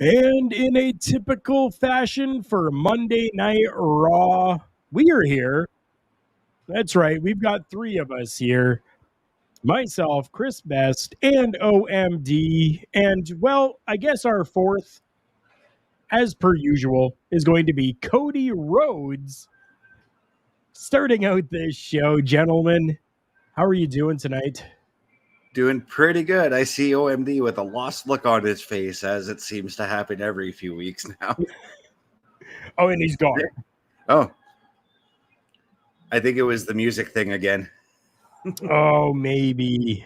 And in a typical fashion for Monday Night Raw, we are here. That's right. We've got three of us here. Myself, Chris Best, and OMD. And, well, I guess our fourth, as per usual, is going to be Cody Rhodes. Starting out this show, gentlemen, how are you doing tonight? Doing pretty good. I see OMD with a lost look on his face, as it seems to happen every few weeks now. Oh, and he's gone. Oh, I think it was the music thing again. Oh, maybe.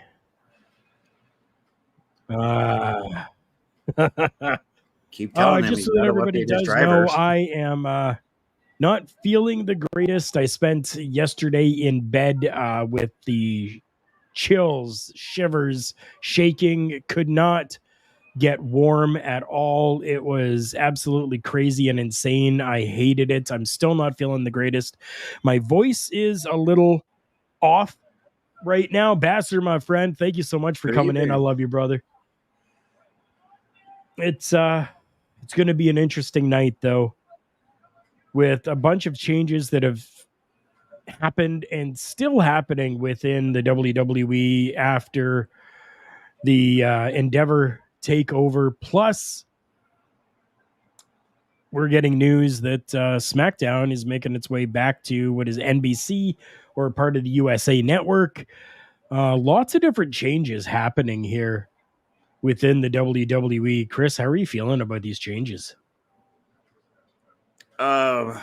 Keep telling him just he's so that got to everybody update his does know, drivers. I am not feeling the greatest. I spent yesterday in bed with the chills, shivers, shaking, could not get warm at all. It was absolutely crazy and insane. I hated it. I'm still not feeling the greatest. My voice is a little off right now. Basser, my friend, thank you so much for coming in. I love you, brother. It's going to be an interesting night, though, with a bunch of changes that have happened and still happening within the WWE after the Endeavor takeover. Plus, we're getting news that SmackDown is making its way back to what is NBC or part of the USA Network. Lots of different changes happening here within the WWE. Chris, how are you feeling about these changes? I'm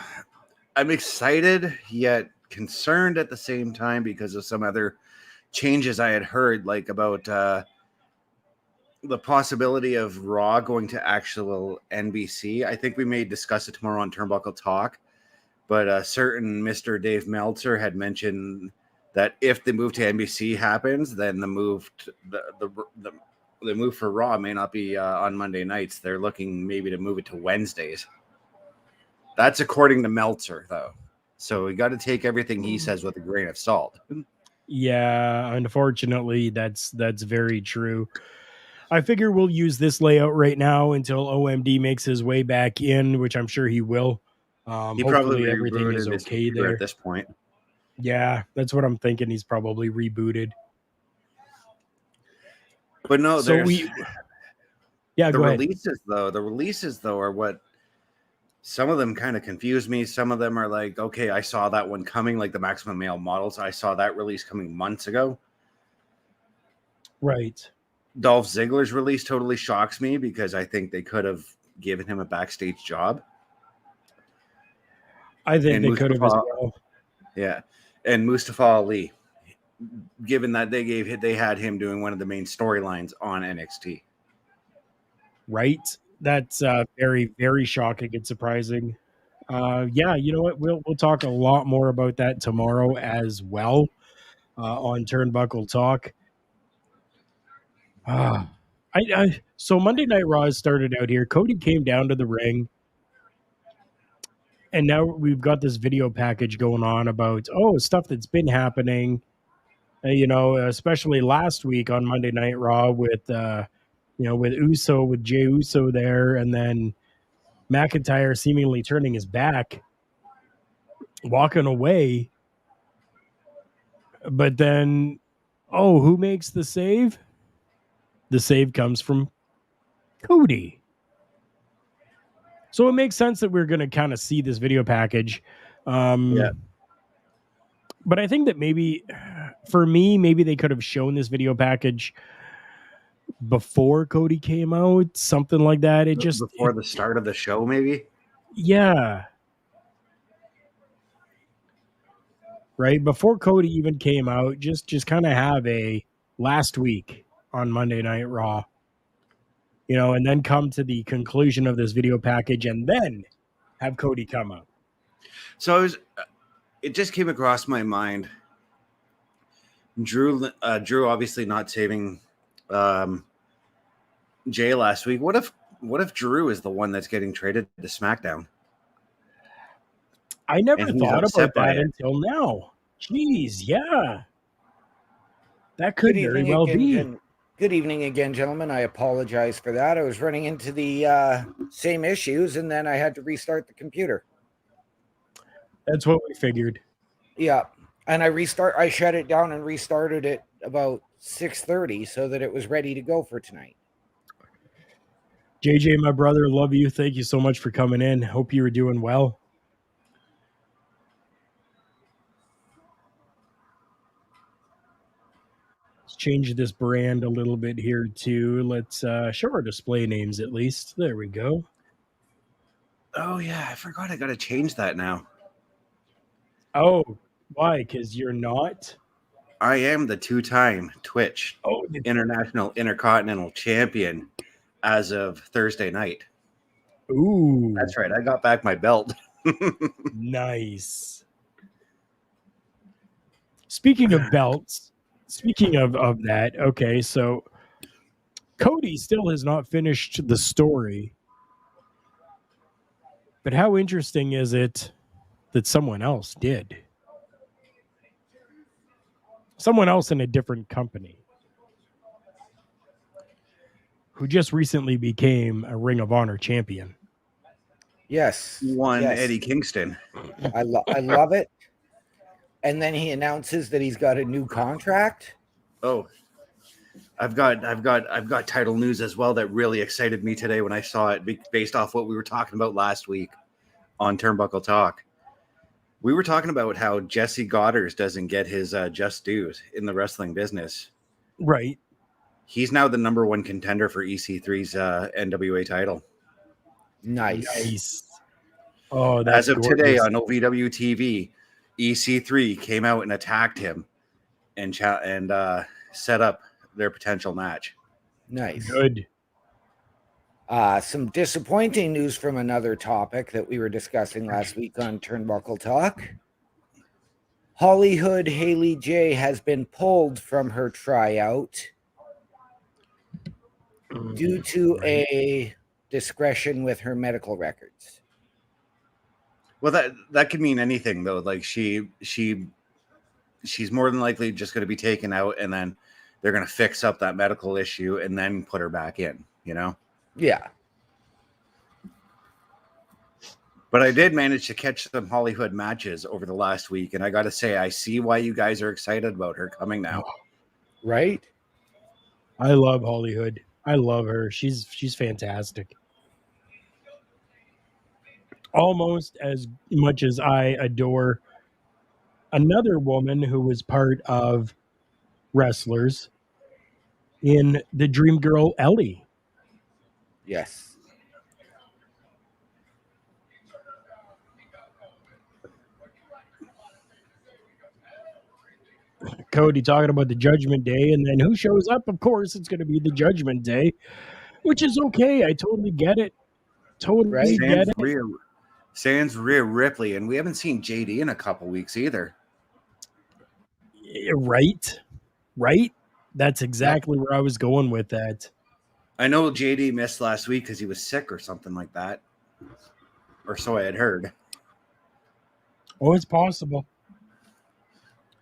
excited yet concerned at the same time because of some other changes I had heard, like about the possibility of Raw going to actual NBC. I think we may discuss it tomorrow on Turnbuckle Talk, but a certain Mr. Dave Meltzer had mentioned that if the move to NBC happens, then the move the move for Raw may not be on Monday nights. They're looking maybe to move it to Wednesdays. That's according to Meltzer, though. So we got to take everything he says with a grain of salt. Yeah, unfortunately, that's very true. I figure we'll use this layout right now until OMD makes his way back in, which I'm sure he will. He Hopefully probably everything is okay there at this point. Yeah, that's what I'm thinking. He's probably rebooted. But no, so there's the go releases ahead. The releases though are what some of them kind of confuse me. Some of them are like, okay, I saw that one coming, like the Maximum Male Models. I saw that release coming months ago. Right. Dolph Ziggler's release totally shocks me because I think they could have given him a backstage job. I think they could have as well. Yeah. And Mustafa Ali, given that they had him doing one of the main storylines on NXT. Right. That's very, very shocking and surprising. Yeah, you know what? We'll talk a lot more about that tomorrow as well on Turnbuckle Talk. So Monday Night Raw started out here. Cody came down to the ring. And now we've got this video package going on about, stuff that's been happening, especially last week on Monday Night Raw with Jey Uso there, and then McIntyre seemingly turning his back, walking away. But then, who makes the save? The save comes from Cody. So it makes sense that we're going to kind of see this video package. Yeah. But I think that maybe, for me, maybe they could have shown this video package before Cody came out, something like that. Before the start of the show, maybe? Yeah. Right? Before Cody even came out, just kind of have a last week on Monday Night Raw. And then come to the conclusion of this video package and then have Cody come out. So it just came across my mind. Drew obviously not saving Jay last week. What if Drew is the one that's getting traded to SmackDown? I never thought about that until now. Jeez, yeah. That could very well be. Good evening again, gentlemen. I apologize for that. I was running into the same issues, and then I had to restart the computer. That's what we figured. Yeah, and I shut it down and restarted it about 6:30 so that it was ready to go for tonight. JJ, my brother, love you. Thank you so much for coming in. Hope you were doing well. Let's change this brand a little bit here too. Let's show our display names at least. There we go. Oh yeah, I forgot I got to change that now. Oh, why? Because you're not. I am the two-time Twitch Oh, International Intercontinental Champion as of Thursday night. ooh, That's right. I got back my belt. nice. Speaking of belts, speaking of that, okay, so Cody still has not finished the story. But how interesting is it that someone else did? Someone else in a different company who just recently became a Ring of Honor champion. Yes, One yes. Eddie Kingston. I love it. And then he announces that he's got a new contract. Oh, I've got title news as well that really excited me today when I saw it, based off what we were talking about last week on Turnbuckle Talk. We were talking about how Jesse Goddard doesn't get his just dues in the wrestling business. Right. He's now the number one contender for EC3's NWA title. Nice. Oh, that's as of gorgeous. today on OVW TV, EC3 came out and attacked him and set up their potential match. Nice. Good. Some disappointing news from another topic that we were discussing last week on Turnbuckle Talk. Hollywood Haley J has been pulled from her tryout due to a discretion with her medical records. Well, that could mean anything though. Like she's more than likely just going to be taken out, and then they're going to fix up that medical issue and then put her back in. You know? Yeah. But I did manage to catch some Hollywood matches over the last week, and I got to say, I see why you guys are excited about her coming now. Right? I love Hollywood. I love her. She's fantastic. Almost as much as I adore another woman who was part of wrestlers in the Dream Girl Ellie. Yes. Cody talking about the Judgment Day, and then who shows up? Of course, it's going to be the Judgment Day, which is okay. I totally get it. Totally get it. Sans Rhea Ripley, and we haven't seen JD in a couple weeks either. Right? That's exactly where I was going with that. I know JD missed last week because he was sick or something like that, or so I had heard. Oh, it's possible.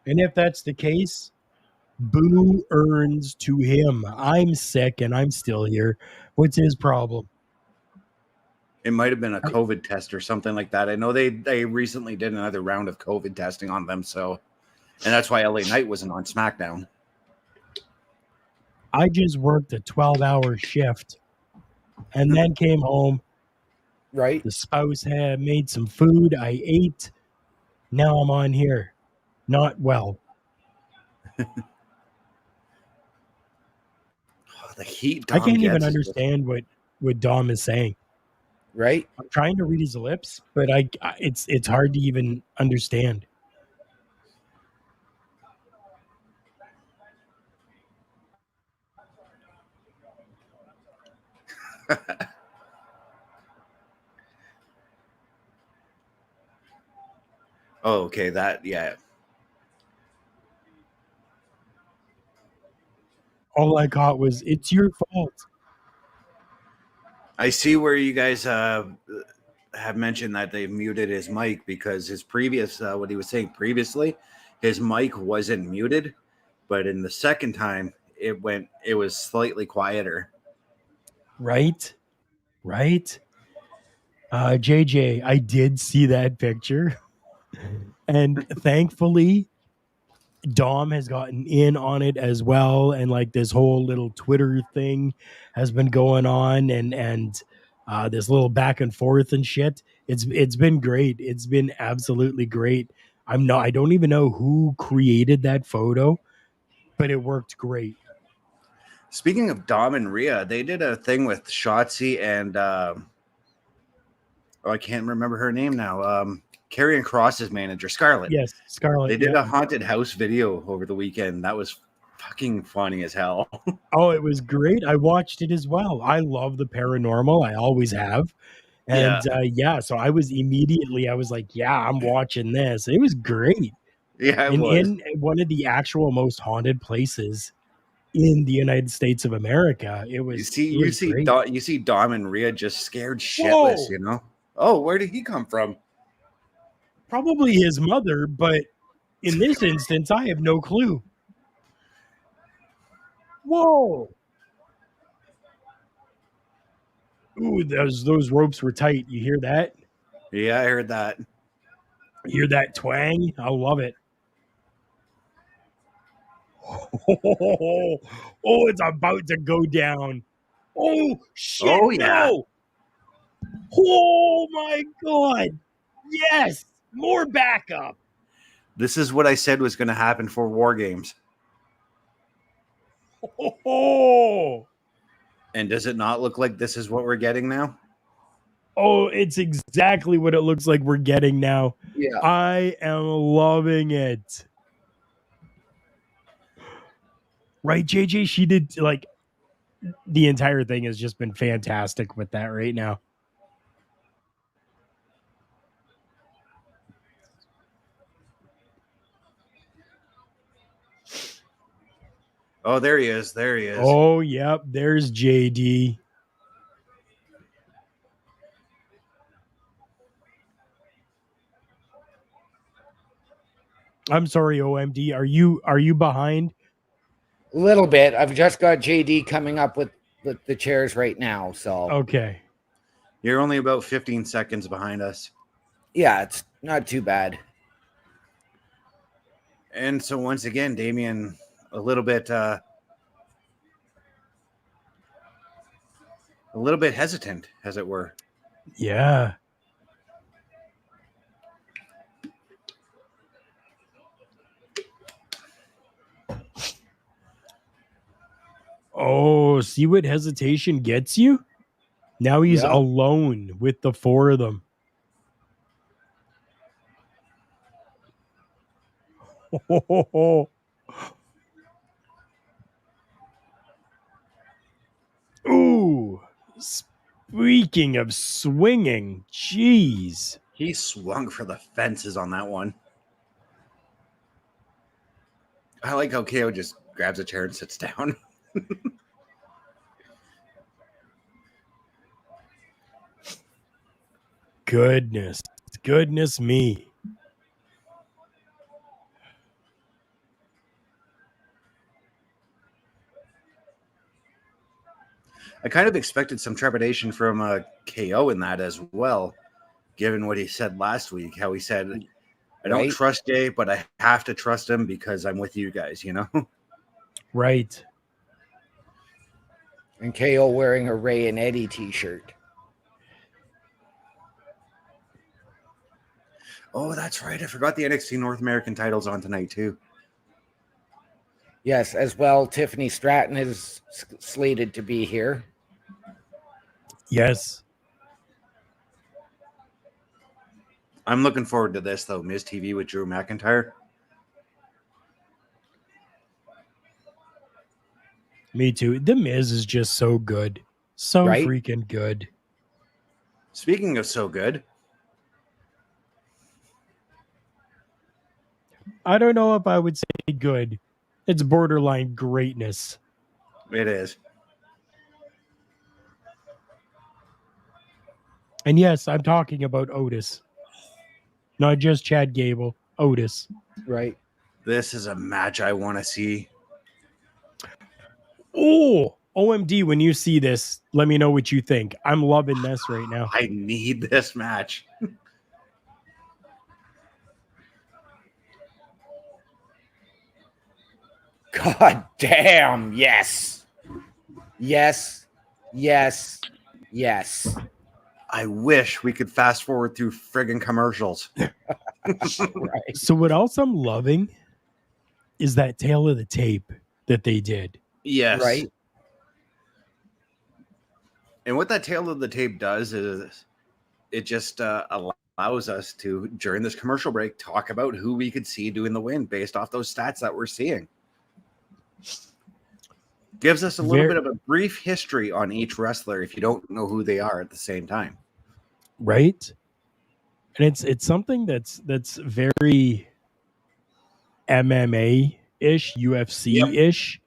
And if that's the case, boo earns to him. I'm sick and I'm still here. What's his problem? It might have been a COVID test or something like that. I know they recently did another round of COVID testing on them, and that's why LA Knight wasn't on SmackDown. I just worked a 12-hour shift and then came home. Right. The spouse had made some food. I ate. Now I'm on here. Not well. The heat. I can't even understand what Dom is saying. Right. I'm trying to read his lips, but it's hard to even understand. Oh, okay. Yeah. All I got was, it's your fault. I see where you guys have mentioned that they've muted his mic because his previous, what he was saying previously, his mic wasn't muted, but in the second time, it was slightly quieter. Right. JJ, I did see that picture. And thankfully, Dom has gotten in on it as well. And like this whole little Twitter thing has been going on, and this little back and forth and shit. It's been great. It's been absolutely great. I don't even know who created that photo, but it worked great. Speaking of Dom and Rhea, they did a thing with Shotzi and I can't remember her name now. Karrion Kross's manager, Scarlett. Yes, Scarlett. They did a haunted house video over the weekend. That was fucking funny as hell. Oh, it was great. I watched it as well. I love the paranormal. I always have. And so I was like, yeah, I'm watching this. It was great. Yeah, it And was. in one of the actual most haunted places in the United States of America. You see Dom and Rhea just scared shitless, you know? Oh, where did he come from? Probably his mother, but in this instance, I have no clue. Whoa. Ooh, those ropes were tight. You hear that? Yeah, I heard that. You hear that twang? I love it. Oh, it's about to go down. Oh, shit. Oh, yeah. No. Oh, my God. Yes. More backup. This is what I said was going to happen for War Games. Oh. And does it not look like this is what we're getting now? Oh, it's exactly what it looks like we're getting now. Yeah. I am loving it. Right, JJ? She did, like, the entire thing has just been fantastic with that right now. Oh, there he is. There he is. Oh, yep. There's JD. I'm sorry, OMD. Are you behind? A little bit. I've just got JD coming up with the chairs right now. So Okay. You're only about 15 seconds behind us. Yeah, it's not too bad. And so once again, Damien, a little bit hesitant, as it were. Yeah. Oh, see what hesitation gets you? Now he's alone with the four of them. Ooh. Speaking of swinging, jeez. He swung for the fences on that one. I like how KO just grabs a chair and sits down. Goodness me. I kind of expected some trepidation from KO in that as well, given what he said last week. How he said, I don't trust Jay, but I have to trust him because I'm with you guys, you know? Right. And KO wearing a Ray and Eddie t-shirt. Oh, that's right. I forgot the NXT North American titles on tonight, too. Yes, as well. Tiffany Stratton is slated to be here. Yes. I'm looking forward to this, though. Miz TV with Drew McIntyre. Me too. The Miz is just so good. So freaking good. Speaking of so good. I don't know if I would say good. It's borderline greatness. It is. And yes, I'm talking about Otis. Not just Chad Gable. Otis. Right. This is a match I want to see. Oh, OMD, when you see this, let me know what you think. I'm loving this right now. I need this match. God damn, yes. Yes, yes, yes. I wish we could fast forward through friggin' commercials. Right. So what else I'm loving is that tail of the tape that they did. Yes. Right. And what that tail of the tape does is it just allows us to, during this commercial break, talk about who we could see doing the win based off those stats that we're seeing. Gives us a little bit of a brief history on each wrestler if you don't know who they are at the same time. Right? And it's something that's very MMA-ish, UFC-ish,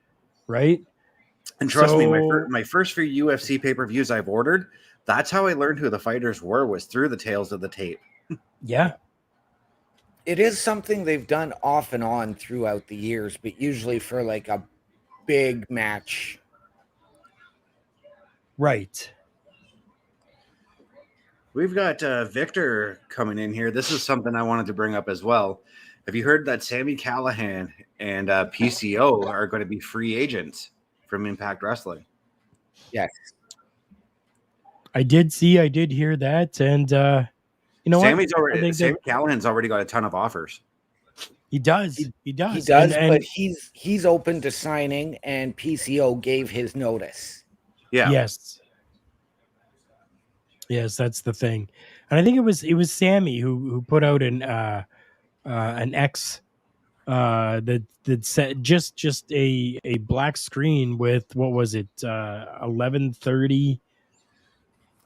right? And trust me, my first few UFC pay-per-views I've ordered, that's how I learned who the fighters were, was through the tails of the tape. Yeah. It is something they've done off and on throughout the years, but usually for like a big match. Right. We've got Victor coming in here. This is something I wanted to bring up as well. Have you heard that Sami Callihan and PCO are going to be free agents from Impact Wrestling? Yes. I did hear that. And you know Sami Callahan's already got a ton of offers. He does. He does. He does, and but he's open to signing, and PCO gave his notice. Yeah. Yes. Yes, that's the thing. And I think it was Sammy who put out an X that said just a black screen with, what was it, 11:30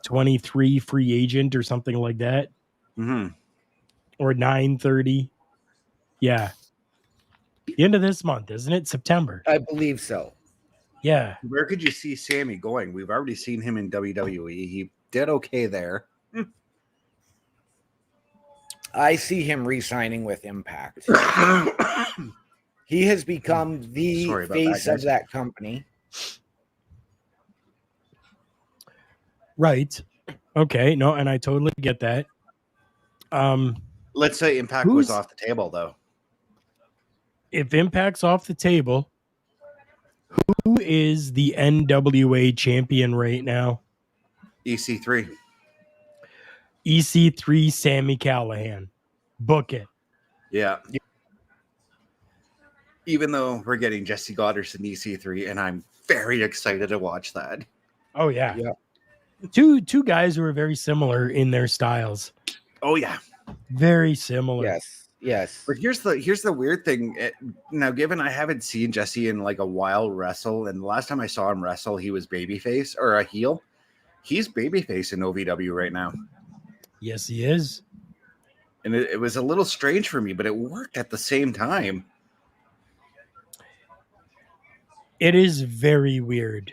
23 free agent or something like that. Mm-hmm. Or 9:30. Yeah. The end of this month, isn't it? September. I believe so. Yeah. Where could you see Sammy going? We've already seen him in WWE. He did okay there. I see him re-signing with Impact. He has become the face of that company. Right. Okay. No, and I totally get that. Let's say Impact was off the table, though. If Impact's off the table, who is the NWA champion right now? EC3. EC3 Sami Callihan. Book it. Yeah. Even though we're getting Jesse Goddard and EC3, and I'm very excited to watch that. Oh, yeah. Two guys who are very similar in their styles. Oh, yeah. Very similar. Yes. But here's the weird thing. Now, given I haven't seen Jesse in like a while wrestle, and the last time I saw him wrestle, he was babyface or a heel. He's babyface in OVW right now. Yes, he is. And it was a little strange for me, but it worked at the same time. It is very weird.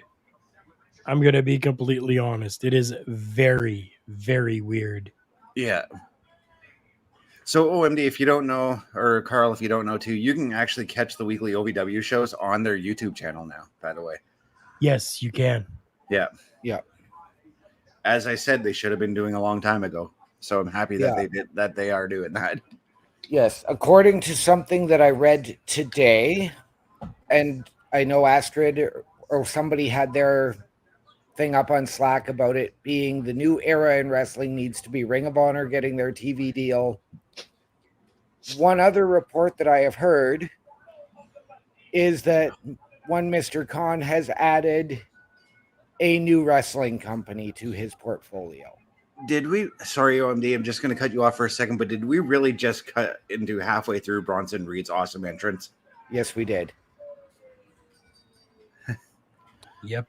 I'm going to be completely honest. It is very, very weird. Yeah. So OMD, if you don't know, or Carl, if you don't know too, you can actually catch the weekly OVW shows on their YouTube channel now, by the way. Yes, you can. Yeah. Yeah. As I said, they should have been doing a long time ago. So I'm happy that they are doing that. Yes. According to something that I read today, and I know Astrid or somebody had their thing up on Slack about it being the new era in wrestling needs to be Ring of Honor getting their TV deal. One other report that I have heard is that one Mr. Khan has added a new wrestling company to his portfolio. Did we? Sorry, OMD, I'm just going to cut you off for a second, but did we really just cut into halfway through Bronson Reed's awesome entrance? Yes, we did. Yep.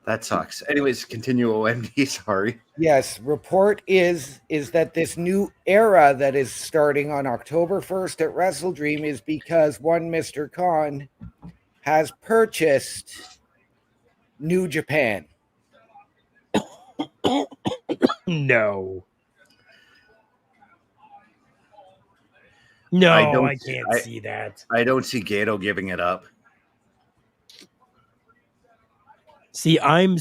That sucks. Anyways, continue, OMD. Sorry. Yes, report is that this new era that is starting on October 1st at Wrestle Dream is because one Mr. Khan has purchased New Japan. No. I can't see that. I don't see Gato giving it up. See, I'm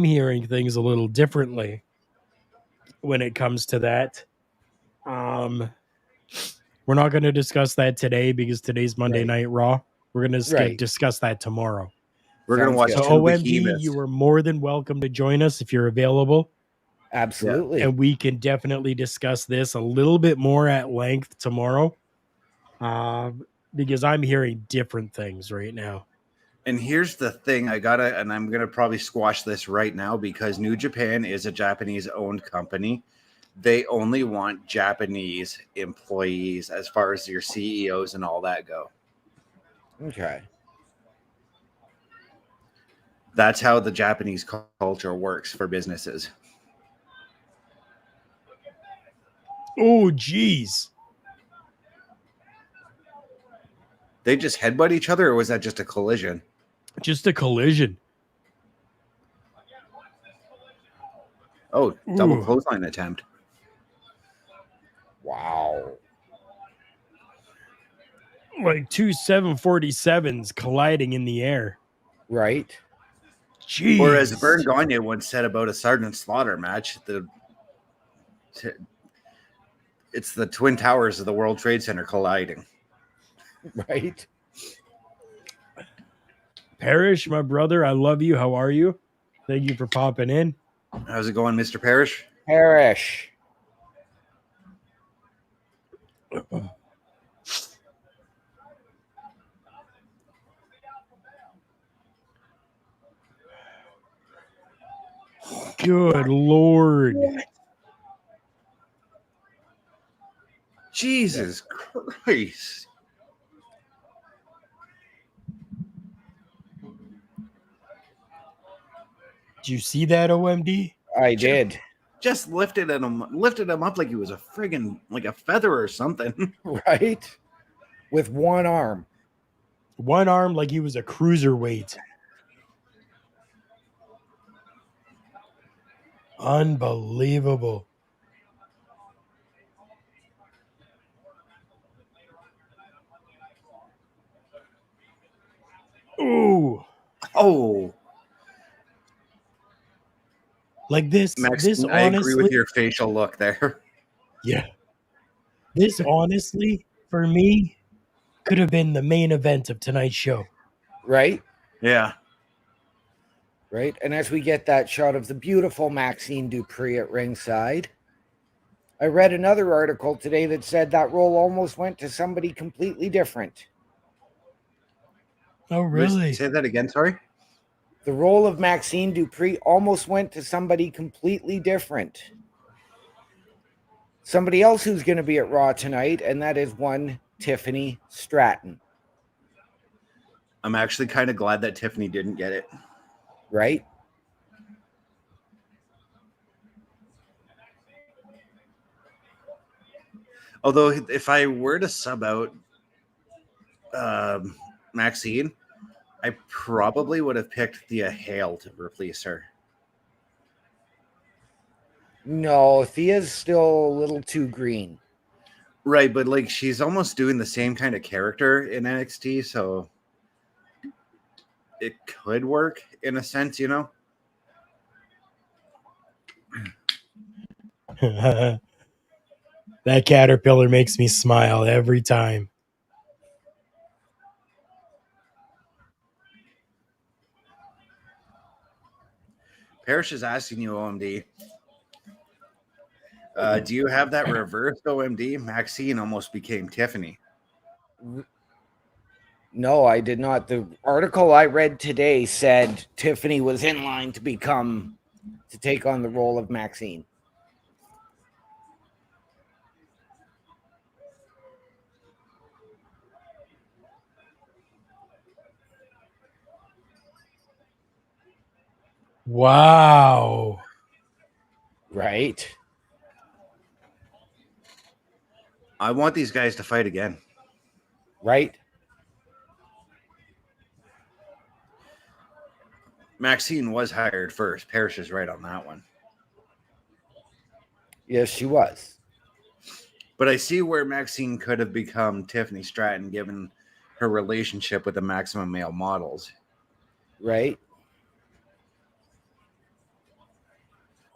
hearing things a little differently when it comes to that. We're not going to discuss that today because today's Monday Right. Night Raw. We're going to Right. discuss that tomorrow. We're going to Sounds watch good. So, two OMD, behemoths. you are more than welcome to join us if you're available. Absolutely. And we can definitely discuss this a little bit more at length tomorrow, because I'm hearing different things right now. And here's the thing, I'm gonna probably squash this right now because New Japan is a Japanese-owned company. They only want Japanese employees as far as your CEOs and all that go. Okay. That's how the Japanese culture works for businesses. Oh, geez. They just headbutt each other, or was that just a collision? Just a collision. Oh, double Ooh. clothesline attempt. Wow. Like two 747s colliding in the air. Right. Jeez. Or as Vern Gagne once said about a Sergeant Slaughter match, it's the Twin Towers of the World Trade Center colliding. Right. Parrish, my brother, I love you. How are you? Thank you for popping in. How's it going, Mr. Parrish? Parrish. Good Lord. Jesus Christ. Did you see that, OMD? I did. Just lifted him up like he was a friggin' like a feather or something. Right. With one arm. One arm like he was a cruiserweight. Unbelievable. Ooh. Oh, Like this, Maxine, I agree with your facial look there. Yeah. This honestly, for me, could have been the main event of tonight's show. Right. Yeah. Right. And as we get that shot of the beautiful Maxine Dupree at ringside, I read another article today that said that role almost went to somebody completely different. Oh, really? Say that again, sorry. The role of Maxine Dupree almost went to somebody completely different. Somebody else who's going to be at Raw tonight, and that is one Tiffany Stratton. I'm actually kind of glad that Tiffany didn't get it. Right? Although, if I were to sub out Maxine, I probably would have picked Thea Hale to replace her. No, Thea's still a little too green. Right, but like she's almost doing the same kind of character in NXT, so it could work in a sense, you know? That caterpillar makes me smile every time. Parrish is asking you, OMD. Do you have that reversed, OMD? Maxine almost became Tiffany. No, I did not. The article I read today said Tiffany was in line to take on the role of Maxine. Wow. Right? I want these guys to fight again. Right? Maxine was hired first. Parrish is right on that one. Yes, she was. But I see where Maxine could have become Tiffany Stratton given her relationship with the Maximum Male Models. Right?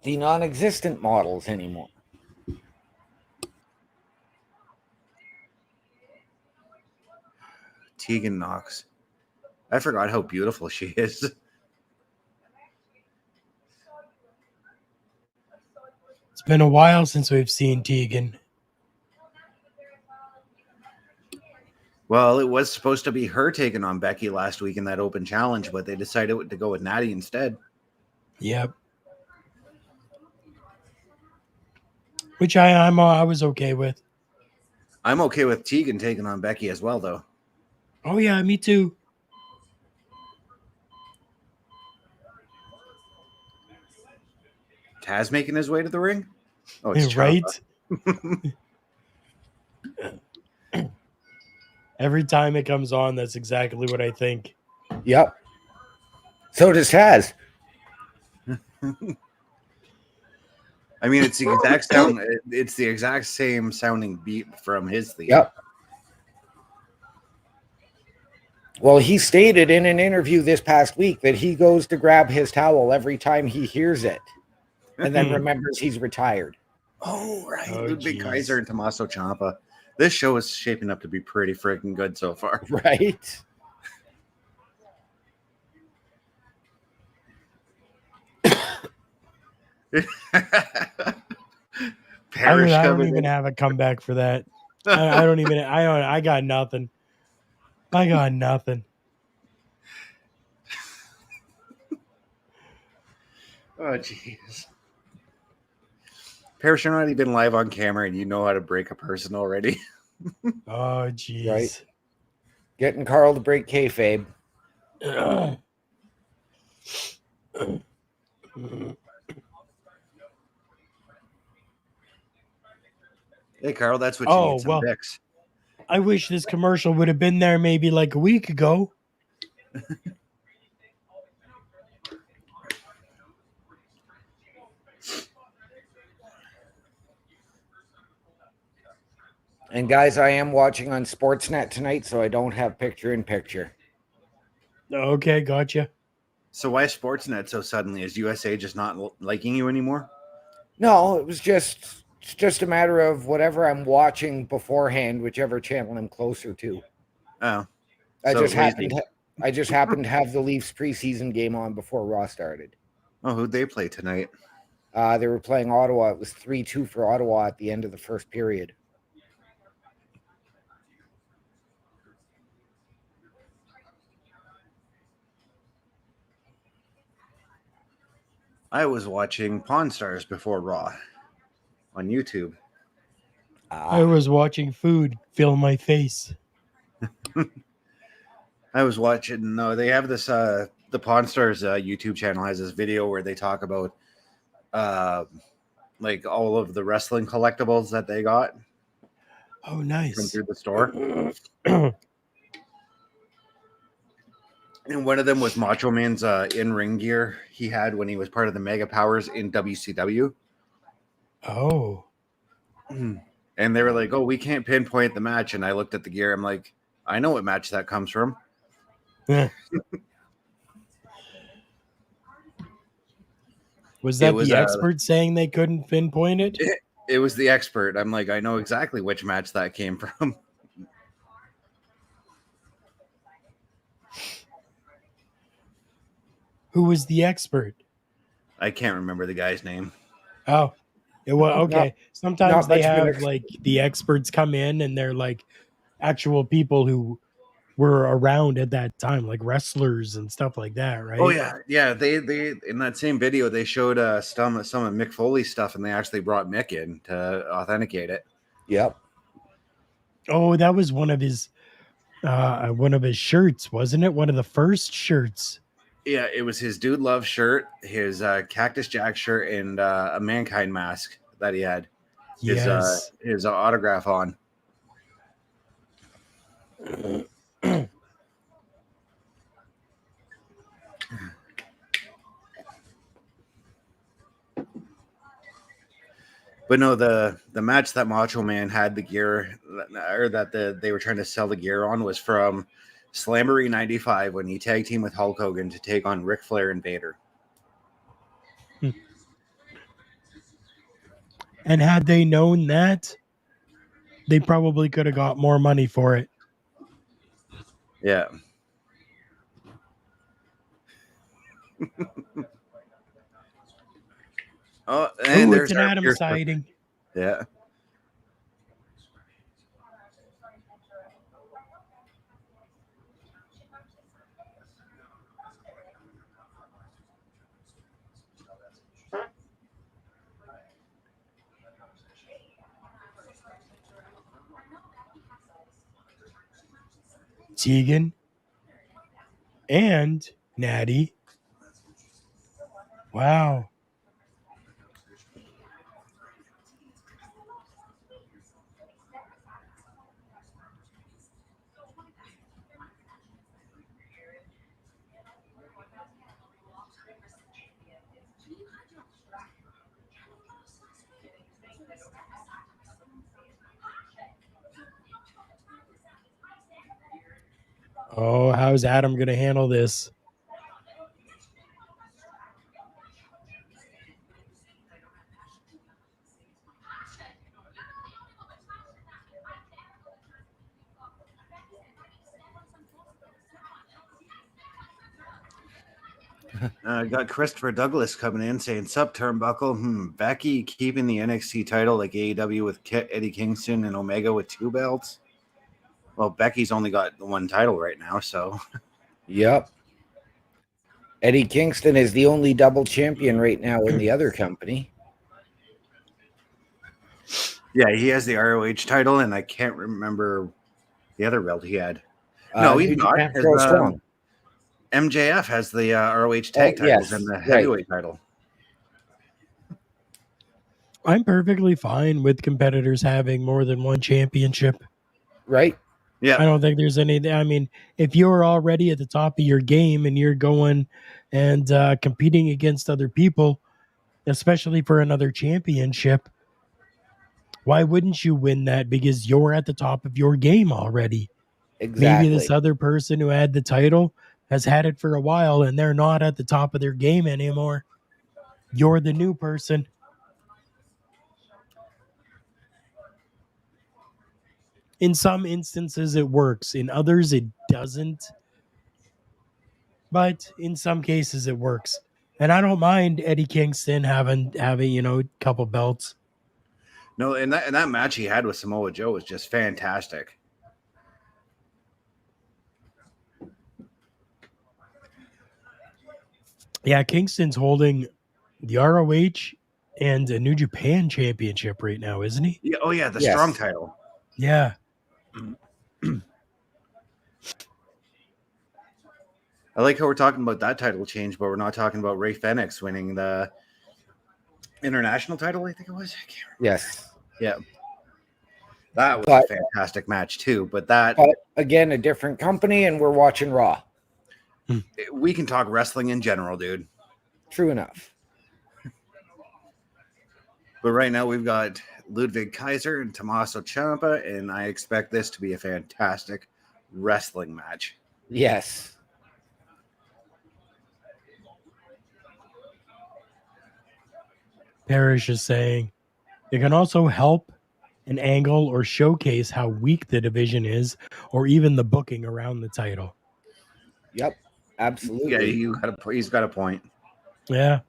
the non-existent models anymore. Tegan Knox. I forgot how beautiful she is. It's been a while since we've seen Tegan. Well, it was supposed to be her taking on Becky last week in that open challenge, but they decided to go with Natty instead. Yep. Which I was okay with. I'm okay with Tegan taking on Becky as well, though. Oh yeah, me too. Taz making his way to the ring? Oh, it's Right? Ciampa. Every time it comes on, that's exactly what I think. Yep. So does Taz. I mean, it's the exact sound. It's the exact same sounding beat from his theme. Yep. Well, he stated in an interview this past week that he goes to grab his towel every time he hears it and then remembers he's retired. Oh, right. Oh, Ludwig geez. Kaiser and Tommaso Ciampa. This show is shaping up to be pretty freaking good so far. Right? Parrish I don't coming even in. have a comeback for that. I got nothing. I got nothing. Oh, jeez. Parrish, you're not even live on camera and you know how to break a person already. Oh, jeez. Right. Getting Carl to break kayfabe. Hey, Carl, that's what you Oh, need, some well. Vicks. I wish this commercial would have been there maybe like a week ago. And guys, I am watching on Sportsnet tonight, so I don't have picture-in-picture. Okay, gotcha. So why Sportsnet so suddenly? Is USA just not liking you anymore? No, it's just a matter of whatever I'm watching beforehand, whichever channel I'm closer to. Oh. I so just lazy. happened to have the Leafs preseason game on before Raw started. Oh, who'd they play tonight? They were playing Ottawa. It was 3-2 for Ottawa at the end of the first period. I was watching Pawn Stars before Raw on YouTube. I was watching food fill my face. I was watching. No, they have this. The Pawn Stars YouTube channel has this video where they talk about, like all of the wrestling collectibles that they got. Oh, From nice. through the store. And one of them was Macho Man's in-ring gear he had when he was part of the Mega Powers in WCW. Oh. And they were like, oh, we can't pinpoint the match. And I looked at the gear. I'm like, I know what match that comes from. Was that was, the expert saying they couldn't pinpoint it? It was the expert. I'm like, I know exactly which match that came from. Who was the expert? I can't remember the guy's name. Oh, it was okay. Sometimes not they much of an have like the experts come in and they're like actual people who were around at that time, like wrestlers and stuff like that, right? Oh yeah. They in that same video they showed some of Mick Foley's stuff, and they actually brought Mick in to authenticate it. Yep. Oh, that was one of his shirts, wasn't it? One of the first shirts. Yeah, it was his Dude Love shirt, his Cactus Jack shirt, and a Mankind mask that he had. His autograph on. But no, the match that Macho Man had the gear, or that they were trying to sell the gear on, was from Slamboree 95 when he tag teamed with Hulk Hogan to take on Ric Flair and Vader. And had they known that, they probably could have got more money for it. Yeah. Oh, and It's there's an our Adam Pierce. sighting. Yeah. Tegan and Natty. Wow. Oh, how's Adam going to handle this? Got Christopher Douglas coming in saying, "Sup, Turnbuckle? Becky keeping the NXT title like AEW with Eddie Kingston and Omega with 2 belts." Well, Becky's only got the 1 title right now, so. Yep. Eddie Kingston is the only double champion right now in the other company. Yeah, he has the ROH title, and I can't remember the other belt he had. No, he's not. MJF has the ROH tag titles and the heavyweight title. I'm perfectly fine with competitors having more than 1 championship. Right. Yeah. I don't think there's any. I mean, if you're already at the top of your game and you're going and competing against other people, especially for another championship, why wouldn't you win that? Because you're at the top of your game already. Exactly. Maybe this other person who had the title has had it for a while and they're not at the top of their game anymore. You're the new person. In some instances, it works. In others, it doesn't. But in some cases, it works. And I don't mind Eddie Kingston having a couple belts. No, and that match he had with Samoa Joe was just fantastic. Yeah, Kingston's holding the ROH and a New Japan championship right now, isn't he? Yeah, oh yeah, the strong title. Yeah. I like how we're talking about that title change, but we're not talking about Ray Fenix winning the international title, I think it was. I can't remember. Yes. Yeah. That was a fantastic match too, but again, a different company, and we're watching Raw. We can talk wrestling in general, dude. True enough. But right now we've got Ludwig Kaiser and Tommaso Ciampa, and I expect this to be a fantastic wrestling match. Yes. Parrish is saying it can also help an angle or showcase how weak the division is, or even the booking around the title. Yep, absolutely. Yeah, he's got a point. Yeah.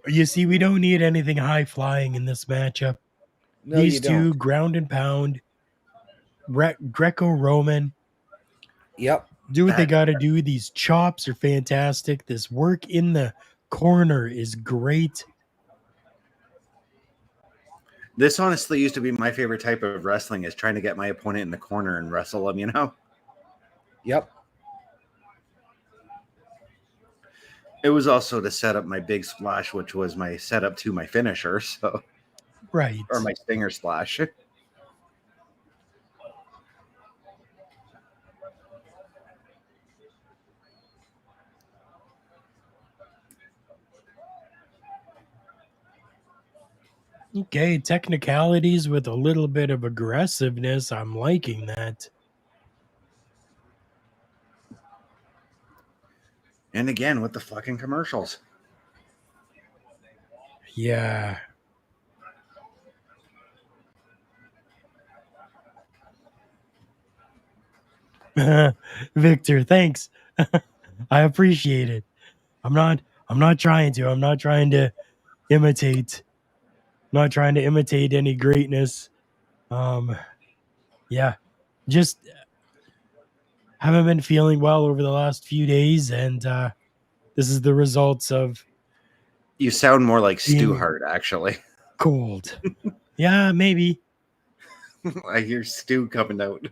You see, we don't need anything high flying in this matchup. No, these two ground and pound, Greco-Roman. Yep. Do what they got to do. These chops are fantastic. This work in the corner is great. This honestly used to be my favorite type of wrestling, is trying to get my opponent in the corner and wrestle them, you know? Yep. It was also to set up my big splash, which was my setup to my finisher, so right. Or my stinger splash. Okay, technicalities with a little bit of aggressiveness. I'm liking that. And again, with the fucking commercials. Yeah. Victor, thanks. I appreciate it. I'm not trying to. I'm not trying to imitate. Not trying to imitate any greatness. Yeah. Just haven't been feeling well over the last few days, and this is the results of You sound more like Stu being Hart, actually. cold. Yeah, maybe. I hear Stu coming out.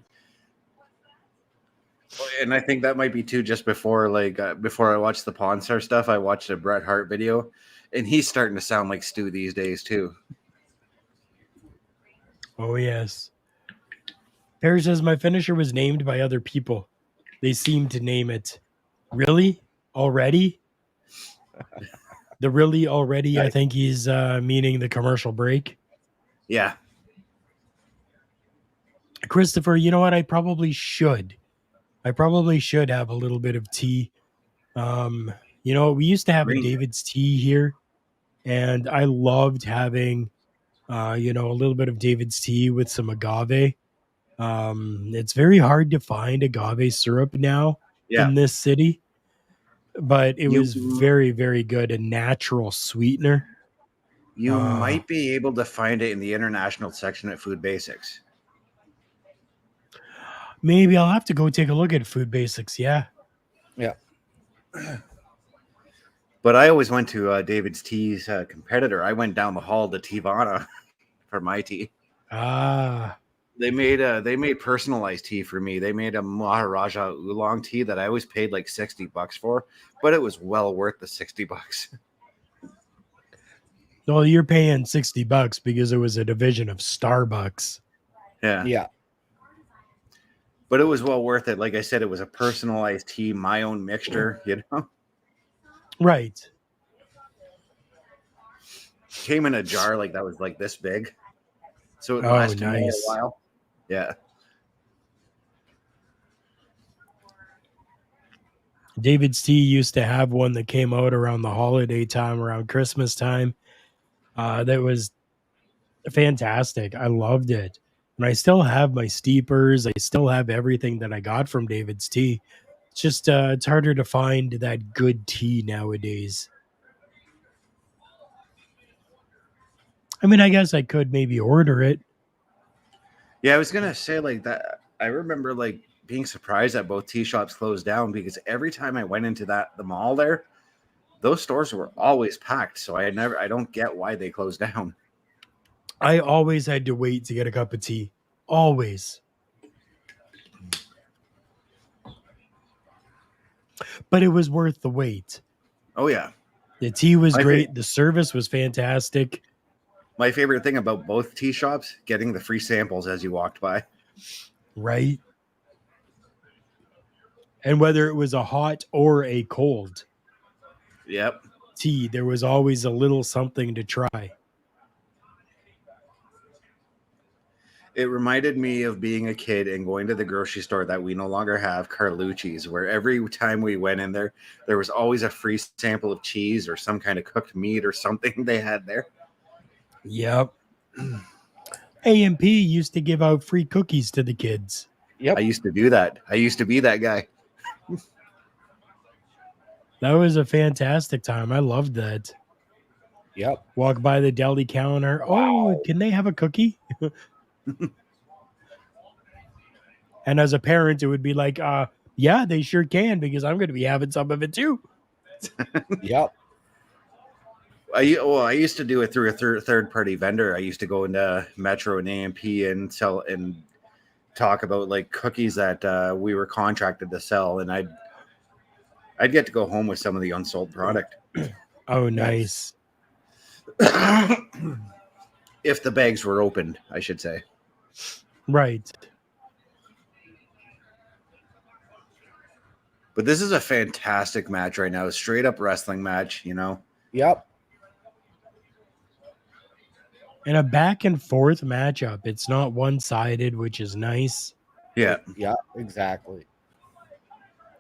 And I think that might be too. Just before, before I watched the Pawn Star stuff, I watched a Bret Hart video, and he's starting to sound like Stu these days too. Oh yes. Perry says my finisher was named by other people. They seem to name it. Really? Already? The really already, I think he's meaning the commercial break. Yeah. Christopher, you know what? I probably should have a little bit of tea. We used to have a Green. David's tea here, and I loved having a little bit of David's tea with some agave. It's very hard to find agave syrup now Yeah. in this city, but it You was very, very good. A natural sweetener. You might be able to find it in the international section at Food Basics. Maybe I'll have to go take a look at Food Basics. Yeah. Yeah. But I always went to David's Tea's competitor. I went down the hall to Tivana for my tea. Ah. They made personalized tea for me. They made a Maharaja oolong tea that I always paid like $60 for, but it was well worth the $60. Well, you're paying $60 because it was a division of Starbucks. Yeah. Yeah. But it was well worth it. Like I said, it was a personalized tea, my own mixture, you know? Right. Came in a jar that was like this big. So it lasted me a while. Yeah. David's Tea used to have one that came out around the holiday time, around Christmas time. That was fantastic. I loved it. And I still have my steepers. I still have everything that I got from David's Tea. It's just, it's harder to find that good tea nowadays. I mean, I guess I could maybe order it. Yeah, I was going to say that. I remember being surprised that both tea shops closed down because every time I went into the mall there, those stores were always packed. So I don't get why they closed down. I always had to wait to get a cup of tea. Always. But it was worth the wait. Oh, yeah. The tea was great. The service was fantastic. My favorite thing about both tea shops, getting the free samples as you walked by. Right. And whether it was a hot or a cold tea, there was always a little something to try. It reminded me of being a kid and going to the grocery store that we no longer have, Carlucci's, where every time we went in there, there was always a free sample of cheese or some kind of cooked meat or something they had there. Yep. AMP used to give out free cookies to the kids. Yep. I used to do that. I used to be that guy. That was a fantastic time. I loved that. Yep. Walk by the deli counter. Oh, can they have a cookie? And as a parent, it would be like, yeah, they sure can, because I'm going to be having some of it too. Yep. I used to do it through a third party vendor. I used to go into Metro and AMP and sell and talk about cookies that we were contracted to sell, and I'd get to go home with some of the unsold product. Oh, nice. If the bags were opened, I should say. Right. But this is a fantastic match right now. A straight up wrestling match, you know? Yep. and a back and forth matchup. It's not one-sided, which is nice. Yeah. Yeah, exactly.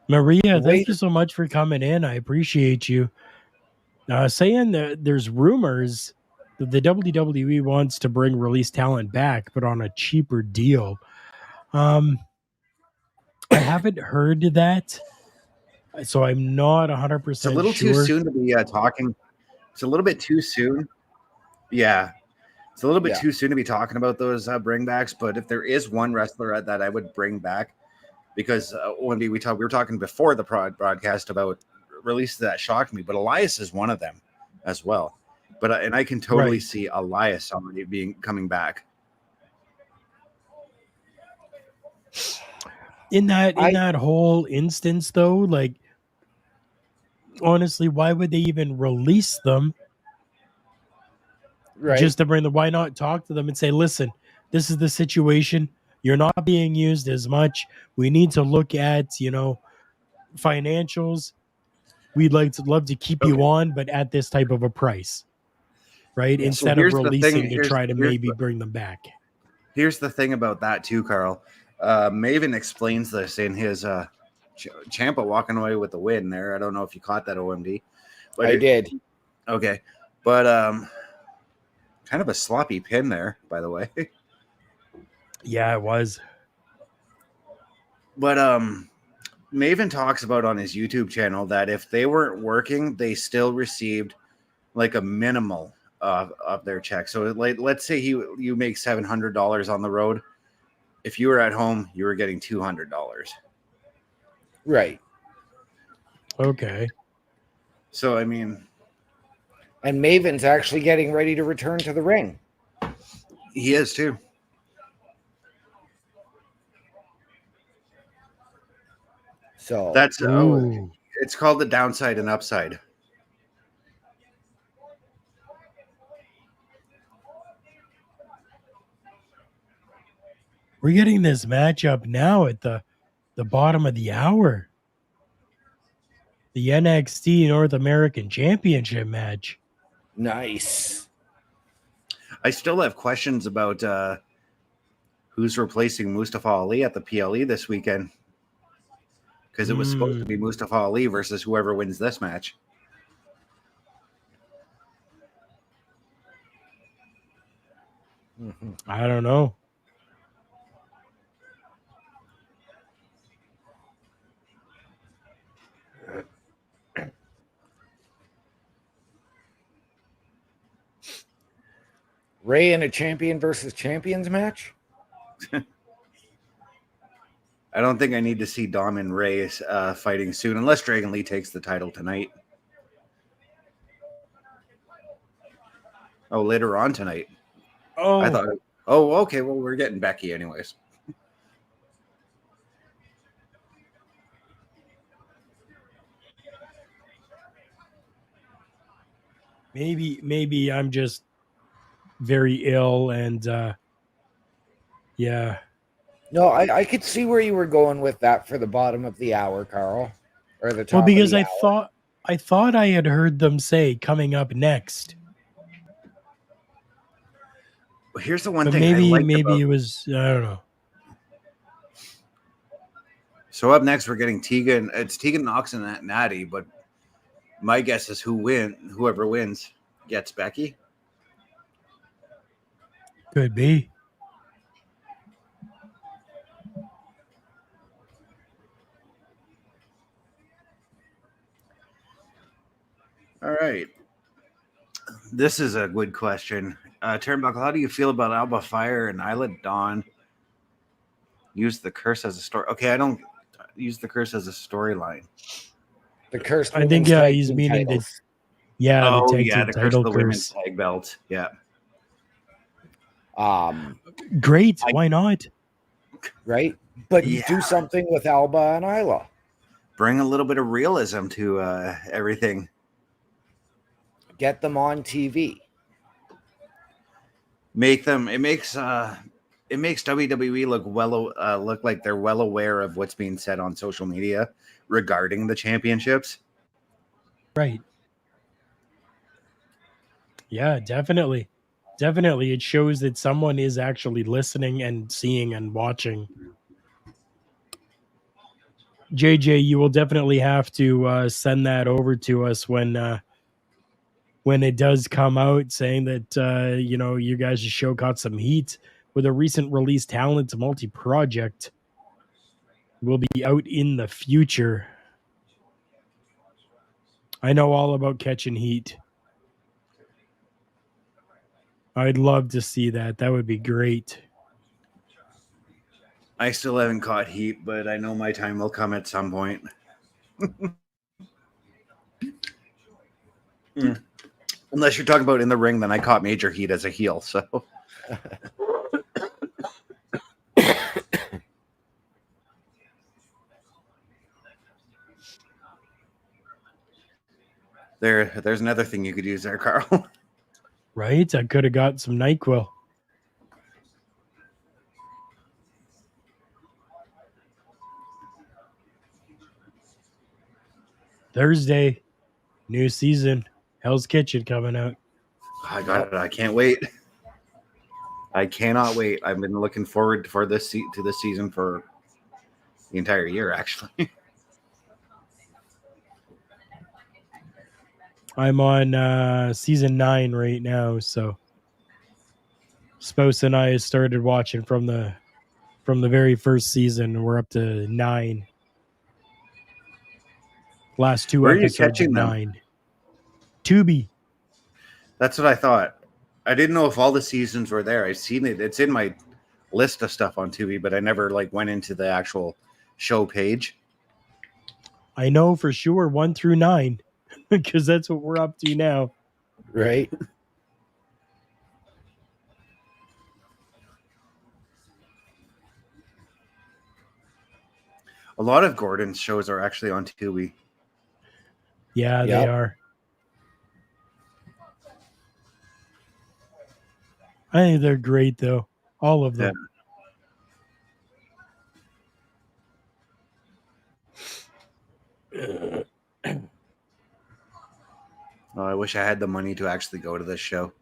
Maria, Wait. thank you so much for coming in. I appreciate you. Saying that there's rumors that the WWE wants to bring release talent back, but on a cheaper deal. I haven't heard that, so I'm not 100% It's a little too soon to be talking. It's a little bit too soon. Yeah. It's a little bit too soon to be talking about those bringbacks, but if there is one wrestler that I would bring back, because when we were talking before the broadcast about releases that shocked me, but Elias is one of them as well. But and I can totally see Elias already coming back. In that whole instance, though, like honestly, why would they even release them? Right. Just to bring them, why not talk to them and say, listen, this is the situation. You're not being used as much. We need to look at, financials. We'd love to keep you on, but at this type of a price. Right? Yeah, Instead of releasing to try to maybe bring them back. Here's the thing about that too, Carl. Maven explains this in his Ciampa walking away with the win there. I don't know if you caught that, OMD. But I did. Okay. But kind of a sloppy pin there, by the way. Yeah, it was. But Maven talks about on his YouTube channel that if they weren't working, they still received like a minimal of their check. So like, let's say you make $700 on the road. If you were at home, you were getting $200. Right. Okay. So, I mean. And Maven's actually getting ready to return to the ring. He is too. So that's it's called the downside and upside. We're getting this matchup now at the bottom of the hour. The NXT North American Championship match. Nice. I still have questions about who's replacing Mustafa Ali at the PLE this weekend. Because it was supposed to be Mustafa Ali versus whoever wins this match. I don't know. Ray in a champion versus champions match? I don't think I need to see Dom and Ray fighting soon, unless Dragon Lee takes the title tonight. Oh, later on tonight. Oh, I thought. Oh, okay. Well, we're getting Becky anyways. Maybe I'm just very ill and yeah. No, I could see where you were going with that for the bottom of the hour, Carl. Or the top. Well, because of the hour. I thought I had heard them say coming up next. Well, here's the one thing. Maybe it was, I don't know. So up next we're getting Tegan. It's Tegan Knox and Natty, but my guess is whoever wins gets Becky. Could be. All right. This is a good question. Turnbuckle, how do you feel about Alba Fire and Isla Dawn? Use the curse as a story. Okay, I don't use the curse as a storyline. The curse. I think he's meaning the the curse of the women's tag belt. Yeah. Great. Why not? Right, but do something with Alba and Isla. Bring a little bit of realism to everything. Get them on TV. Make them. It makes WWE look like they're well aware of what's being said on social media regarding the championships. Right. Yeah, definitely. Definitely, it shows that someone is actually listening and seeing and watching. JJ, you will definitely have to send that over to us when it does come out, saying that you guys' show got some heat with a recent release talent multi-project will be out in the future. I know all about catching heat. I'd love to see that. That would be great. I still haven't caught heat, but I know my time will come at some point. Unless you're talking about in the ring, then I caught major heat as a heel. So there's another thing you could use there, Carl. Right? I could have got some NyQuil. Thursday, new season, Hell's Kitchen coming out. I got it. I can't wait. I cannot wait. I've been looking forward to this season for the entire year, actually. I'm on season 9 right now, so Spouse and I started watching from the very first season. We're up to 9. Last 2 Where are you episodes catching of them? 9. Tubi. That's what I thought. I didn't know if all the seasons were there. I've seen it. It's in my list of stuff on Tubi, but I never went into the actual show page. I know for sure 1 through 9 because that's what we're up to now. Right. A lot of Gordon's shows are actually on Tubi. Yeah, they are. I think they're great, though. All of them. Yeah. Oh, I wish I had the money to actually go to this show.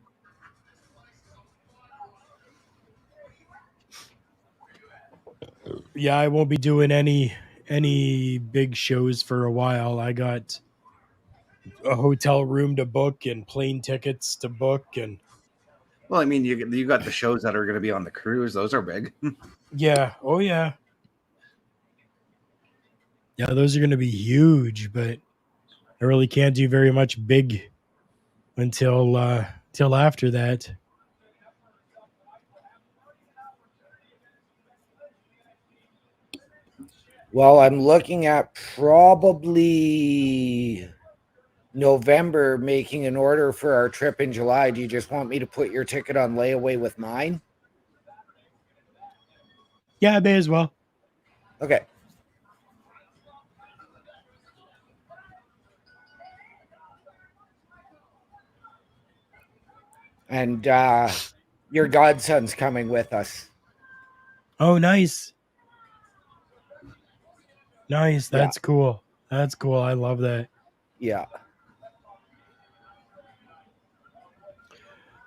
Yeah, I won't be doing any big shows for a while. I got a hotel room to book and plane tickets to book, and well, I mean, you got the shows that are going to be on the cruise. Those are big. Yeah. Oh yeah. Yeah, those are going to be huge, but I really can't do very much big until after that. Well, I'm looking at probably November making an order for our trip in July. Do you just want me to put your ticket on layaway with mine? Yeah, I may as well. Okay. And your godson's coming with us. Oh, nice. Nice. That's cool. That's cool. I love that. Yeah.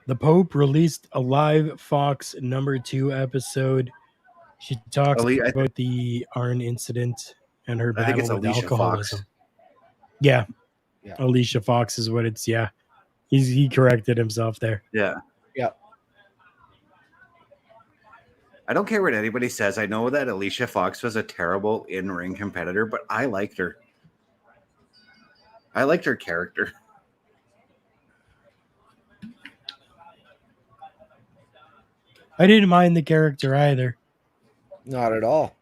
The Pope released a live Fox #2 episode. She talks about the Arn incident and her battle with Alicia alcoholism. Fox. Yeah. Alicia Fox is what it's. Yeah. He corrected himself there. Yeah. Yeah. I don't care what anybody says. I know that Alicia Fox was a terrible in-ring competitor, but I liked her. I liked her character. I didn't mind the character either. Not at all.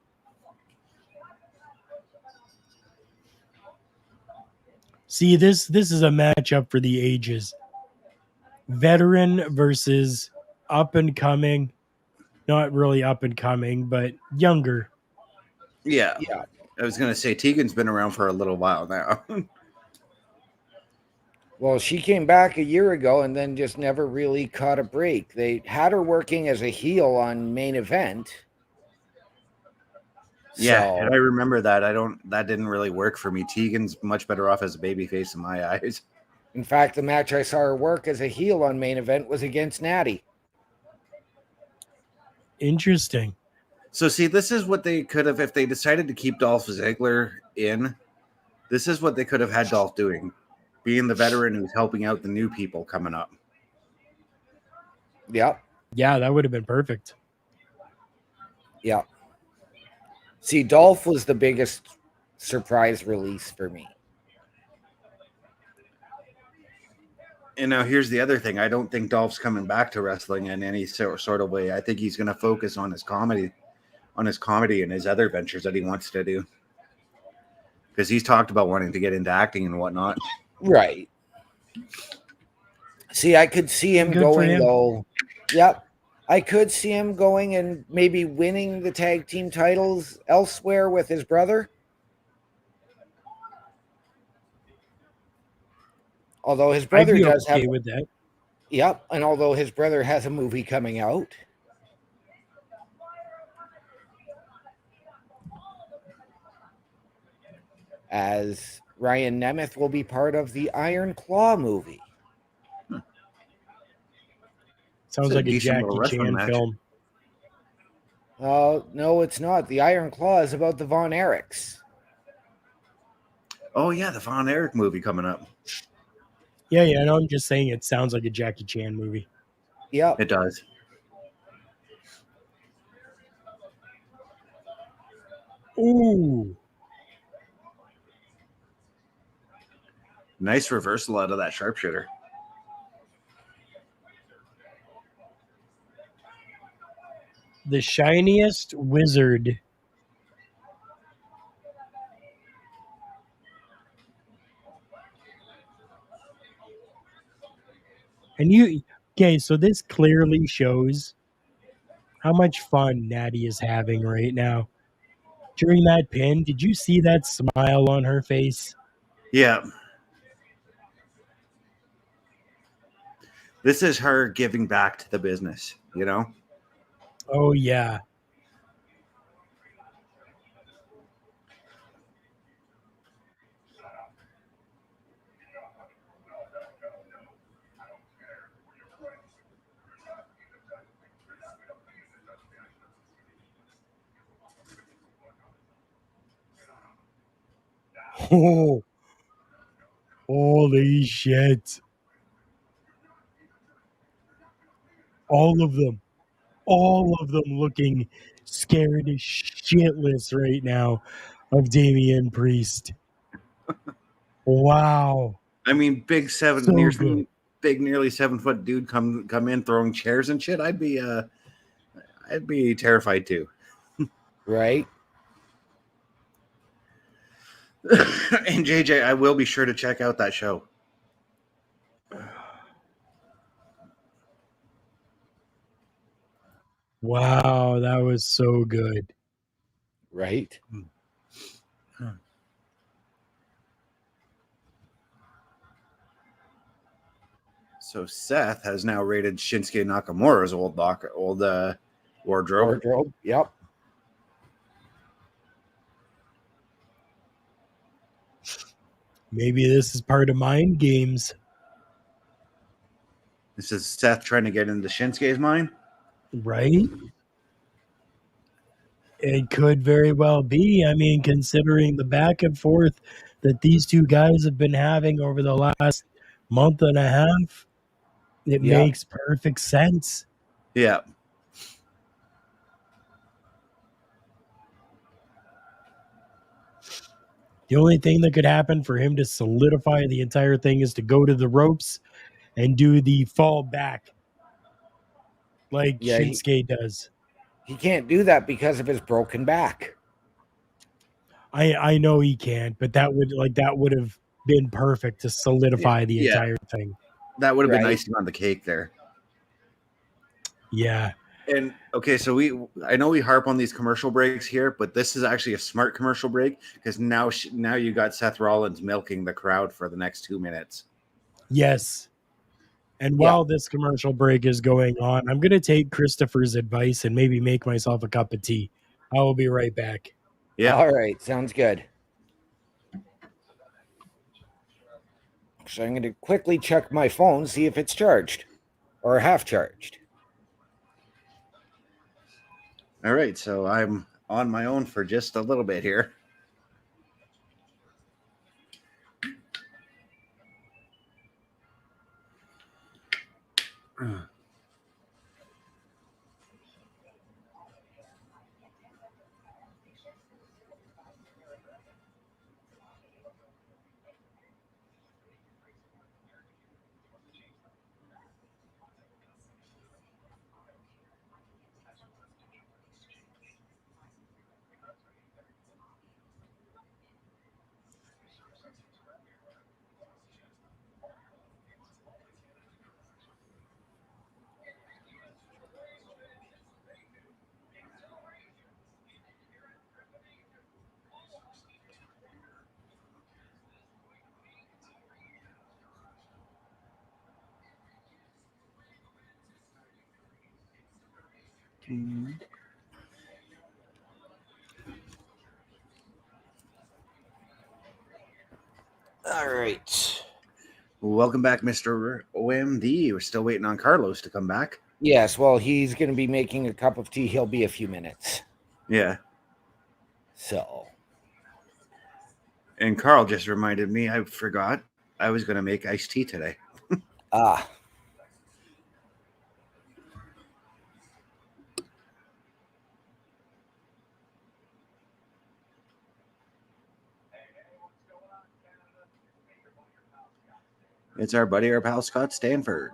See, this is a matchup for the ages. Veteran versus up and coming. Not really up and coming, but younger. Yeah. I was going to say Tegan's been around for a little while now. Well, she came back a year ago and then just never really caught a break. They had her working as a heel on Main Event. Yeah, and I remember that. That didn't really work for me. Tegan's much better off as a babyface in my eyes. In fact, the match I saw her work as a heel on main event was against Natty. Interesting. So see, this is what they could have if they decided to keep Dolph Ziggler in. This is what they could have had Dolph doing, being the veteran who's helping out the new people coming up. Yep. Yeah, that would have been perfect. Yep. See, Dolph was the biggest surprise release for me. And now here's the other thing. I don't think Dolph's coming back to wrestling in any sort of way. I think he's going to focus on his comedy and his other ventures that he wants to do. Because he's talked about wanting to get into acting and whatnot. Right. See, I could see him Good for going him. though. Yep. I could see him going and maybe winning the tag team titles elsewhere with his brother. Although his I'd brother be does okay have, with that. yep, and although his brother has a movie coming out. As Ryan Nemeth will be part of the Iron Claw movie. Sounds It's a like a decent little Jackie wrestling Chan match. film. No, it's not. The Iron Claw is about the Von Erichs. Oh yeah, the Von Erich movie coming up. Yeah, no, I'm just saying it sounds like a Jackie Chan movie. Yep. It does. Ooh. Nice reversal out of that sharpshooter. The shiniest wizard. Okay, so this clearly shows how much fun Natty is having right now. During that pin, did you see that smile on her face? Yeah. This is her giving back to the business, you know? Oh, yeah. Oh, holy shit. All of them looking scared as shitless right now of Damian Priest. Wow. I mean, big So good. nearly 7-foot dude come in throwing chairs and shit. I'd be terrified too. Right. And JJ, I will be sure to check out that show. Wow, that was so good. Right. So Seth has now raided Shinsuke Nakamura's old wardrobe. Yep. Maybe this is part of mind games. This is Seth trying to get into Shinsuke's mind. Right? It could very well be. I mean, considering the back and forth that these two guys have been having over the last month and a half, it makes perfect sense. Yeah. The only thing that could happen for him to solidify the entire thing is to go to the ropes and do the fall back like Shinsuke does. He can't do that because of his broken back. I know he can't, but that would have been perfect to solidify the entire thing. That would have been icing on the cake there. Yeah. And okay, so I know we harp on these commercial breaks here, but this is actually a smart commercial break because now you got Seth Rollins milking the crowd for the next 2 minutes. Yes. And while this commercial break is going on, I'm going to take Christopher's advice and maybe make myself a cup of tea. I will be right back. Yeah. All right. Sounds good. So I'm going to quickly check my phone, see if it's charged or half charged. All right, so I'm on my own for just a little bit here. All right. Welcome back, Mr. OMD. We're still waiting on Carlos to come back. Yes, well, he's going to be making a cup of tea. He'll be a few minutes. Yeah. So. And Carl just reminded me, I forgot I was going to make iced tea today. It's our buddy, our pal, Scott Stanford.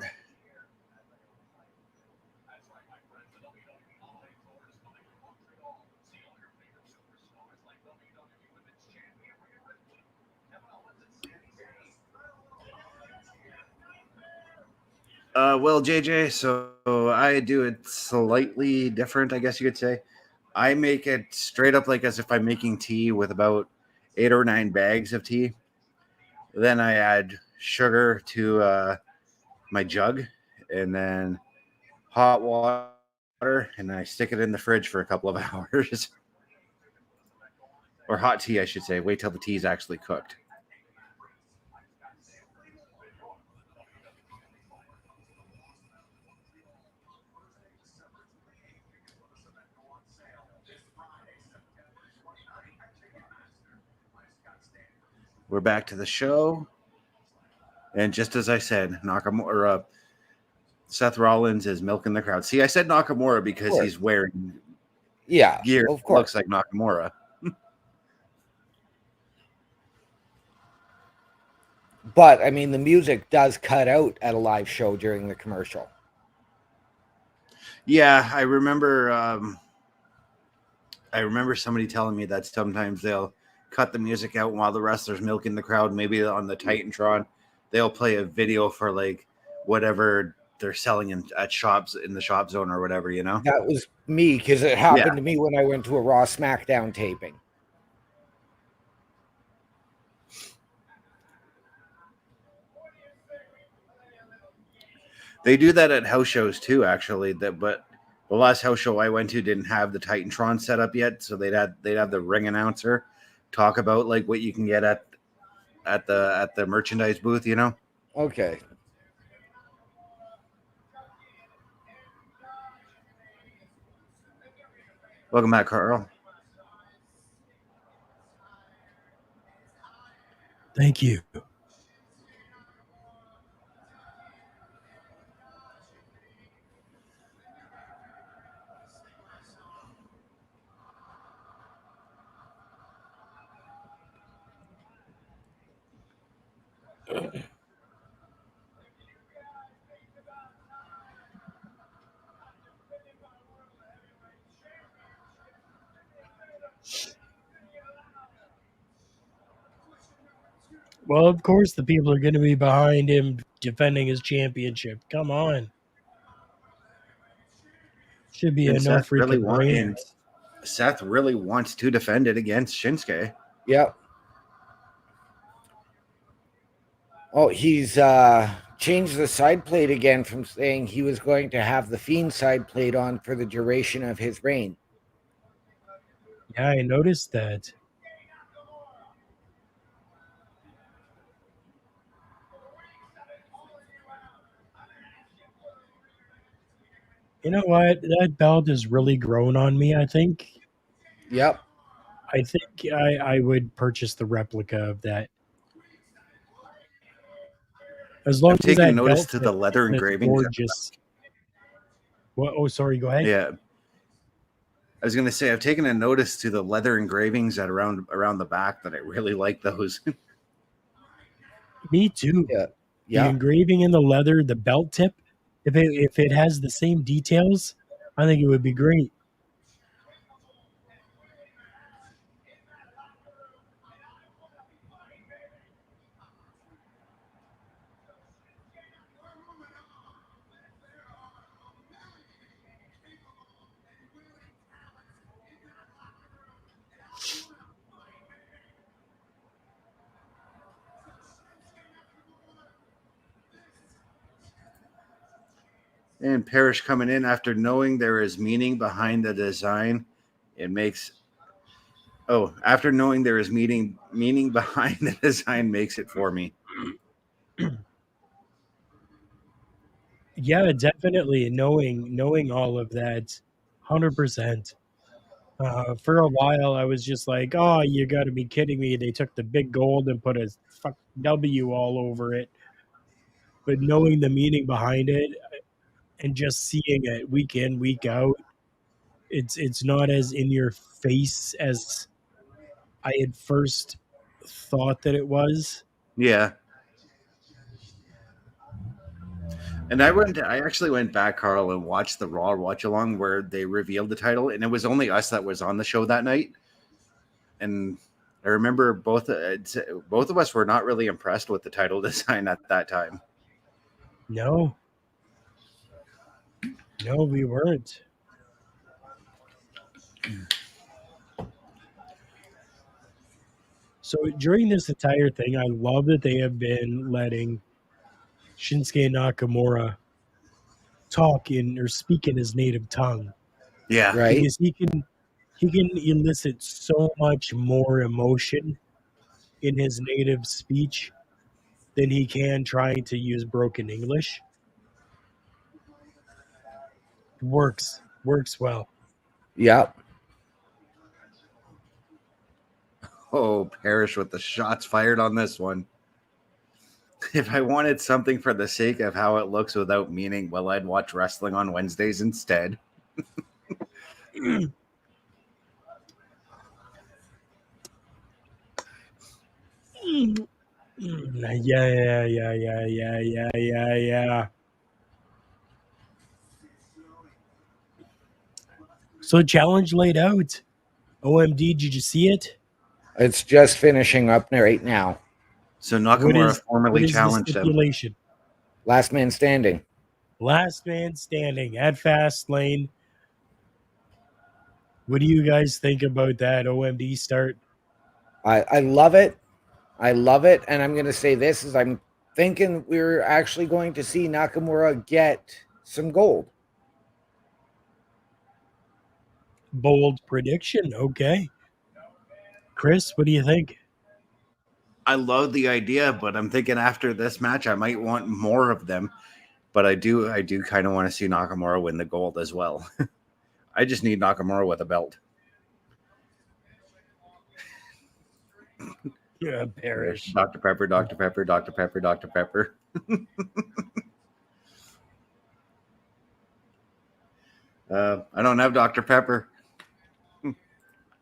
Well, JJ, so I do it slightly different, I guess you could say. I make it straight up like as if I'm making tea with about 8 or 9 bags of tea. Then I add sugar to my jug and then hot water, and I stick it in the fridge for a couple of hours. Or hot tea, I should say. Wait till the tea is actually cooked. We're back to the show. And just as I said, Nakamura, Seth Rollins is milking the crowd. See, I said Nakamura because he's wearing gear of that course. looks like Nakamura. But, I mean, the music does cut out at a live show during the commercial. Yeah, I remember somebody telling me that sometimes they'll cut the music out while the wrestler's milking the crowd. Maybe on the Titantron, they'll play a video for like whatever they're selling at shops in the shop zone or whatever, you know? That was me, because it happened to me when I went to a Raw SmackDown taping. They do that at house shows too, actually. But the last house show I went to didn't have the Titantron set up yet, so they'd have the ring announcer talk about like what you can get at the merchandise booth, you know? Okay. Welcome back, Carl. Thank you. Well, of course, the people are going to be behind him defending his championship. Come on. Should be a no freaking brainer. Seth really wants to defend it against Shinsuke. Yep. Oh, he's changed the side plate again from saying he was going to have the Fiend side plate on for the duration of his reign. Yeah, I noticed that. You know what? That belt has really grown on me. Yep. I think I would purchase the replica of that. As long I've as taken that notice belt to fits the leather and it's engravings. gorgeous. What? Oh, sorry. Go ahead. Yeah, I was gonna say I've taken a notice to the leather engravings that around the back that I really like those. Me too. Yeah. The Yeah. engraving in the leather, the belt tip, if it has the same details, I think it would be great. And Parrish coming in after knowing there is meaning behind the design, it makes after knowing there is meaning behind the design makes it for me. Yeah, definitely. Knowing all of that, 100%. For a while, I was just like, "Oh, you got to be kidding me!" They took the big gold and put a fuck W all over it. But knowing the meaning behind it and just seeing it week in, week out, it's not as in your face as I had first thought that it was. Yeah. And I actually went back, Carl, and watched the Raw watch along where they revealed the title, and it was only us that was on the show that night. And I remember both of us were not really impressed with the title design at that time. No, no, we weren't. So during this entire thing, I love that they have been letting Shinsuke Nakamura talk in or speak in his native tongue Yeah, Right. because he can elicit so much more emotion in his native speech than he can trying to use broken English. Works well. Yep. oh, Parrish with the shots fired on this one. If I wanted something for the sake of how it looks without meaning, well, I'd watch wrestling on Wednesdays instead. Yeah. So challenge laid out. OMD, did you see it? It's just finishing up right now. So What Nakamura is what formally is the challenged him. stipulation? Last man standing. Last man standing at Fastlane. What do you guys think about that OMD start? I love it. I love it. And I'm going to say this is I'm thinking we're actually going to see Nakamura get some gold. Bold prediction. Okay. Chris, what do you think? I love the idea, but I'm thinking after this match, I might want more of them. But I do kind of want to see Nakamura win the gold as well. I just need Nakamura with a belt. Yeah, Parrish. Dr. Pepper, Dr. Pepper, Dr. Pepper, Dr. Pepper. I don't have Dr. Pepper.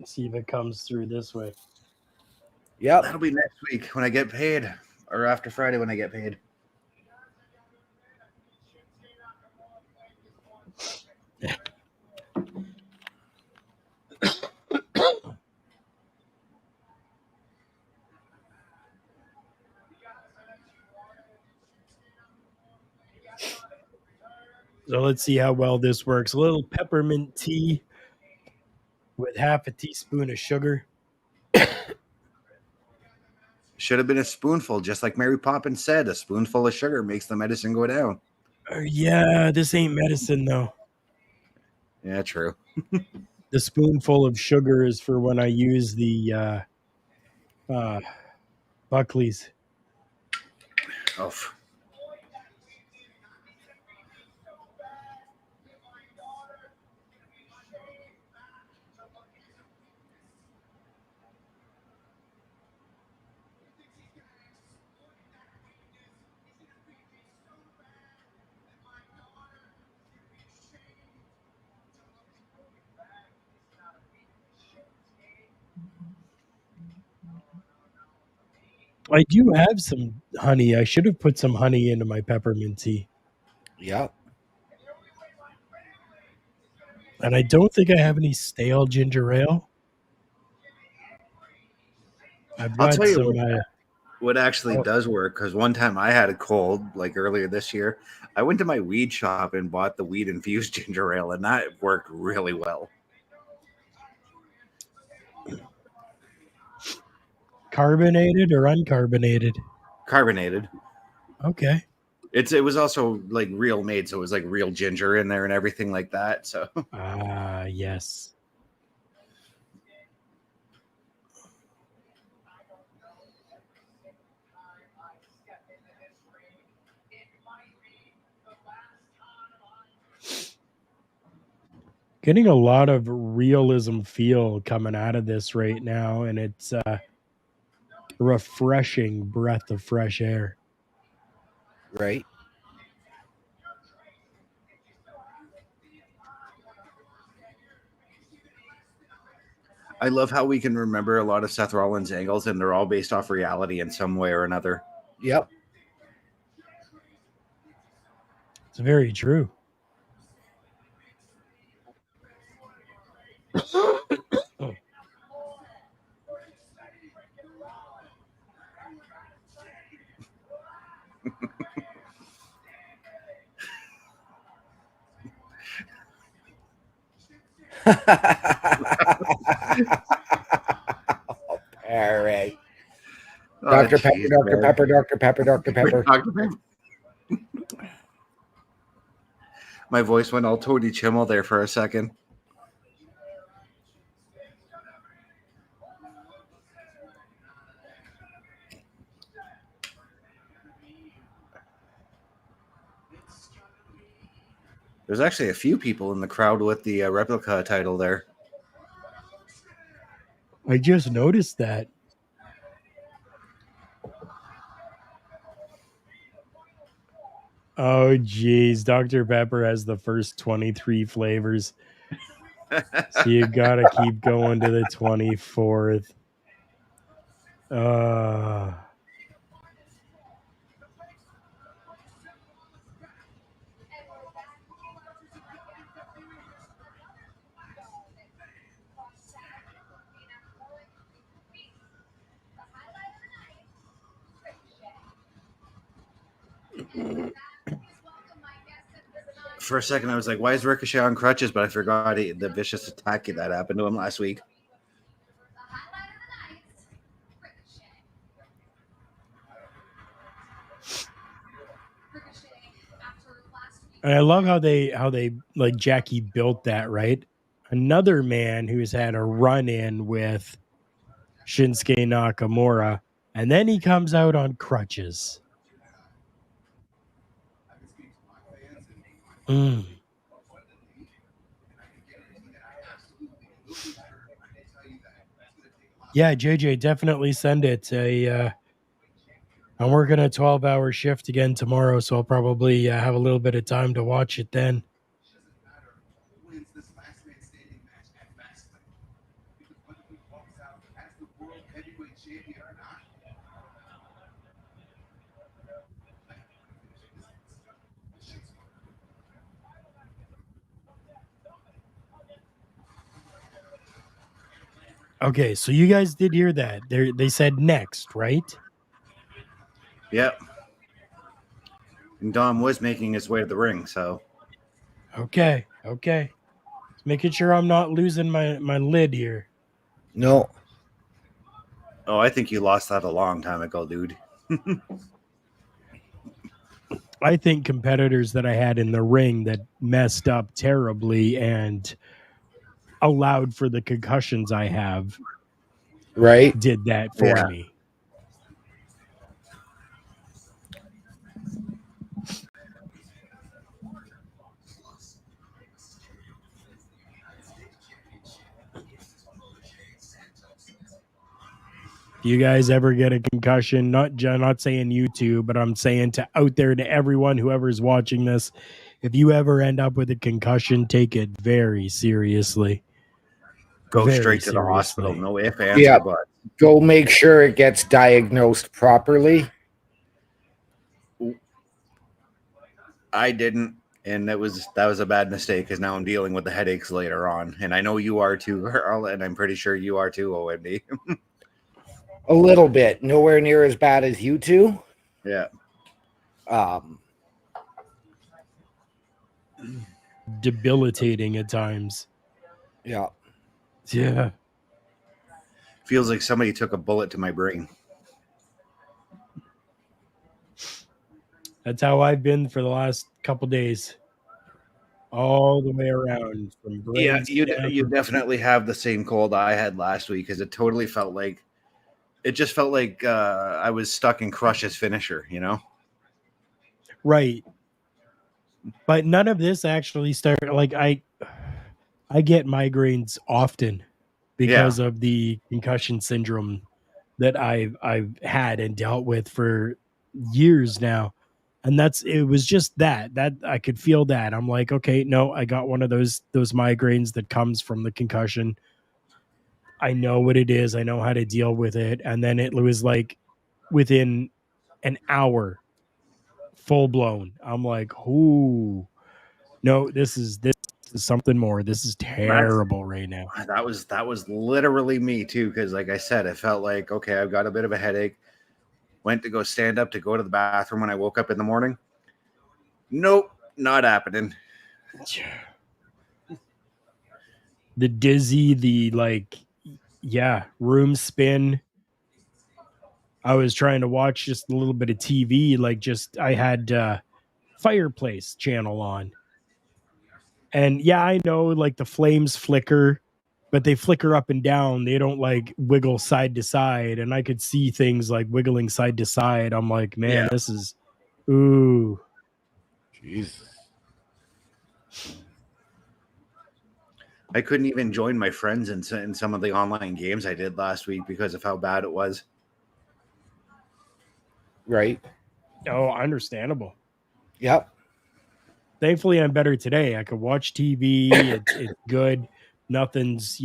See if it comes through this way. Yep. That'll be next week when I get paid, or after Friday when I get paid. So let's see how well this works. A little peppermint tea with half a teaspoon of sugar. Should have been a spoonful, just like Mary Poppins said. A spoonful of sugar makes the medicine go down. Yeah, this ain't medicine though. Yeah, true. The spoonful of sugar is for when I use the Buckley's. Oh, I do have some honey. I should have put some honey into my peppermint tea. Yep. And I don't think I have any stale ginger ale. I've I'll got tell you some. what actually does work, because one time I had a cold, like earlier this year. I went to my weed shop and bought the weed infused ginger ale, and that worked really well. Carbonated or uncarbonated? Carbonated. Okay. It was also like real made, so it was like real ginger in there and everything like that. So yes. Getting a lot of realism feel coming out of this right now, and it's a refreshing breath of fresh air. Right. I love how we can remember a lot of Seth Rollins' angles, and they're all based off reality in some way or another. Yep. It's very true. All right. Oh, Dr. Pepper, geez, Dr. man. Pepper, Dr. Pepper, Dr. Pepper. Dr. Pepper. My voice went all Tony Chimmel there for a second. There's actually a few people in the crowd with the replica title there. I just noticed that. Oh, geez. Dr. Pepper has the first 23 flavors. So you got to keep going to the 24th. For a second, I was like, why is Ricochet on crutches? But I forgot the vicious attack that happened to him last week. And I love how they like Jackie built that, right? Another man who's had a run-in with Shinsuke Nakamura, and then he comes out on crutches. Yeah, JJ, definitely send it. I'm working a 12-hour shift again tomorrow, so I'll probably have a little bit of time to watch it then. Okay, so you guys did hear that. They said next, right? Yep. And Dom was making his way to the ring, so. Okay. Just making sure I'm not losing my lid here. No. Oh, I think you lost that a long time ago, dude. I think competitors that I had in the ring that messed up terribly and allowed for the concussions I have, right, did that for me. If you guys ever get a concussion, not saying you two, but I'm saying to out there to everyone, whoever's watching this, if you ever end up with a concussion, take it very seriously. Go very straight to the seriously. hospital. No ifs, ands, or buts. go make sure it gets diagnosed properly. I didn't, and that was a bad mistake because now I'm dealing with the headaches later on, and I know you are too, Carl, and I'm pretty sure you are too, OMD. A little bit, nowhere near as bad as you two. Yeah. Debilitating at times. Yeah. Yeah. Feels like somebody took a bullet to my brain. That's how I've been for the last couple days. All the way around from brain. Yeah, you definitely have the same cold I had last week because it totally felt like I was stuck in Crush's finisher, you know? Right. But none of this actually started. Like I get migraines often because of the concussion syndrome that I've had and dealt with for years now. And it was just that I could feel that. I'm like, okay, no, I got one of those migraines that comes from the concussion. I know what it is. I know how to deal with it. And then it was like within an hour, full blown. I'm like, ooh, no, this is something more. This is terrible right now. That was literally me too, because like I said, it felt like, okay, I've got a bit of a headache. Went to go stand up to go to the bathroom when I woke up in the morning. Nope, not happening. The dizzy, the room spin. I was trying to watch just a little bit of TV, I had Fireplace channel on. And yeah, I know like the flames flicker, but they flicker up and down. They don't like wiggle side to side. And I could see things like wiggling side to side. I'm like, man, this is, ooh. Jesus. I couldn't even join my friends in some of the online games I did last week because of how bad it was. Right. Oh, understandable. Yep. Thankfully, I'm better today. I could watch TV. It's good. Nothing's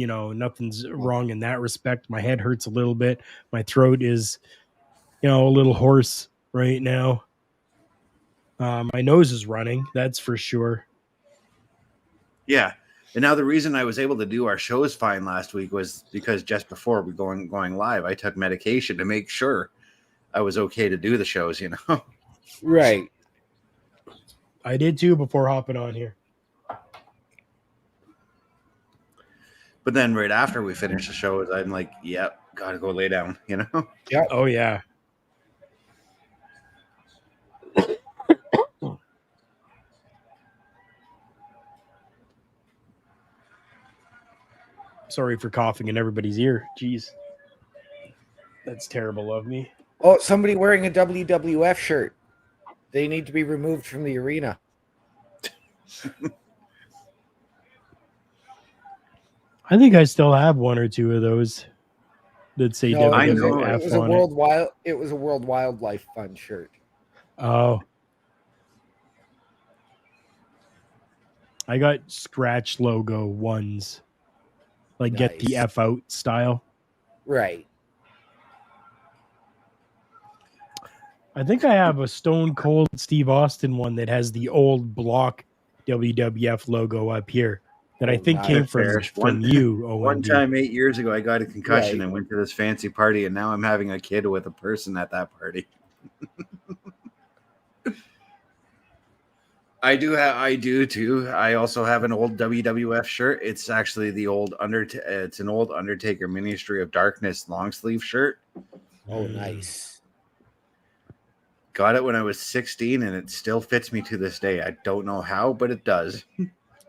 wrong in that respect. My head hurts a little bit. My throat is, a little hoarse right now. My nose is running. That's for sure. Yeah. And now the reason I was able to do our shows fine last week was because just before we going live, I took medication to make sure I was okay to do the shows, you know? Right. I did too before hopping on here. But then right after we finished the shows, I'm like, yep, gotta go lay down, you know? Yeah. Oh, yeah. Sorry for coughing in everybody's ear. Jeez. That's terrible of me. Oh, somebody wearing a WWF shirt. They need to be removed from the arena. I think I still have one or two of those that say WWF it was on it was a World Wildlife Fund shirt. Oh. I got scratch logo ones. Like nice. Get the F out style. Right. I think I have a Stone Cold Steve Austin one that has the old block WWF logo up here that I think came from you, OMD. One time 8 years ago, I got a concussion and went to this fancy party, and now I'm having a kid with a person at that party. I do too. I also have an old WWF shirt. It's actually the old it's an old Undertaker Ministry of Darkness long sleeve shirt. Oh, nice. Got it when I was 16, and it still fits me to this day. I don't know how, but it does.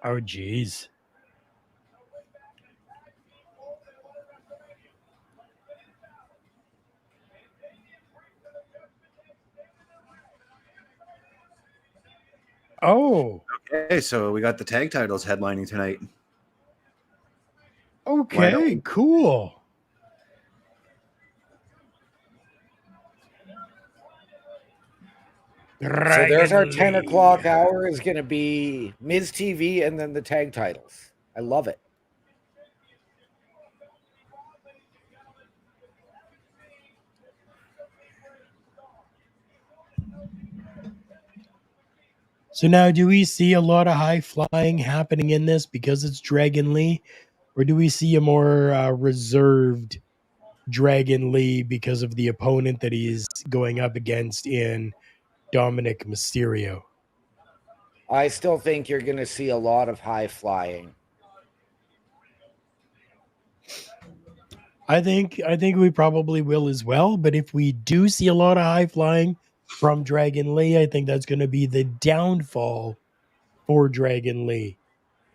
Oh, geez. Oh. Okay, so we got the tag titles headlining tonight. Okay, cool. So there's our 10 o'clock hour is going to be Miz TV and then the tag titles. I love it. So now, do we see a lot of high flying happening in this because it's Dragon Lee, or do we see a more reserved Dragon Lee because of the opponent that he's going up against in Dominic Mysterio? I still think you're going to see a lot of high flying. I think we probably will as well. But if we do see a lot of high flying from Dragon Lee, I think that's going to be the downfall for Dragon Lee.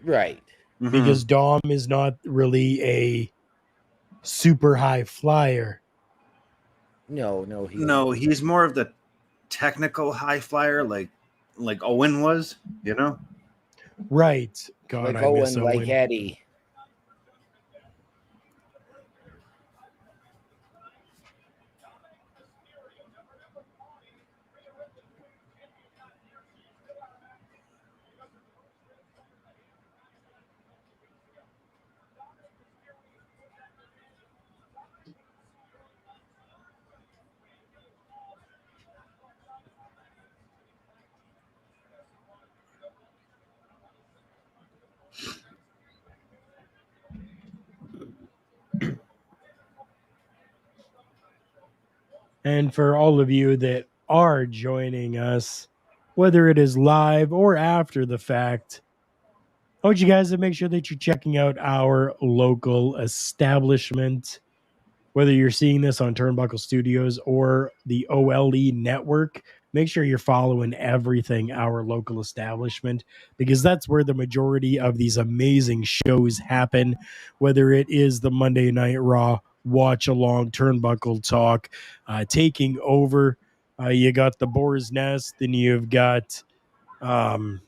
Right. Because Dom is not really a super high flyer. No, he's more of the technical high flyer, like Owen was, you know? Right. God, like I miss Owen, like Eddie. And for all of you that are joining us, whether it is live or after the fact, I want you guys to make sure that you're checking out our local establishment. Whether you're seeing this on Turnbuckle Studios or the OLE network, make sure you're following everything our local establishment, because that's where the majority of these amazing shows happen. Whether it is the Monday Night Raw watch along, Turnbuckle Talk, taking over. You got the Boar's Nest, then you've got Bobby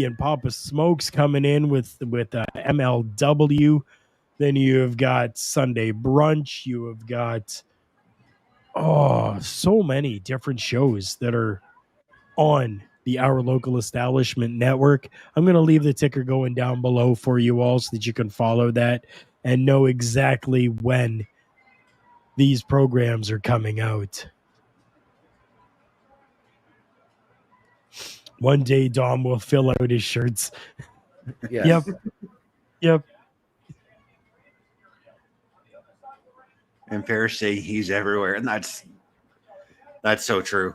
and Papa Smokes coming in with MLW. Then you have got Sunday Brunch. You have got so many different shows that are on the Our Local Establishment Network. I'm going to leave the ticker going down below for you all so that you can follow that and know exactly when these programs are coming out. One day Dom will fill out his shirts. Yes. Yep. And Parrish say he's everywhere, and that's so true.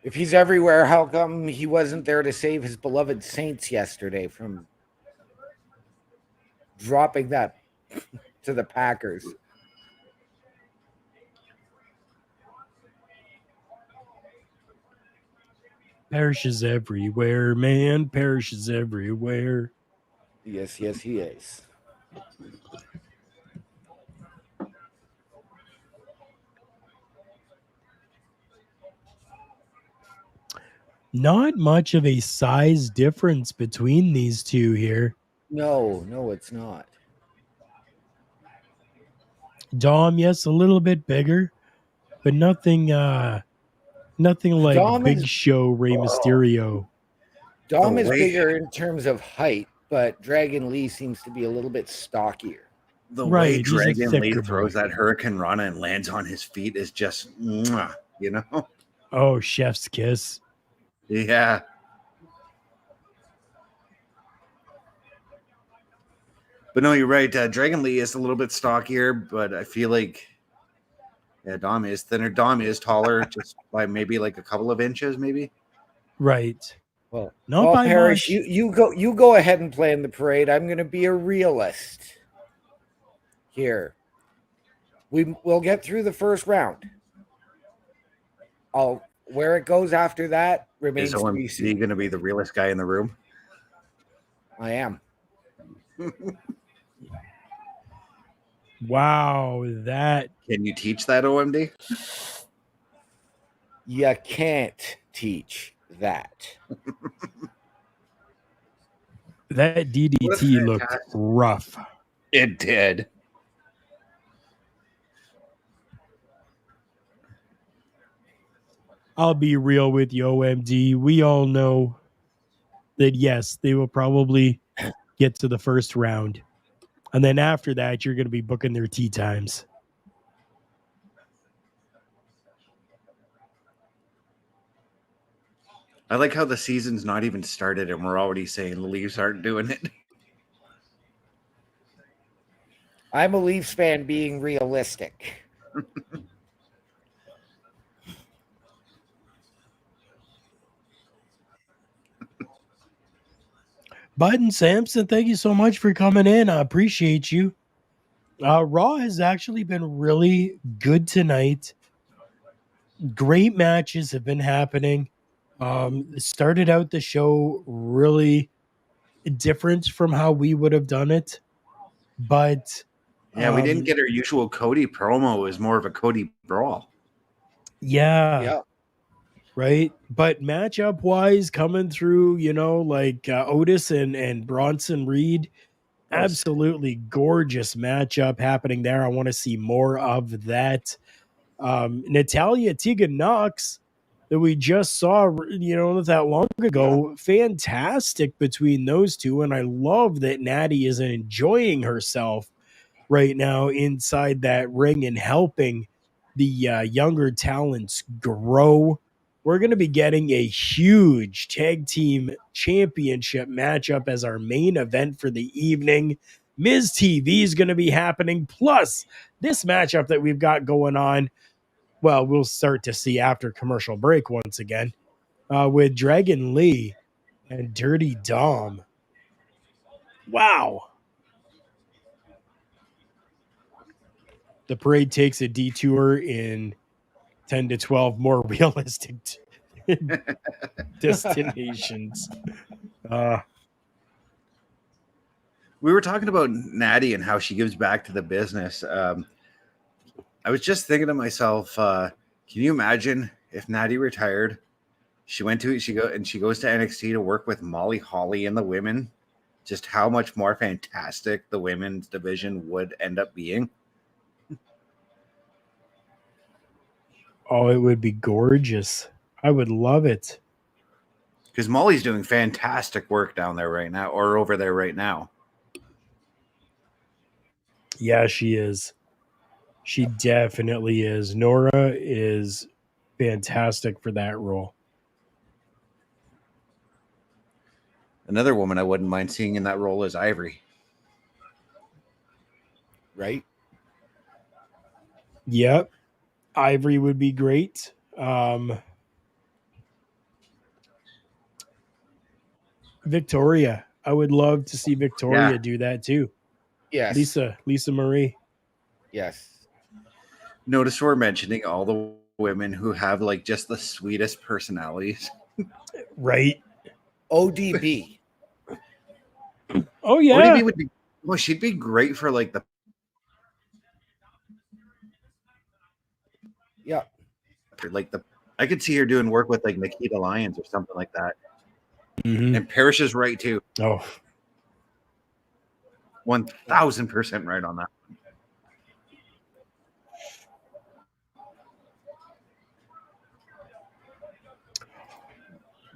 If he's everywhere, how come he wasn't there to save his beloved Saints yesterday from dropping that to the Packers? Parrish is everywhere, man. Parrish is everywhere. Yes, he is. Not much of a size difference between these two here. No, it's not. Dom, yes, a little bit bigger, but nothing like Dom Big is- Show Rey Mysterio. Dom is bigger in terms of height, but Dragon Lee seems to be a little bit stockier. The Right, way he's a Dragon Lee thicker throws boy. that Hurricane Rana and lands on his feet is just, you know? Oh, chef's kiss. Yeah. But no, you're right. Dragon Lee is a little bit stockier, but I feel like Dom is thinner. Dom is taller, just by maybe like a couple of inches, maybe. Right. Well, Not by Parrish, much. you go ahead and play in the parade. I'm going to be a realist here. We'll get through the first round. Where it goes after that remains Is to OMD be seen. going to be the realest guy in the room? I am. Wow, that Can you teach that, OMD? You can't teach that. DDT looked rough. It did. I'll be real with you, OMD. We all know that, yes, they will probably get to the first round. And then after that, you're going to be booking their tea times. I like how the season's not even started and we're already saying the Leafs aren't doing it. I'm a Leafs fan being realistic. Biden Sampson, thank you so much for coming in. I appreciate you. Raw has actually been really good tonight. Great matches have been happening. Started out the show really different from how we would have done it, but Yeah, we didn't get our usual Cody promo. It was more of a Cody brawl. Yeah. Right. But matchup wise, coming through, like Otis and Bronson Reed, absolutely gorgeous matchup happening there. I want to see more of that. Natalia Tegan Knox that we just saw, not that long ago, fantastic between those two. And I love that Natty is enjoying herself right now inside that ring and helping the younger talents grow. We're going to be getting a huge tag team championship matchup as our main event for the evening. Miz TV is going to be happening. Plus, this matchup that we've got going on, well, we'll start to see after commercial break once again with Dragon Lee and Dirty Dom. Wow. The parade takes a detour in 10 to 12 more realistic destinations. We were talking about Natty and how she gives back to the business. I was just thinking to myself, can you imagine if Natty retired? She goes to NXT to work with Molly Holly and the women. Just how much more fantastic the women's division would end up being. Oh, it would be gorgeous. I would love it. Because Molly's doing fantastic work down there right now, or over there right now. Yeah, she is. She definitely is. Nora is fantastic for that role. Another woman I wouldn't mind seeing in that role is Ivory. Right? Yep. Ivory would be great. Victoria. I would love to see Victoria do that too. Yes. Lisa Marie. Yes. Notice we're mentioning all the women who have like just the sweetest personalities. Right. ODB. Oh yeah. ODB would be, well, she'd be great for like the. Yeah. Like I could see her doing work with like Nikita Lyons or something like that. Mm-hmm. And Parrish is right too. Oh, 1000% right on that.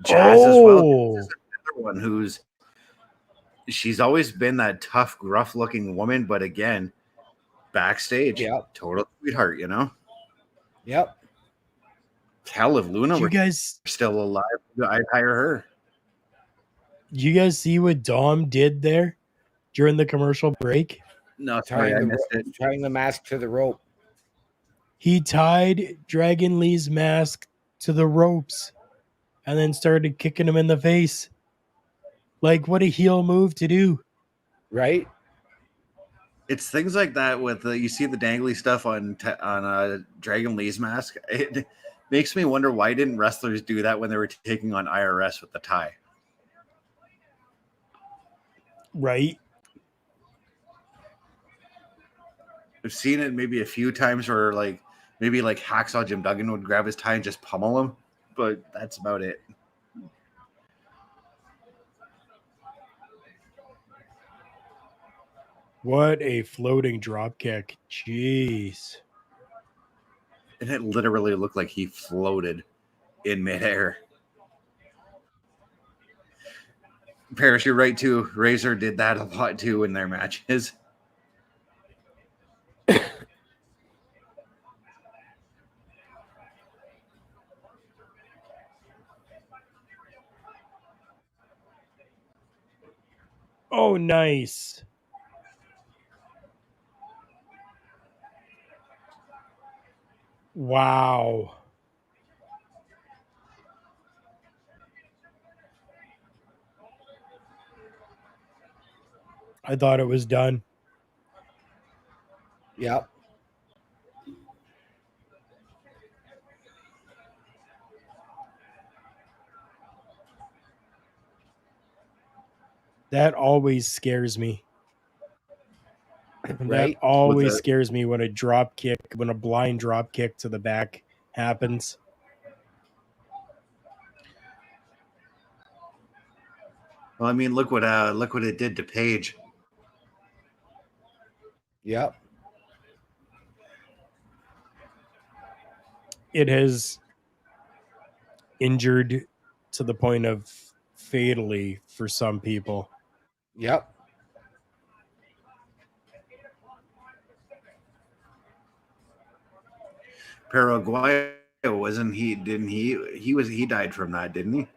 Jazz as well. Jazz is another one she's always been that tough, gruff looking woman, but again, backstage, total sweetheart, Yep. Hell, if Luna were still alive, I'd hire her. Did you guys see what Dom did there during the commercial break? No, sorry, I missed it. Tying the mask to the rope. He tied Dragon Lee's mask to the ropes and then started kicking him in the face. Like, what a heel move to do. Right? It's things like that with you see the dangly stuff on Dragon Lee's mask. It makes me wonder why didn't wrestlers do that when they were taking on IRS with the tie? Right. I've seen it maybe a few times where maybe Hacksaw Jim Duggan would grab his tie and just pummel him, but that's about it. What a floating drop kick. Jeez. And it literally looked like he floated in midair. Parrish, you're right too. Razor did that a lot too in their matches. Oh, nice. Wow. I thought it was done. Yep. That always scares me. That Right. always scares me when when a blind drop kick to the back happens. Well, I mean, look what it did to Paige. Yep. It has injured to the point of fatally for some people. Yep. Paraguay, wasn't he? Didn't he? He died from that, didn't he?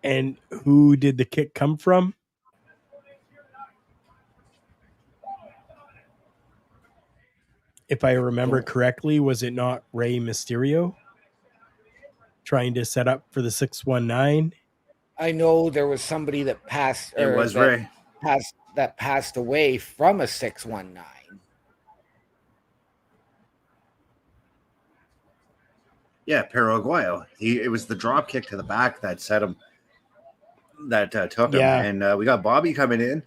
And who did the kick come from? If I remember correctly, was it not Rey Mysterio trying to set up for the 619? I know there was somebody that passed, It or was that Ray. passed away from a 619. Yeah, Paraguayo. It was the drop kick to the back that set him. That took him, Yeah. and we got Bobby coming in.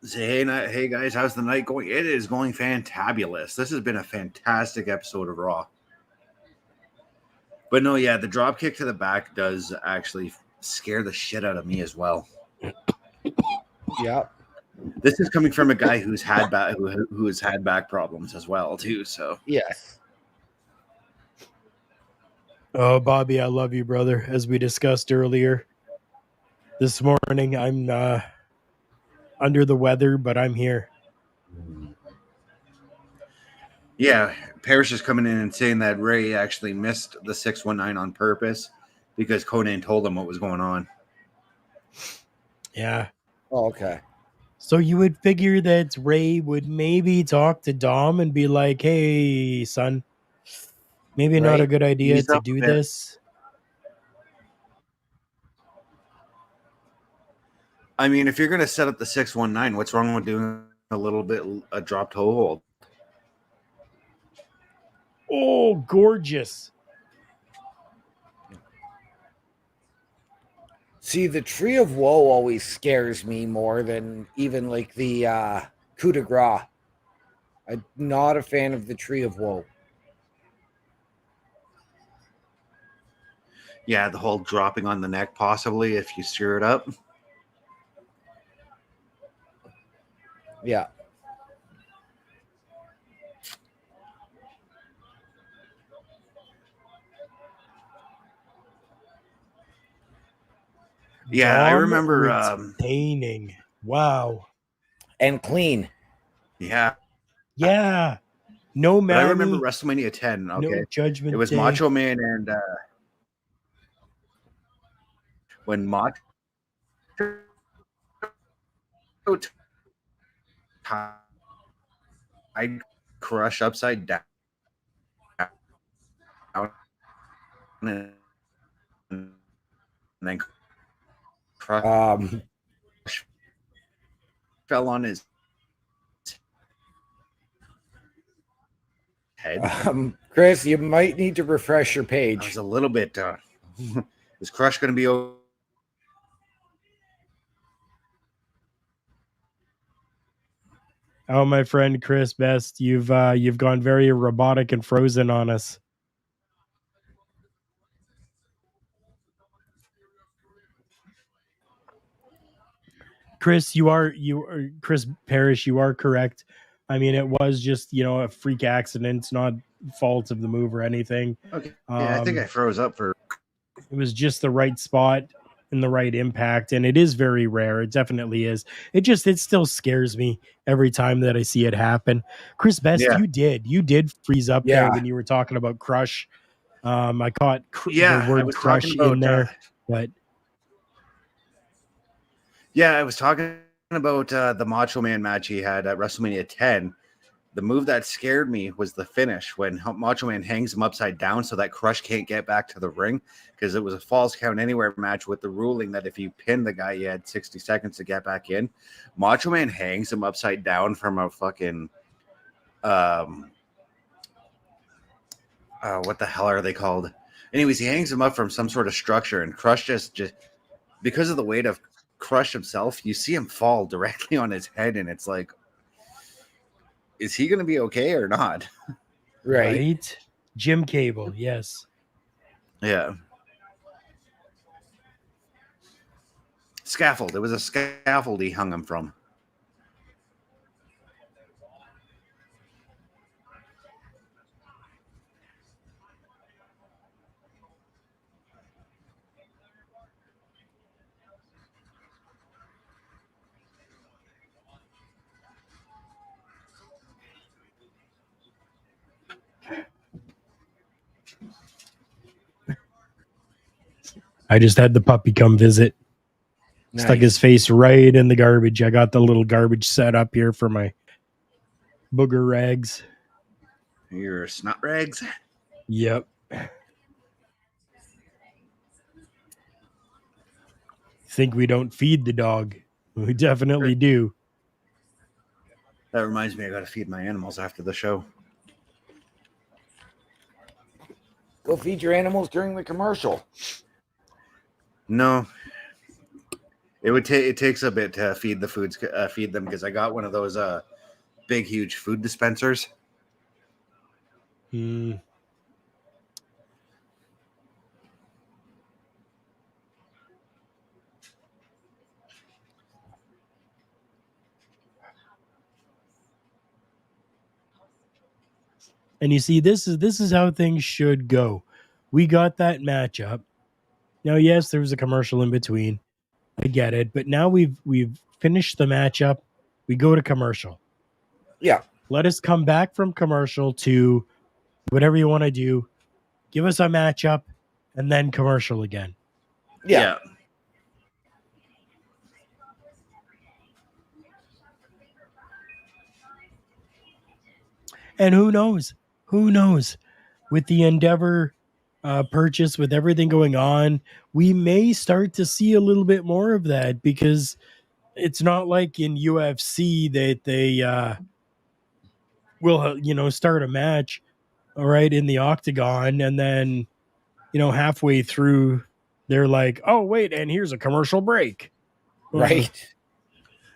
Say, hey guys, how's the night going? It is going fantabulous. This has been a fantastic episode of Raw. But no, yeah, the drop kick to the back does actually scare the shit out of me as well. Yep. This is coming from a guy who's had who has had back problems as well too. So Yes. Oh, Bobby, I love you, brother. As we discussed earlier this morning, I'm under the weather, but I'm here. yeah, Parrish is coming in and saying that Ray actually missed the 619 on purpose because Conan told him what was going on. Yeah. Oh, okay. So you would figure that Ray would maybe talk to Dom and be like, hey, son, maybe not a good idea Ease to up a do bit. this. I mean, if you're going to set up the 619, what's wrong with doing a drop toe hold? Oh, gorgeous. See, the Tree of Woe always scares me more than even like the coup de grace. I'm not a fan of the Tree of Woe. Yeah, the whole dropping on the neck possibly if you screw it up. Yeah. Yeah, Dom I remember. retaining. Wow. And clean. Yeah. Yeah. No But I remember Manny. WrestleMania 10. Okay. No Judgment It was Day. Macho Man and when Macho tied Crush upside down and then Crush fell on his head. Chris, you might need to refresh your I page. was a little bit. Is Crush going to be over? Oh, my friend Chris Best, you've gone very robotic and frozen on us. Chris, Chris Parrish, you are correct. I mean, it was just, a freak accident. It's not fault of the move or anything. Okay. Yeah, I think I froze up for. It was just the right spot and the right impact, and it is very rare. It definitely is. It still scares me every time that I see it happen. Chris Best, Yeah. you did freeze up there Yeah. when you were talking about Crush. I caught Yeah, the I word was Crush talking about, in there, but Yeah, I was talking about the Macho Man match he had at WrestleMania 10. The move that scared me was the finish when Macho Man hangs him upside down so that Crush can't get back to the ring, because it was a falls count anywhere match with the ruling that if you pin the guy, you had 60 seconds to get back in. Macho Man hangs him upside down from a fucking what the hell are they called? Anyways, he hangs him up from some sort of structure, and Crush just because of the weight of Crush himself, you see him fall directly on his head, and it's like, is he going to be okay or not? Right. Jim Cable, yes. Yeah. Scaffold. It was a scaffold he hung him from. I just had the puppy come visit. Nice. Stuck his face right in the garbage. I got the little garbage set up here for my booger rags. Your snot rags? Yep. Think we don't feed the dog? We definitely do. That reminds me, I got to feed my animals after the show. Go feed your animals during the commercial. No, it takes a bit to feed them, because I got one of those big, huge food dispensers. Hmm. And you see, this is how things should go. We got that matchup. Now, yes, there was a commercial in between. I get it, but now we've finished the matchup. We go to commercial. Yeah. Let us come back from commercial to whatever you want to do. Give us a matchup and then commercial again. Yeah. And who knows? Who knows? With the Endeavor purchase, with everything going on, we may start to see a little bit more of that, because it's not like in UFC that they will, start a match, all right, in the octagon, and then, halfway through, they're like, oh, wait, and here's a commercial break. Right.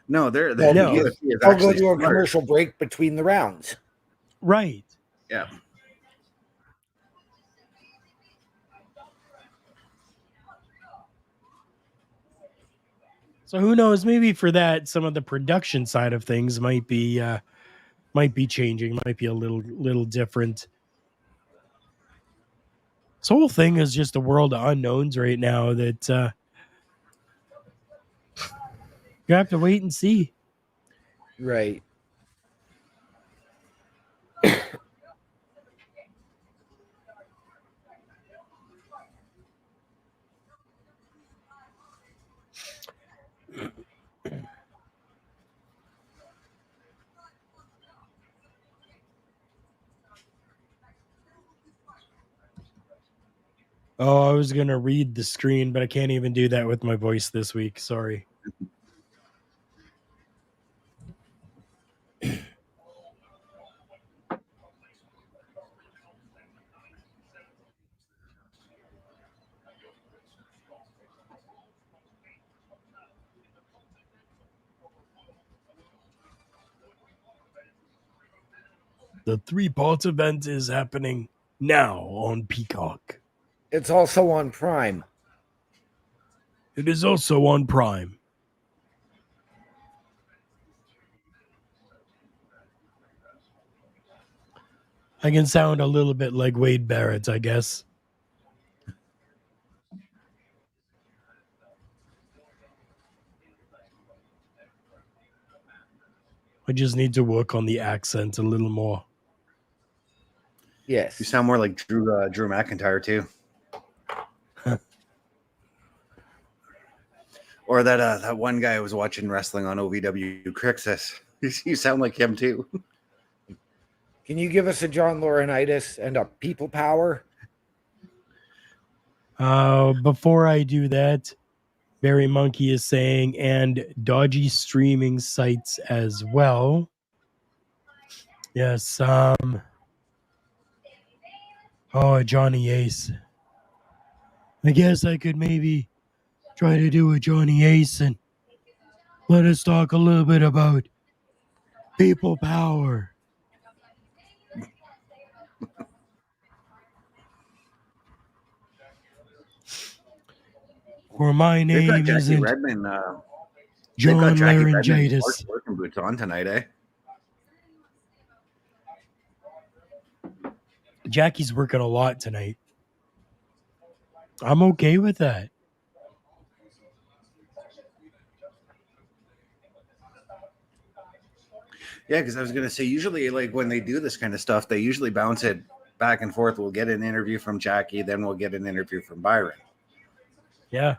No, They'll UFC is go actually to a smart. commercial break between the rounds. Right. Yeah. So who knows? Maybe for that, some of the production side of things might be changing, might be a little different. This whole thing is just a world of unknowns right now that you have to wait and see. Right. Oh, I was going to read the screen, but I can't even do that with my voice this week. Sorry. The 3 Parts event is happening now on Peacock. It's also on Prime. It is also on Prime. I can sound a little bit like Wade Barrett, I guess. I just need to work on the accent a little more. Yes. You sound more like Drew McIntyre too. Or that one guy I was watching wrestling on OVW, Crixus. You sound like him too. Can you give us a John Laurinaitis and a People Power? Before I do that, Barry Monkey is saying, and dodgy streaming sites as well. Yes. Oh, Johnny Ace. I guess I could maybe try to do a Johnny Ace and let us talk a little bit about People Power. For my They've got name Jackie isn't Redmond. They've got John Jackie Redmond Laryngitis. working boots on tonight, eh? Jackie's working a lot tonight. I'm okay with that. Yeah, because I was gonna say usually like when they do this kind of stuff, they usually bounce it back and forth. We'll get an interview from Jackie, then we'll get an interview from Byron. Yeah.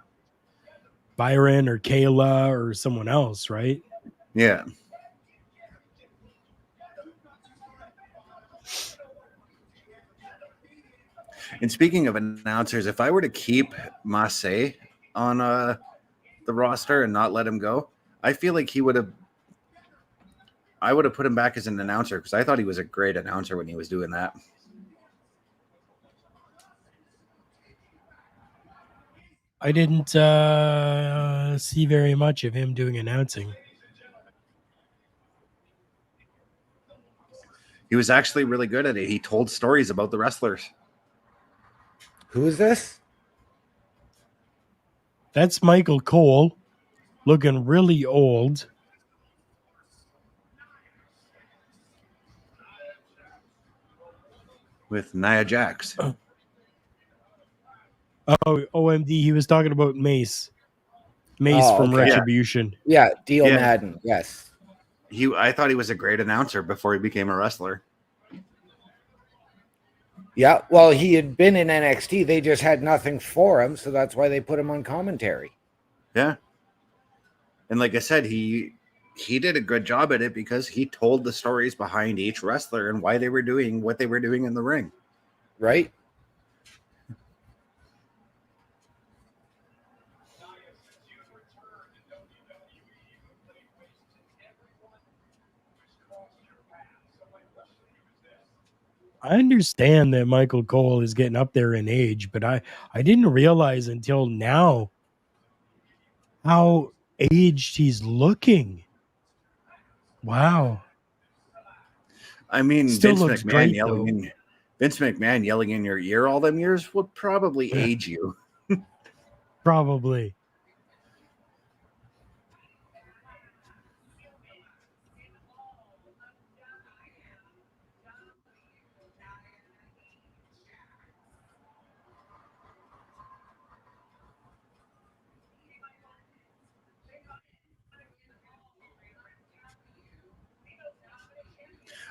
Byron or Kayla or someone else, right? Yeah. And speaking of announcers, if I were to keep Massey on the roster and not let him go, I feel like I would have put him back as an announcer because I thought he was a great announcer when he was doing that. I didn't see very much of him doing announcing. He was actually really good at it. He told stories about the wrestlers. Who is this? That's Michael Cole, looking really old. With Nia Jax. Oh, OMD, he was talking about Mace. Mace from okay. Retribution. Yeah, Deal Madden, yes. I thought he was a great announcer before he became a wrestler. Yeah, well, he had been in NXT. They just had nothing for him, so that's why they put him on commentary. Yeah. And like I said, he did a good job at it because he told the stories behind each wrestler and why they were doing what they were doing in the ring. Right? I understand that Michael Cole is getting up there in age, but I didn't realize until now how aged he's looking. Wow. I mean, Still Vince looks McMahon great, yelling in your ear all them years would probably age you. Probably.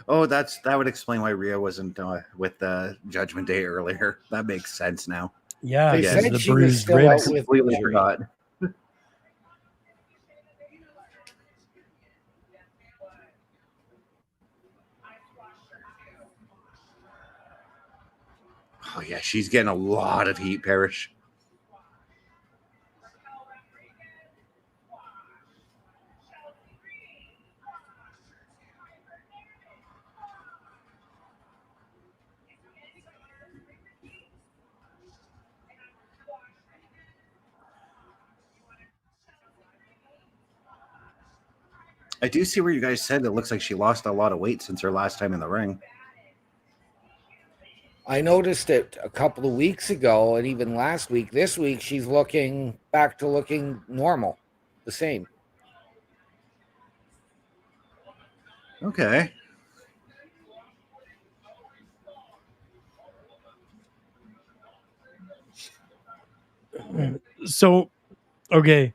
Oh, that would explain why Rhea wasn't with Judgment Day earlier. That makes sense now. Yeah, They because said the she was bruised still ribs. out with Completely injury. forgot. Oh yeah, she's getting a lot of heat, Parrish. I do see where you guys said it looks like she lost a lot of weight since her last time in the ring. I noticed it a couple of weeks ago and even last week. This week, she's looking back to looking normal, the same. Okay. So, okay.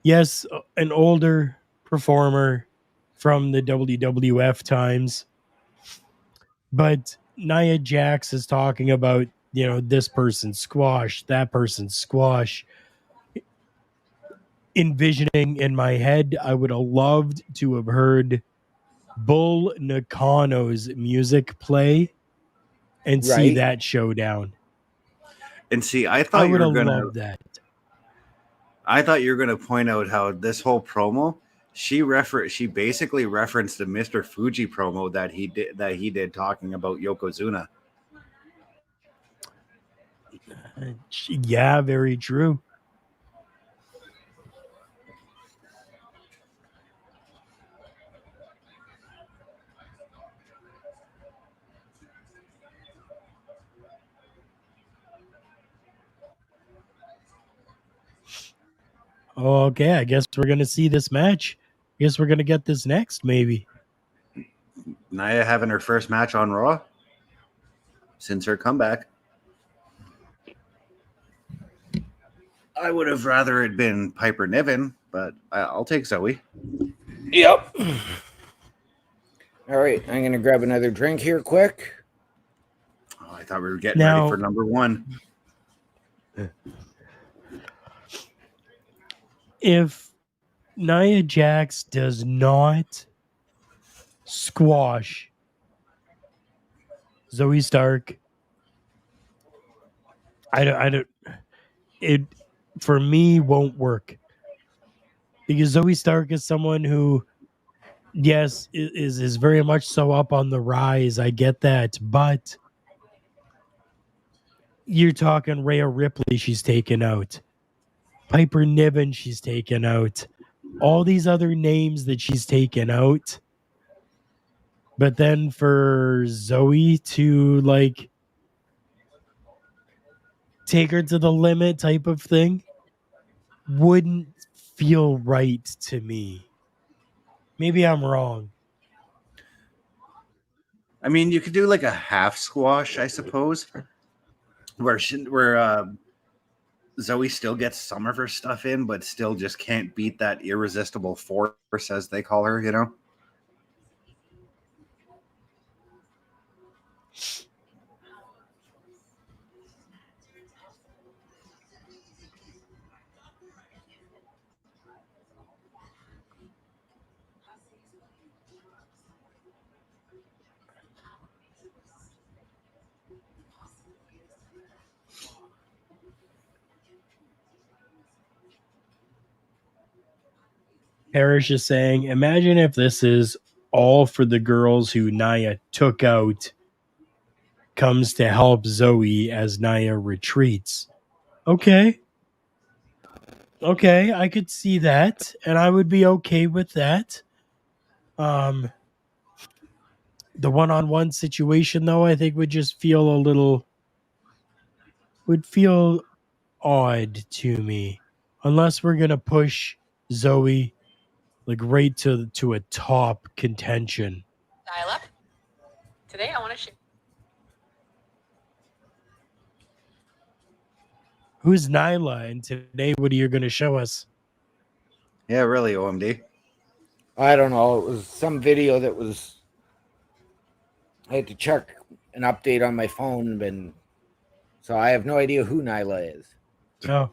Yes, an older performer from the WWF times. But Nia Jax is talking about, this person squash, that person squash. envisioning in my head. I would have loved to have heard Bull Nakano's music play and see Right. that showdown. And see, I would have loved that. I thought you were gonna point out how this whole promo she basically referenced the Mr. Fuji promo that he did talking about Yokozuna. Yeah, very true. Okay, I guess we're gonna see this match. I guess we're gonna get this next, maybe. Nia having her first match on Raw since her comeback. I would have rather it been Piper Niven, but I'll take Zoe. Yep. All right, I'm gonna grab another drink here, quick. Oh, I thought we were getting ready for number one. If Nia Jax does not squash Zoe Stark, I don't. It for me won't work because Zoe Stark is someone who, yes, is very much so up on the rise. I get that, but you're talking Rhea Ripley, she's taken out. Piper Niven, she's taken out. All these other names that she's taken out. But then for Zoe to like take her to the limit type of thing wouldn't feel right to me. Maybe I'm wrong. I mean, you could do like a half squash, I suppose, where Zoe still gets some of her stuff in, but still just can't beat that irresistible force, as they call her, you know? Parrish is saying, imagine if this is all for the girls who Nia took out comes to help Zoe as Nia retreats. Okay. Okay, I could see that, and I would be okay with that. The one-on-one situation, though, I think would just feel would feel odd to me, unless we're gonna push Zoe like right to a top contention. Dial up. Today I want to share. Who's Nyla? And today, what are you going to show us? Yeah, really, OMD. I don't know. It was some video that was. I had to check an update on my phone, and so I have no idea who Nyla is. Oh.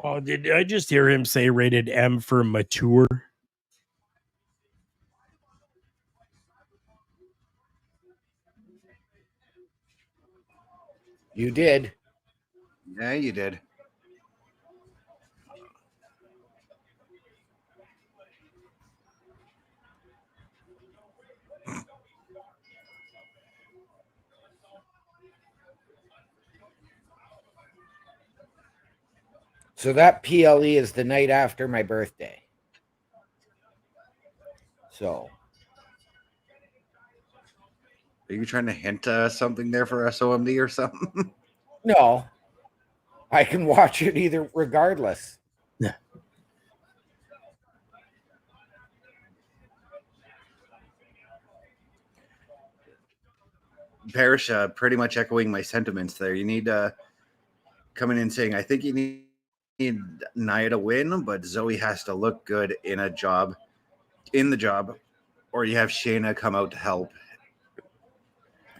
Oh, did I just hear him say rated M for mature? You did. Yeah, you did. So that PLE is the night after my birthday. So Are you trying to hint something there for SOMD or something? No, I can watch it either regardless. Parrish, pretty much echoing my sentiments there. You need coming in saying, I think you need Nia to win, but Zoe has to look good in the job, or you have Shayna come out to help,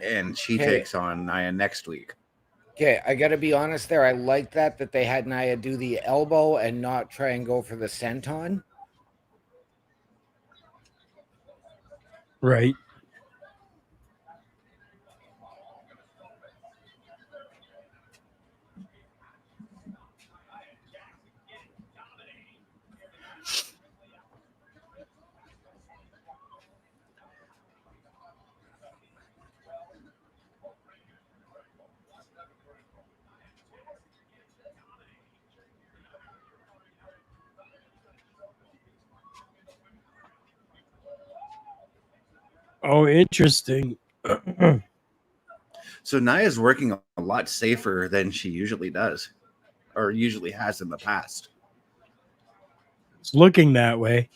and she takes on Nia next week. Okay, I got to be honest there. I like that they had Nia do the elbow and not try and go for the senton. Right. Oh, interesting. So Nia's working a lot safer than she usually does, or usually has in the past. It's looking that way.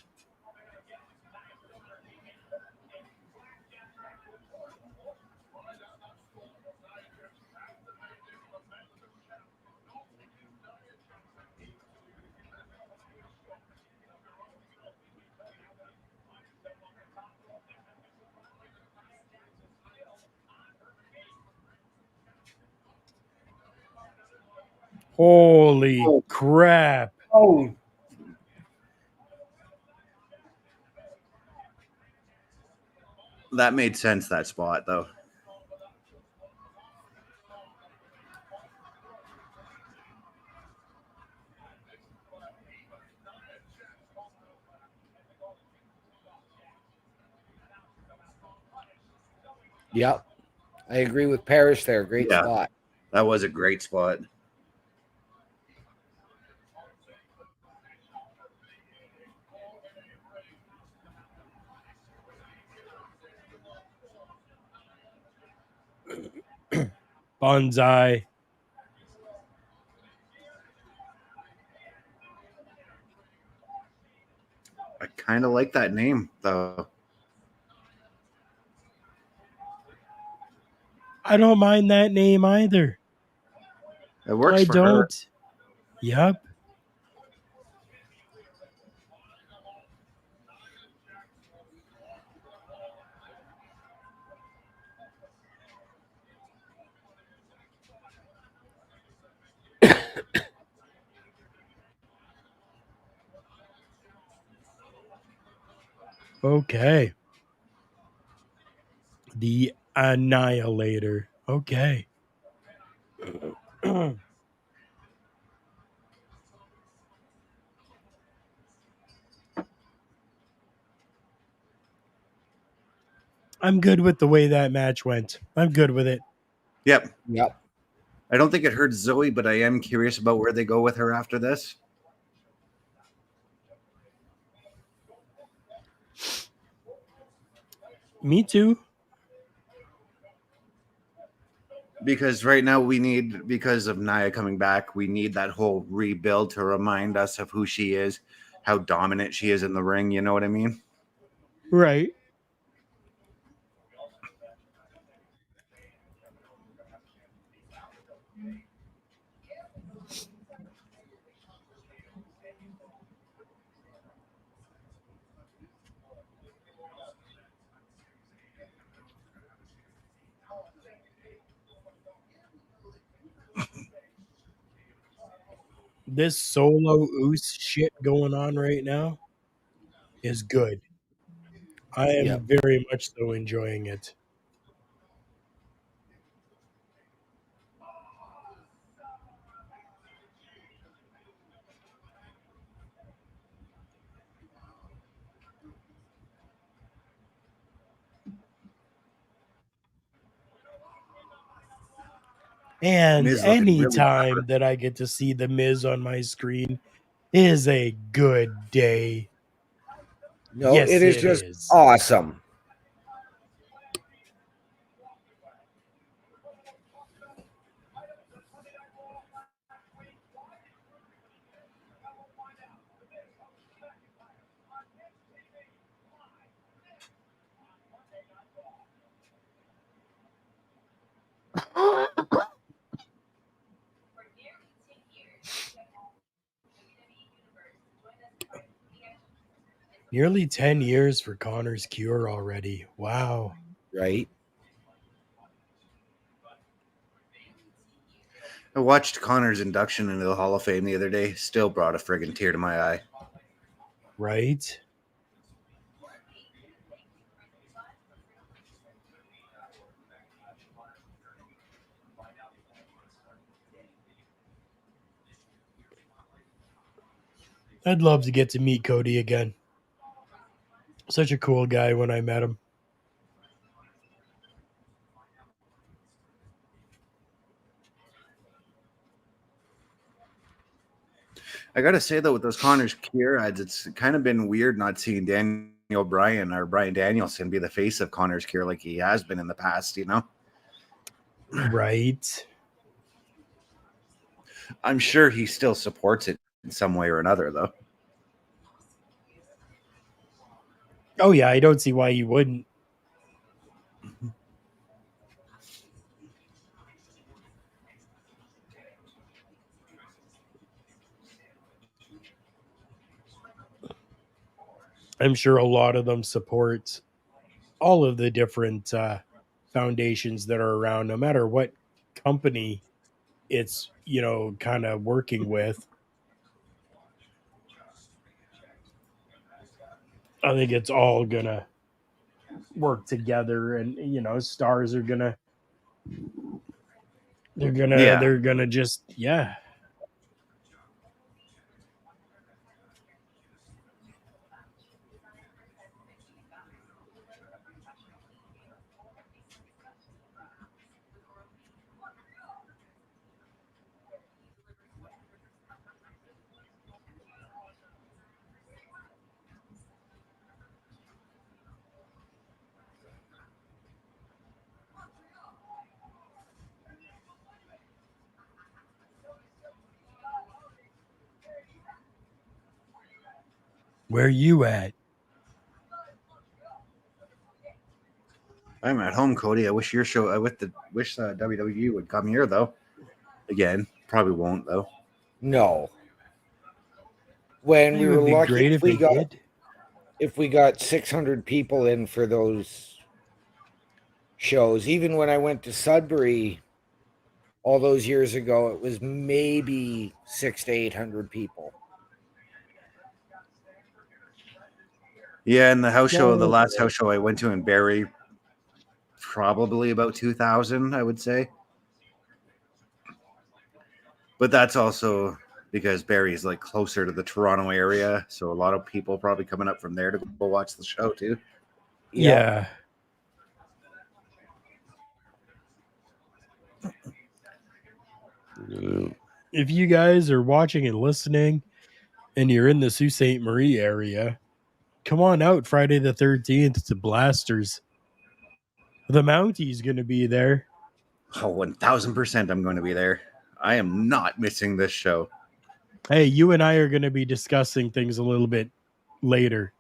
Holy crap. Oh, That made sense, that spot, though. yep. I agree with Parrish there. Great spot. That was a great spot. Bonsai. I kind of like that name, though. I don't mind that name either. It works for her. Yep. Okay. The Annihilator. Okay. I'm good with the way that match went. I'm good with it. Yep. Yep. I don't think it hurts Zoe, but I am curious about where they go with her after this. Me too. Because right now because of Nia coming back, we need that whole rebuild to remind us of who she is, how dominant she is in the ring. You know what I mean? Right. This solo Oos shit going on right now is good. I am very much so enjoying it. And Miz looking really anytime awkward. that I get to see the Miz on my screen is a good day. No, Yes, it is just awesome. Nearly 10 years for Connor's cure already. Wow. Right? I watched Connor's induction into the Hall of Fame the other day. Still brought a friggin' tear to my eye. Right? I'd love to get to meet Cody again. Such a cool guy when I met him. I gotta say though, with those Connor's cure ads, it's kind of been weird not seeing Daniel Bryan or Bryan Danielson be the face of Connor's cure like he has been in the past, you know? Right. I'm sure he still supports it in some way or another, though. Oh, yeah. I don't see why you wouldn't. I'm sure a lot of them support all of the different foundations that are around, no matter what company it's, kind of working with. I think it's all gonna work together, and stars are gonna Yeah. they're gonna just Where you at? I'm at home, Cody. I wish your show. I wish WWE would come here though. Again, probably won't though. No. When It we would were be lucky great if they did. if we got 600 people in for those shows. Even when I went to Sudbury all those years ago, it was maybe 600 to 800 people. Yeah, and the house show, the No. last house show I went to in Barrie, probably about 2,000, I would say. But that's also because Barrie is like closer to the Toronto area, so a lot of people probably coming up from there to go watch the show too. Yeah. If you guys are watching and listening and you're in the Sault Ste. Marie area, come on out Friday the 13th to Blasters. The Mountie's going to be there. Oh, 1,000% I'm going to be there. I am not missing this show. Hey, you and I are going to be discussing things a little bit later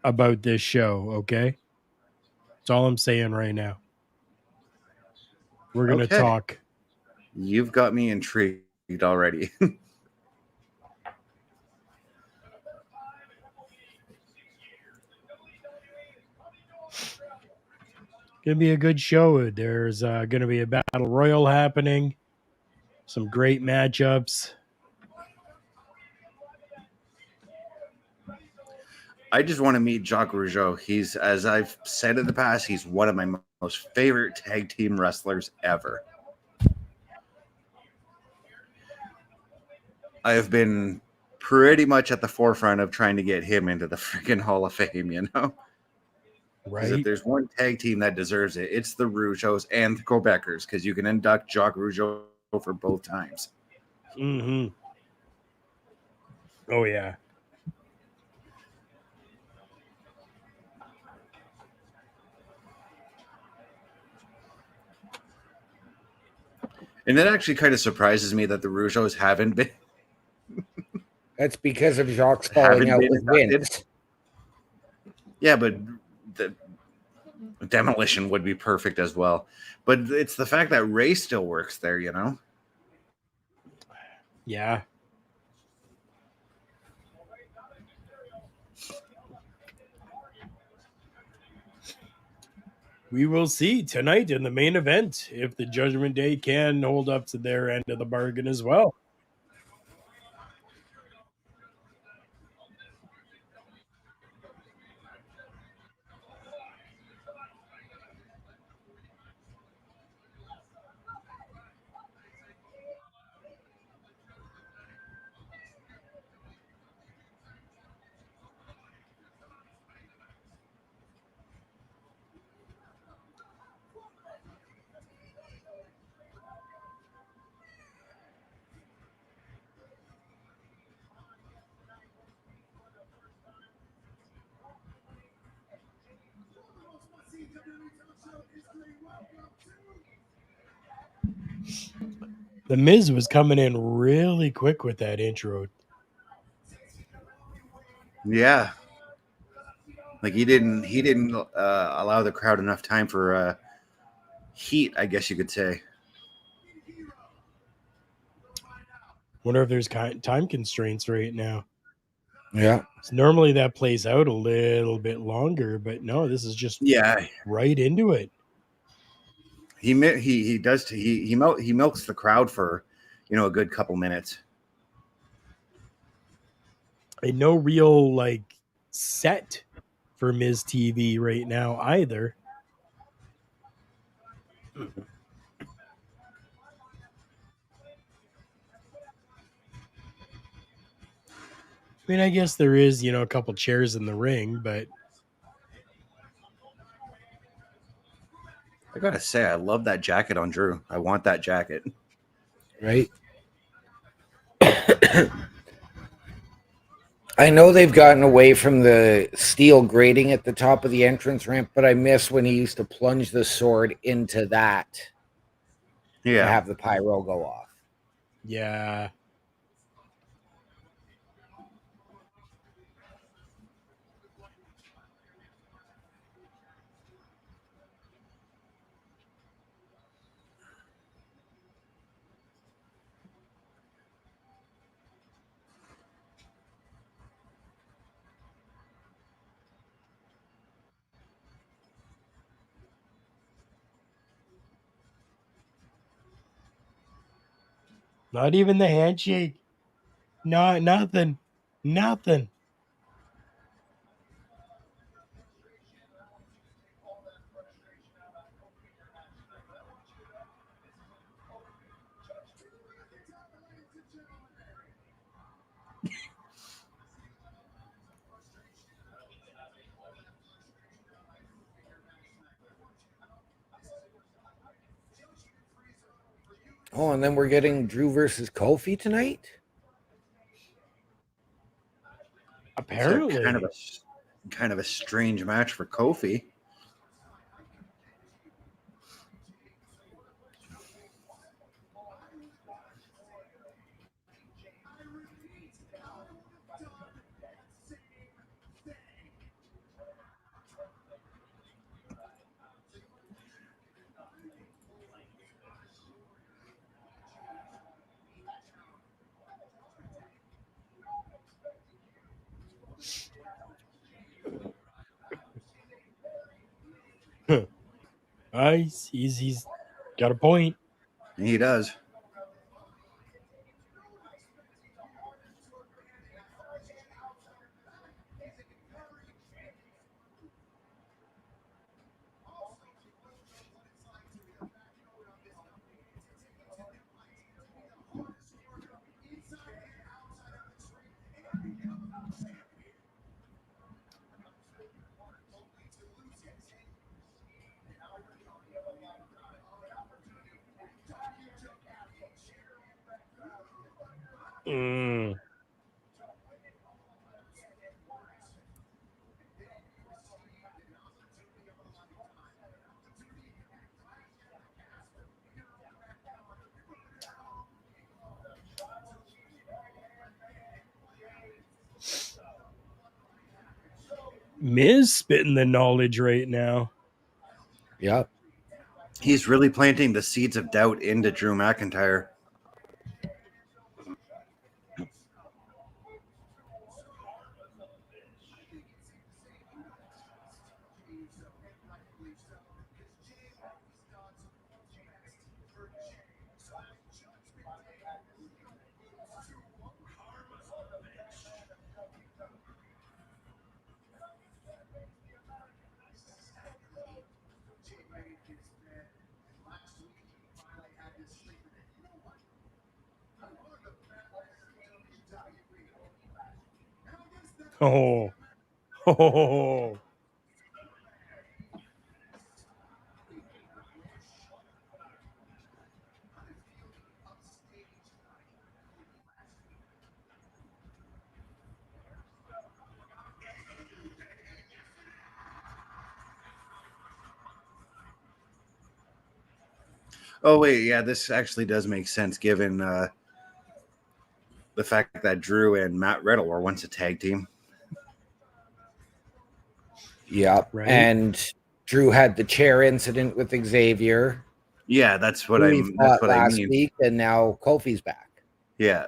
about this show, okay? That's all I'm saying right now. We're going to talk. You've got me intrigued already. Gonna be a good show. There's gonna be a battle royal happening, some great matchups. I just want to meet Jacques Rougeau. He's, as I've said in the past, he's one of my most favorite tag team wrestlers ever. I have been pretty much at the forefront of trying to get him into the freaking Hall of Fame, you know? Because if Right? there's one tag team that deserves it, it's the Rougeaus and the Quebecers, because you can induct Jacques Rougeau for both times. Mm-hmm. Oh yeah. And it actually kind of surprises me that the Rougeaus haven't been. That's because of Jacques falling out with Vince. Yeah, but the Demolition would be perfect as well. But it's the fact that Ray still works there, you know? Yeah. We will see tonight in the main event if the Judgment Day can hold up to their end of the bargain as well. The Miz was coming in really quick with that intro. Yeah. Like he didn't allow the crowd enough time for heat, I guess you could say. Wonder if there's time constraints right now. Yeah. So normally that plays out a little bit longer, but no, this is just right into it. He milks the crowd for, a good couple minutes. And no real like set for Miz TV right now either. I mean, I guess there is, a couple chairs in the ring, but I gotta say, I love that jacket on Drew. I want that jacket. Right. I know they've gotten away from the steel grating at the top of the entrance ramp, but I miss when he used to plunge the sword into that to have the pyro go off. Yeah. Not even the handshake. No, nothing. Nothing. Oh, and then we're getting Drew versus Kofi tonight? Apparently. It's kind of a strange match for Kofi. He's got a point. He does. Miz spitting the knowledge right now. Yep. He's really planting the seeds of doubt into Drew McIntyre. Oh. Oh. Oh wait, yeah, this actually does make sense given the fact that Drew and Matt Riddle were once a tag team. Yep. Right. And Drew had the chair incident with Xavier. Yeah, that's what Who he I'm. fought That's what I last mean. week, and now Kofi's back. Yeah.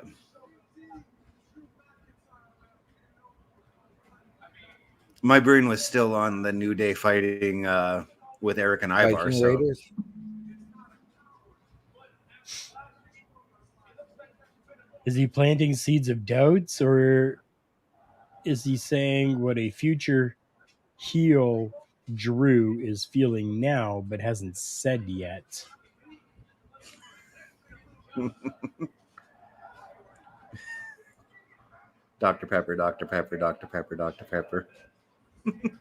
My brain was still on the New Day fighting with Eric and Ivar. Viking So Raiders. Is he planting seeds of doubts, or is he saying what a future heel Drew is feeling now but hasn't said yet? Dr. Pepper, Dr. Pepper, Dr. Pepper, Dr. Pepper.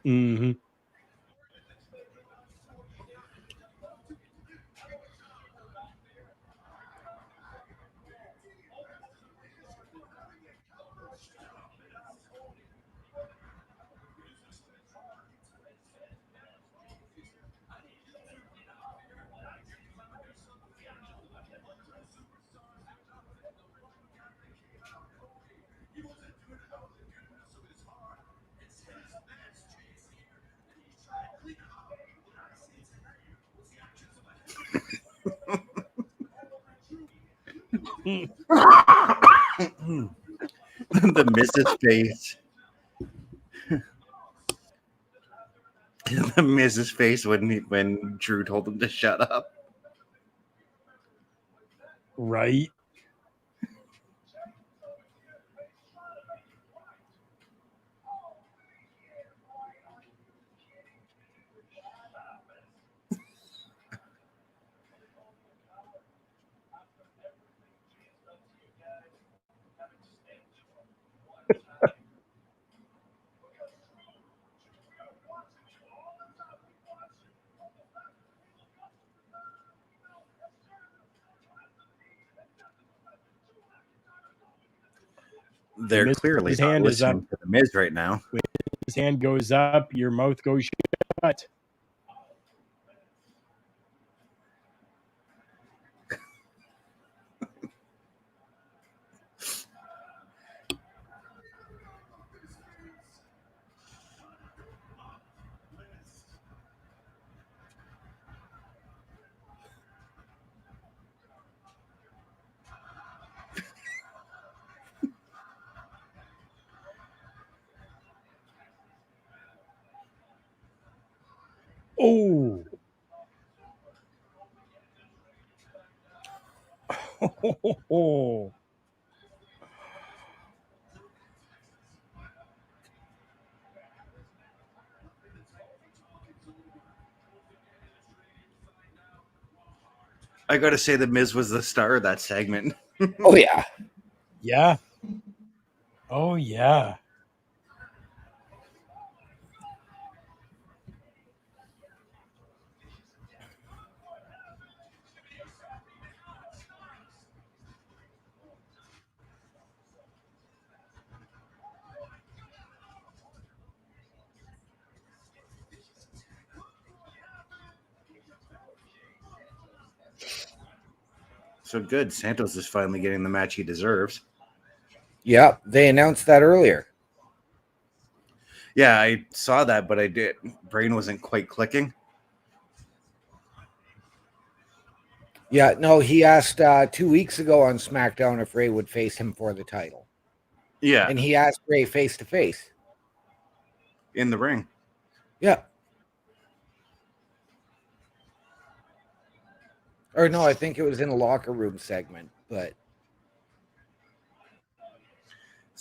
Mm-hmm. The Mrs. Face. The Mrs. Face when Drew told him to shut up. Right. They're Miz's clearly not hand is up. listening to the Miz right now. His hand goes up, your mouth goes shut. Oh. Oh. I gotta say, the Miz was the star of that segment. Oh yeah. Yeah. Oh, yeah. So good. Santos is finally getting the match he deserves. Yep. They announced that earlier. Yeah, I saw that, but brain wasn't quite clicking. Yeah, no, he asked 2 weeks ago on SmackDown if Ray would face him for the title. Yeah, And he asked Ray face to face. in the ring. Yeah. Or no, I think it was in a locker room segment, but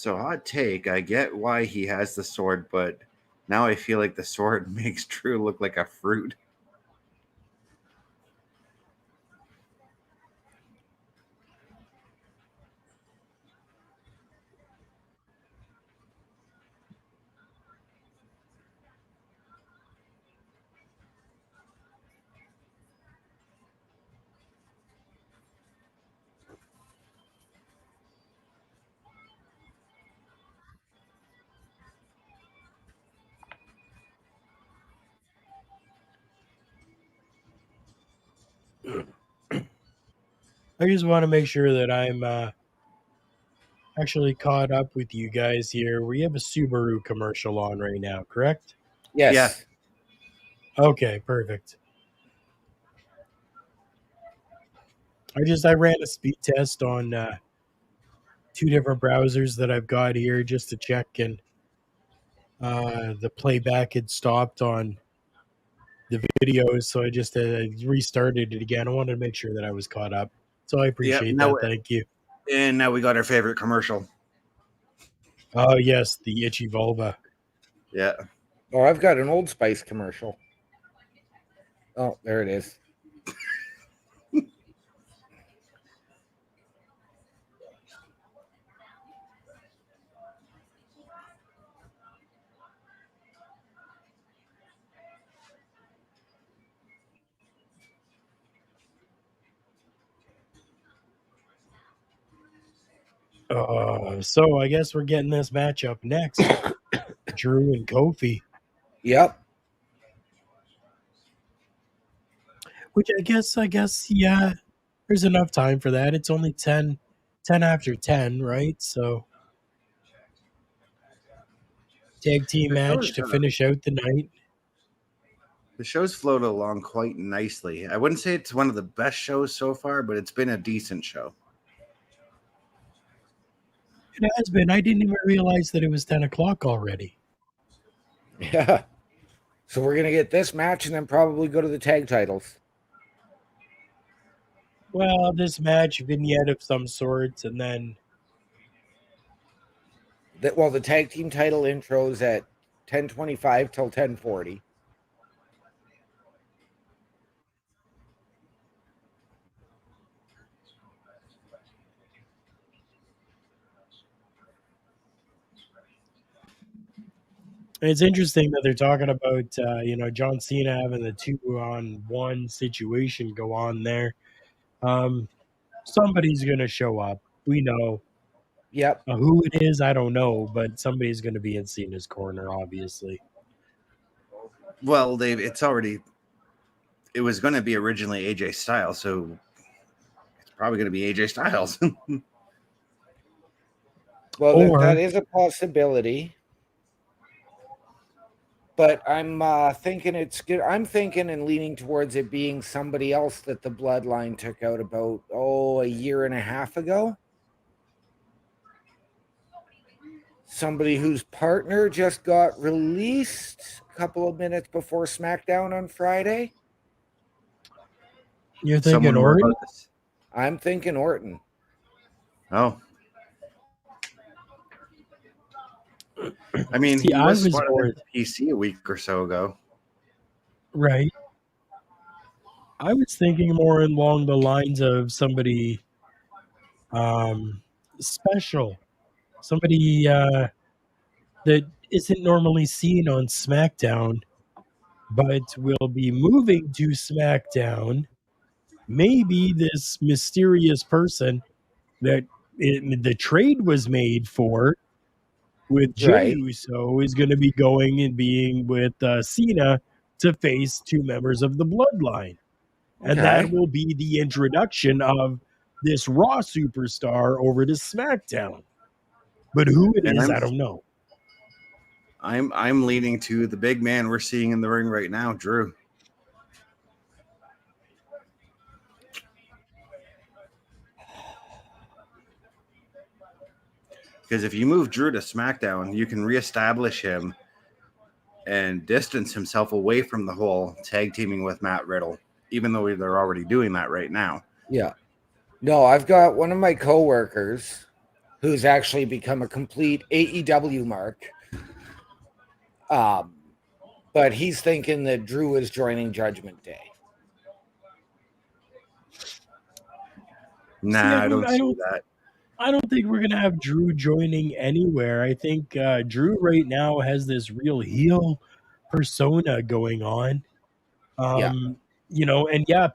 So hot take. I get why he has the sword, but now I feel like the sword makes Drew look like a fruit. I just want to make sure that I'm actually caught up with you guys here. We have a Subaru commercial on right now, correct? Yes. Yeah. Okay, perfect. I ran a speed test on two different browsers that I've got here just to check, and the playback had stopped on the videos, so I just restarted it again. I wanted to make sure that I was caught up, so I appreciate that. Thank you. And now we got our favorite commercial. Oh yes, the itchy vulva. Yeah. Oh, I've got an Old Spice commercial. Oh, there it is. So I guess we're getting this matchup next. Drew and Kofi. Yep. Which I guess, yeah, there's enough time for that. It's only 10 after 10, right? So tag team match to finish out the night. The show's floated along quite nicely. I wouldn't say it's one of the best shows so far, but it's been a decent show. It has been. I didn't even realize that it was 10 o'clock already. Yeah. So we're going to get this match and then probably go to the tag titles. Well, this match, vignette of some sorts, and then The tag team title intros at 10:25 till 10:40. it's interesting that they're talking about, John Cena having the 2-on-1 situation go on there. Somebody's going to show up. We know. Yep. Who it is, I don't know, but somebody's going to be in Cena's corner, obviously. Well, Dave, it was going to be originally AJ Styles, so it's probably going to be AJ Styles. Well, that is a possibility. But I'm thinking it's good. I'm thinking and leaning towards it being somebody else that the Bloodline took out about, a year and a half ago. Somebody whose partner just got released a couple of minutes before SmackDown on Friday. You're thinking Orton? I'm thinking Orton. Oh. I mean, he was spotted at PC a week or so ago. Right. I was thinking more along the lines of somebody special. Somebody that isn't normally seen on SmackDown, but will be moving to SmackDown. Maybe this mysterious person that the trade was made for with Jey Uso is going to be going and being with Cena to face two members of the Bloodline. And that will be the introduction of this Raw superstar over to SmackDown. But who it is, I don't know. I'm leaning to the big man we're seeing in the ring right now, Drew. Because if you move Drew to SmackDown, you can reestablish him and distance himself away from the whole tag teaming with Matt Riddle, even though they're already doing that right now. Yeah. No, I've got one of my coworkers who's actually become a complete AEW mark. But he's thinking that Drew is joining Judgment Day. Nah, I don't see that. I don't think we're going to have Drew joining anywhere. I think Drew right now has this real heel persona going on. And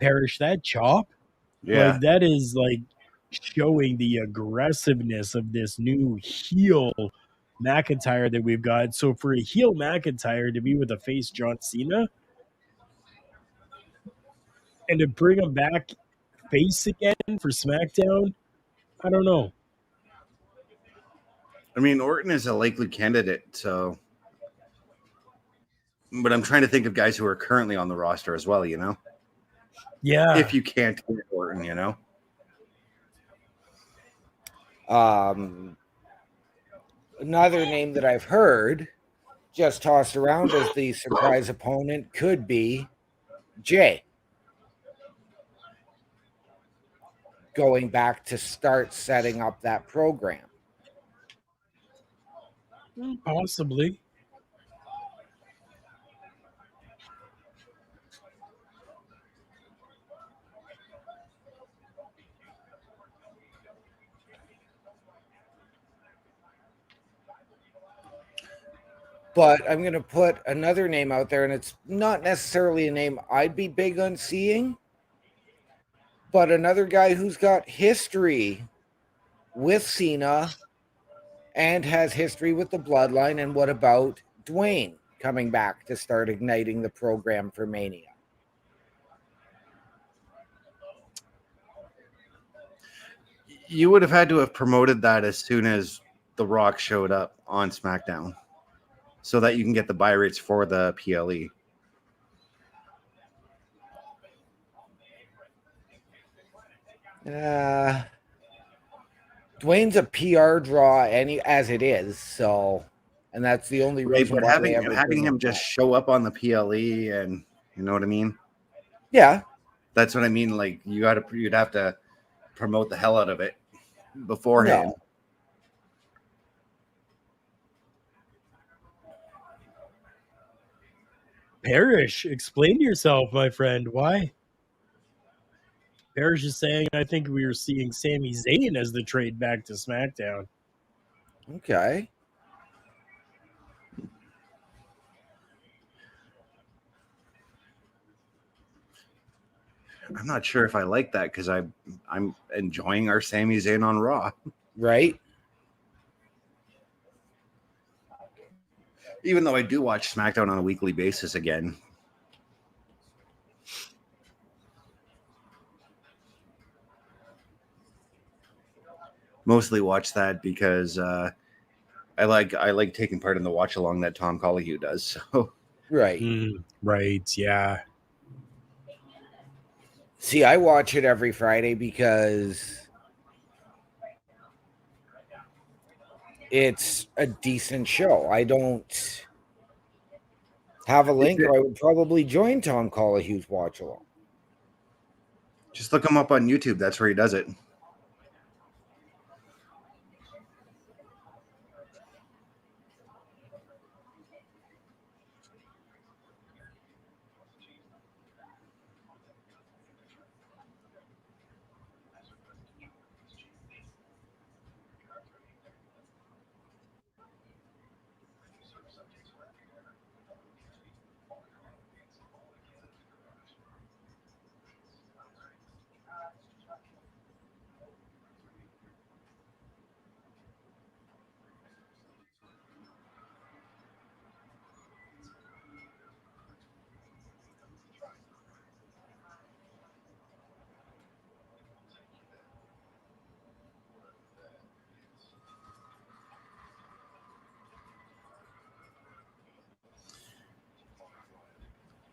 Parrish, that chop, like that is like showing the aggressiveness of this new heel McIntyre that we've got. So for a heel McIntyre to be with a face John Cena and to bring him back face again for SmackDown? I don't know. I mean, Orton is a likely candidate, so. But I'm trying to think of guys who are currently on the roster as well, you know? Yeah. If you can't get Orton, you know? Another name that I've heard just tossed around as the surprise opponent could be Jay. Going back to start setting up that program. Possibly. But I'm going to put another name out there, and it's not necessarily a name I'd be big on seeing, but another guy who's got history with Cena and has history with the Bloodline. And what about Dwayne coming back to start igniting the program for Mania? You would have had to have promoted that as soon as The Rock showed up on SmackDown so that you can get the buy rates for the PLE. Dwayne's a PR draw as it is, so, and that's the only reason But why having him just show up on the PLE, and you know what I mean? Yeah, that's what I mean. Like you'd have to promote the hell out of it beforehand. No. Parrish, explain yourself, my friend. Why? Parrish is saying, I think we were seeing Sami Zayn as the trade back to SmackDown. Okay. I'm not sure if I like that because I'm enjoying our Sami Zayn on Raw. Right. Even though I do watch SmackDown on a weekly basis again. Mostly watch that because I like taking part in the watch along that Tom Collihue does. So Right. Right, yeah. See, I watch it every Friday because it's a decent show. I don't have a link, or I would probably join Tom Collihue's watch along. Just look him up on YouTube. That's where he does it.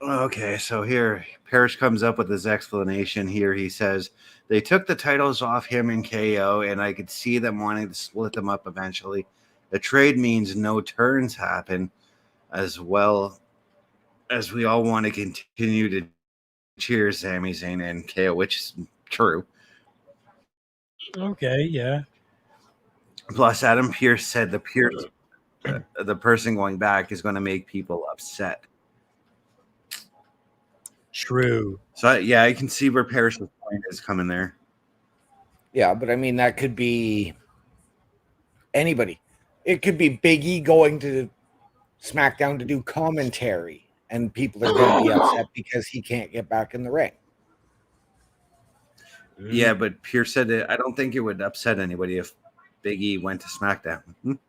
Okay, so here Parrish comes up with his explanation. Here he says they took the titles off him and KO, and I could see them wanting to split them up eventually. The trade means no turns happen, as well as we all want to continue to cheer Sami Zayn and KO, which is true. Okay, yeah. Plus, Adam Pearce said the person going back is going to make people upset. True. So, I can see where Parrish's point is coming there. Yeah, but I mean, that could be anybody. It could be Big E going to SmackDown to do commentary, and people are going to be upset because he can't get back in the ring. Yeah, but Pierce said that I don't think it would upset anybody if Big E went to SmackDown.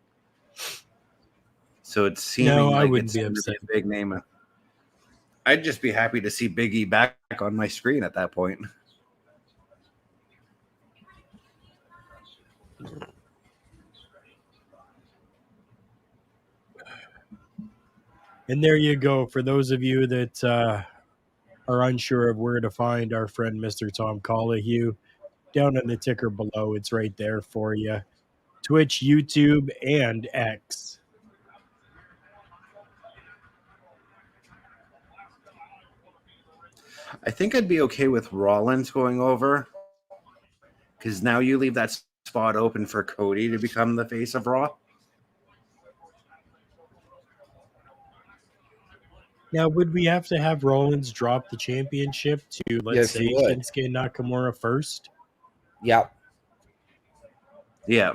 So it's seeming I like wouldn't it's be going to upset. be a big name. I'd just be happy to see Big E back on my screen at that point. And there you go. For those of you that are unsure of where to find our friend Mr. Tom Collahue, down in the ticker below, it's right there for you. Twitch, YouTube, and X. I think I'd be okay with Rollins going over, because now you leave that spot open for Cody to become the face of Raw. Now, would we have to have Rollins drop the championship to, let's say, Shinsuke Nakamura first? Yep. Yeah.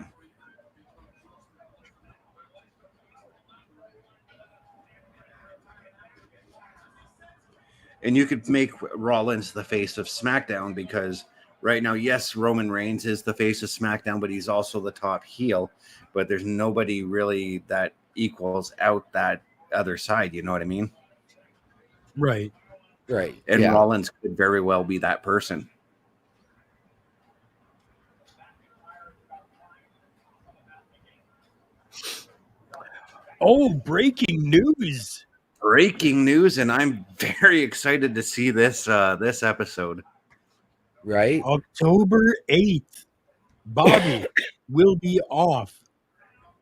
And you could make Rollins the face of SmackDown, because right now, yes, Roman Reigns is the face of SmackDown, but he's also the top heel. But there's nobody really that equals out that other side. You know what I mean? Right. Right. And Rollins could very well be that person. Oh, breaking news. Breaking news, and I'm very excited to see this this episode. Right. October 8th, Bobby will be off,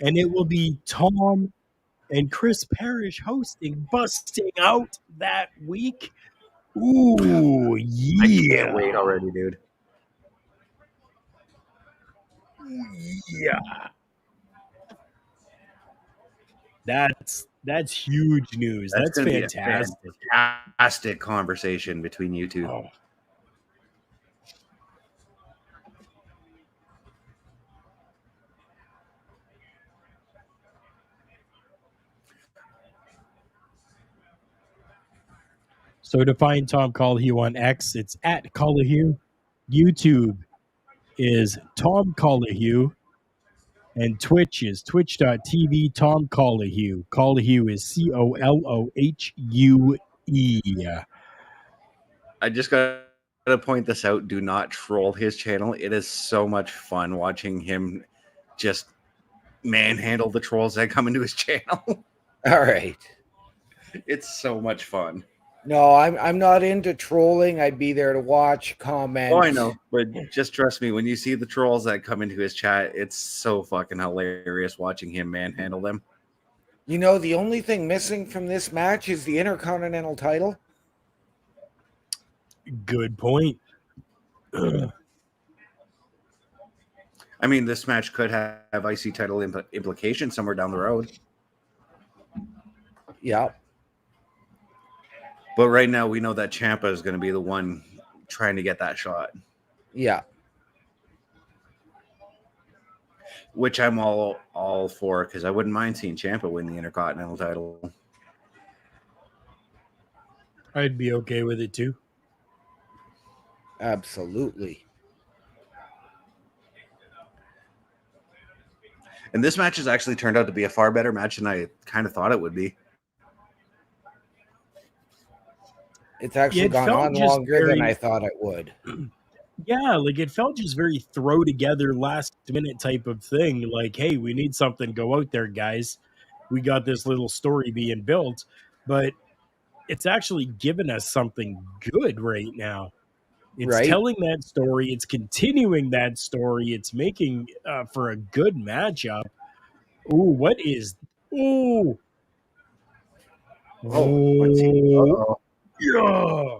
and it will be Tom and Chris Parrish hosting Busting Out that week. Ooh, yeah. I can't wait already, dude. Yeah. That's huge news. That's fantastic. Be a fantastic conversation between you two. Oh. So to find Tom Collahue on X, it's at Collahue. YouTube is Tom Collahue. And Twitch is twitch.tv Tom Collahue. Collahue is Colohue. I just got to point this out. Do not troll his channel. It is so much fun watching him just manhandle the trolls that come into his channel. All right. It's so much fun. No, I'm not into trolling. I'd be there to watch, comment. Oh, I know, but just trust me. When you see the trolls that come into his chat, it's so fucking hilarious watching him manhandle them. You know, the only thing missing from this match is the Intercontinental title. Good point. I mean, this match could have IC title implications somewhere down the road. Yeah. But right now, we know that Ciampa is going to be the one trying to get that shot. Yeah. Which I'm all for, because I wouldn't mind seeing Ciampa win the Intercontinental title. I'd be okay with it too. Absolutely. And this match has actually turned out to be a far better match than I kind of thought it would be. It's actually gone on longer than I thought it would. Yeah, like it felt just very throw together last minute type of thing. Like, hey, we need something. Go out there, guys. We got this little story being built, but it's actually given us something good right now. It's telling that story. It's continuing that story. It's making for a good matchup. Ooh, what is? Ooh. What's he? Uh-oh. Yeah.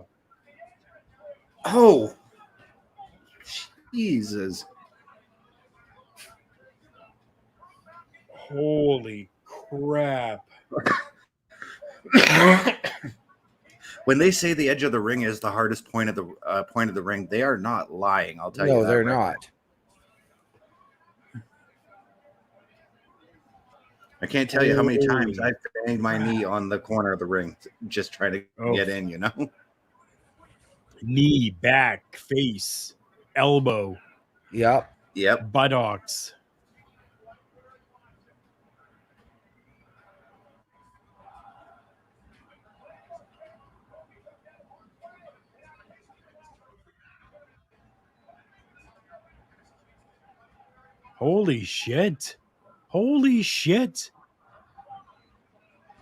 Oh. Jesus. Holy crap. When they say the edge of the ring is the hardest point of the ring, they are not lying. I'll tell you that. No, they're not. I can't tell you how many times I've banged my knee on the corner of the ring just trying to get in, you know? Knee, back, face, elbow. Yep. Buttocks. Holy shit. Holy shit.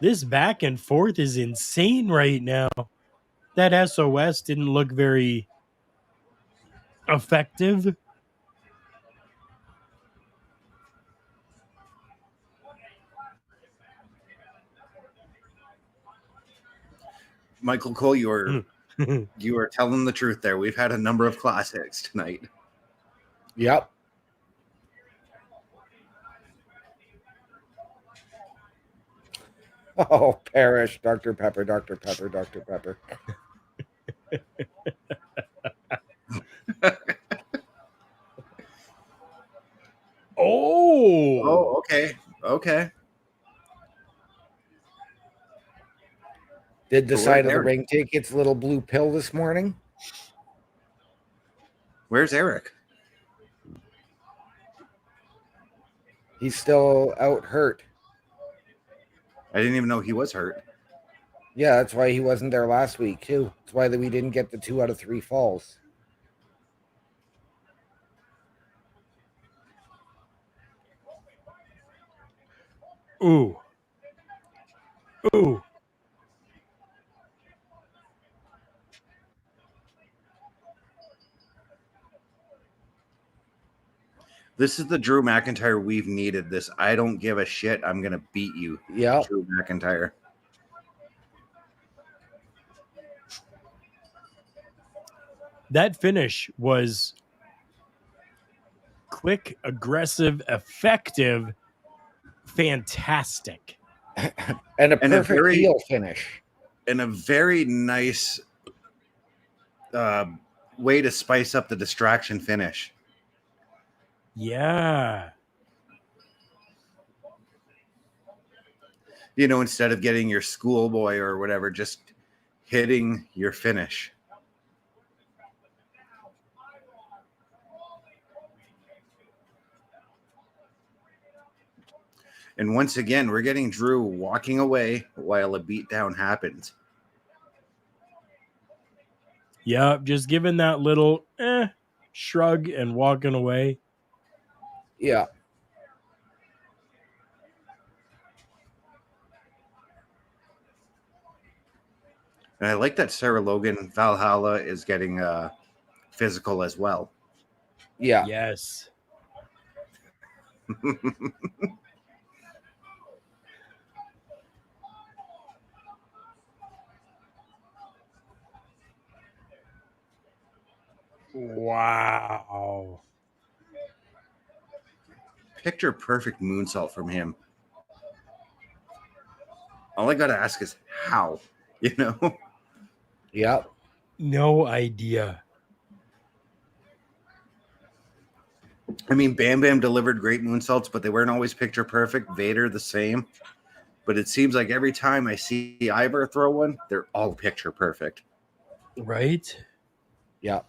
This back and forth is insane right now. That SOS didn't look very effective. Michael Cole, you are telling the truth there. We've had a number of classics tonight. Yep. Oh, Parrish, Dr. Pepper, Dr. Pepper, Dr. Pepper. Oh, okay. Okay. Did the So side of where's the Eric? ring take its little blue pill this morning? Where's Eric? He's still out hurt. I didn't even know he was hurt. Yeah, that's why he wasn't there last week, too. That's why we didn't get the 2 out of 3 falls. Ooh. Ooh. This is the Drew McIntyre we've needed. This I don't give a shit. I'm gonna beat you. Yeah. Drew McIntyre. That finish was quick, aggressive, effective, fantastic. And a perfect heel finish. And a very nice way to spice up the distraction finish. Yeah. You know, instead of getting your schoolboy or whatever, just hitting your finish. And once again, we're getting Drew walking away while a beatdown happens. Yeah, just giving that little shrug and walking away. Yeah. And I like that Sarah Logan Valhalla is getting physical as well. Yeah. Yes. Wow. Picture perfect moonsault from him. All I got to ask is how, you know? Yep. No idea. I mean, Bam Bam delivered great moonsaults, but they weren't always picture perfect. Vader, the same. But it seems like every time I see Ivar throw one, they're all picture perfect. Right? Yep.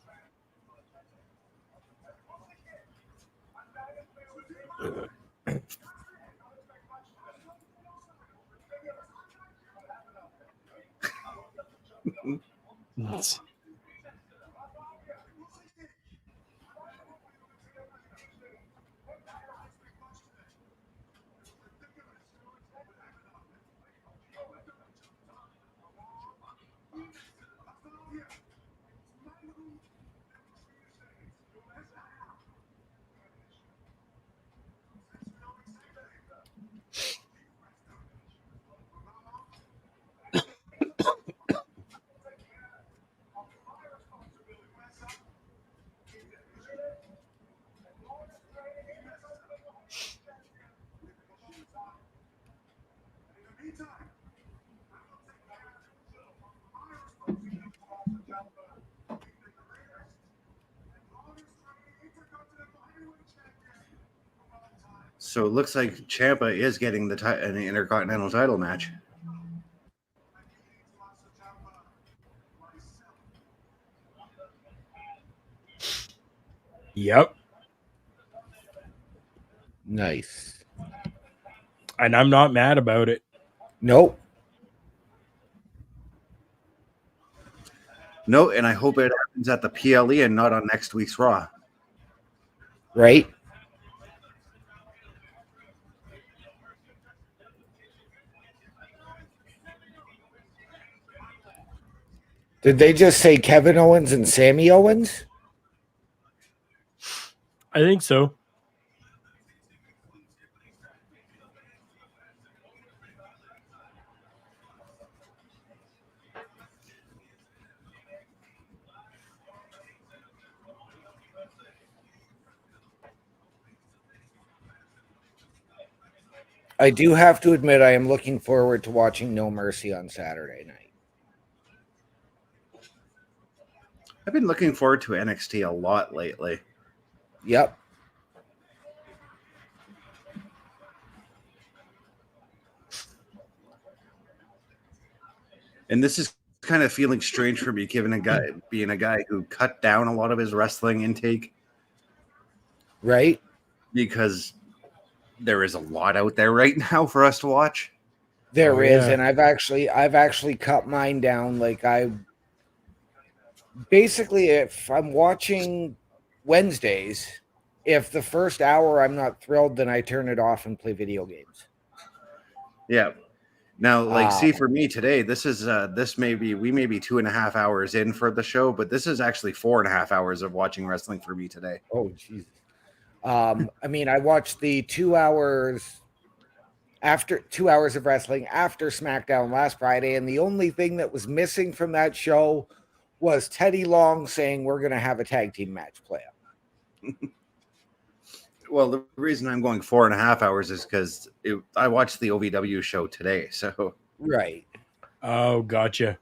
So it looks like Ciampa is getting an Intercontinental title match. Yep. Nice. And I'm not mad about it. Nope. No, and I hope it happens at the PLE and not on next week's Raw. Right? Did they just say Kevin Owens and Sammy Owens? I think so. I do have to admit I am looking forward to watching No Mercy on Saturday night. I've been looking forward to NXT a lot lately. Yep. And this is kind of feeling strange for me, given being a guy who cut down a lot of his wrestling intake. Right? Because there is a lot out there right now for us to watch. There is, yeah. and I've actually cut mine down. Like I basically, if I'm watching Wednesdays, if the first hour I'm not thrilled, then I turn it off and play video games. Yeah. Now, like, see, for me today, we may be 2.5 hours in for the show, but this is actually 4.5 hours of watching wrestling for me today. Oh, Jesus. I mean, I watched the 2 hours after 2 hours of wrestling after SmackDown last Friday, and the only thing that was missing from that show was Teddy Long saying we're going to have a tag team match play out. Well, the reason I'm going 4.5 hours is because I watched the OVW show today. So right. Oh, gotcha.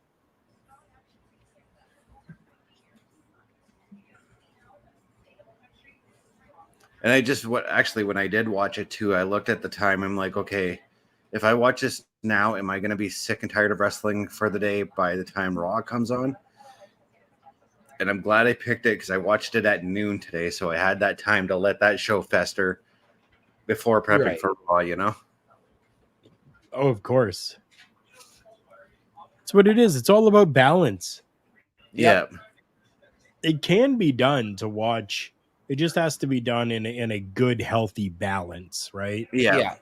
And when I did watch it too, I looked at the time. I'm like, okay, if I watch this now, am I going to be sick and tired of wrestling for the day by the time Raw comes on? And I'm glad I picked it because I watched it at noon today, so I had that time to let that show fester before prepping for Raw, you know? Oh, of course. That's what it is. It's all about balance. Yep. Yeah. It can be done to watch. It just has to be done in a good, healthy balance, right? Yeah.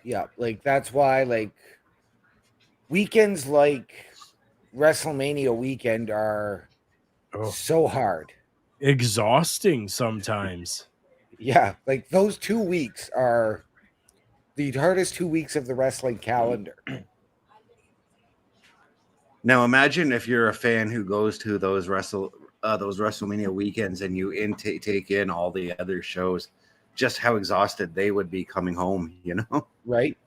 Yeah. Like that's why like weekends like WrestleMania weekend are so hard. Exhausting sometimes. Yeah, like those 2 weeks are the hardest 2 weeks of the wrestling calendar. Now imagine if you're a fan who goes to those WrestleMania weekends and you take in all the other shows, just how exhausted they would be coming home, you know? Right?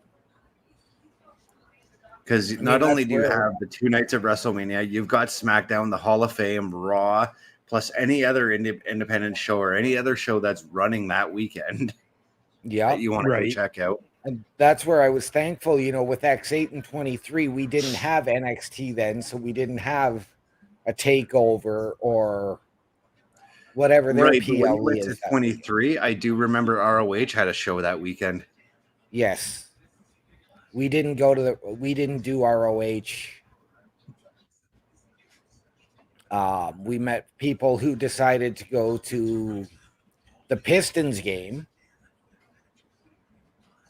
Because not only do you have the 2 nights of WrestleMania, you've got SmackDown, the Hall of Fame, Raw, plus any other independent show or any other show that's running that weekend. Yeah. That you want to go check out. And that's where I was thankful, you know, with X8 and 23, we didn't have NXT then, so we didn't have a takeover or whatever their Right, PLE but when you went is. to 23, I do remember ROH had a show that weekend. Yes. We didn't do ROH. We met people who decided to go to the Pistons game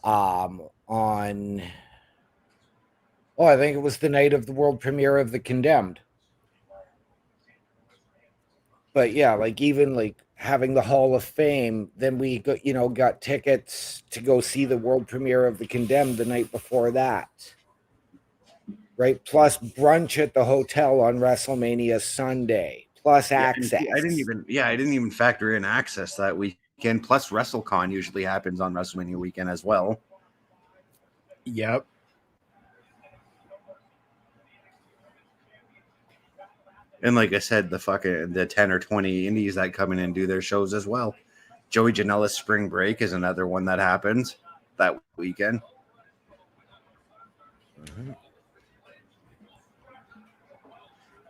on I think it was the night of the world premiere of The Condemned. But yeah, like even like having the Hall of Fame, then we got tickets to go see the world premiere of The Condemned the night before that. Right? Plus brunch at the hotel on WrestleMania Sunday. Plus access. I didn't even factor in access that weekend. Plus WrestleCon usually happens on WrestleMania weekend as well. Yep. And like I said, the 10 or 20 indies that come in and do their shows as well. Joey Janela's Spring Break is another one that happens that weekend. Mm-hmm.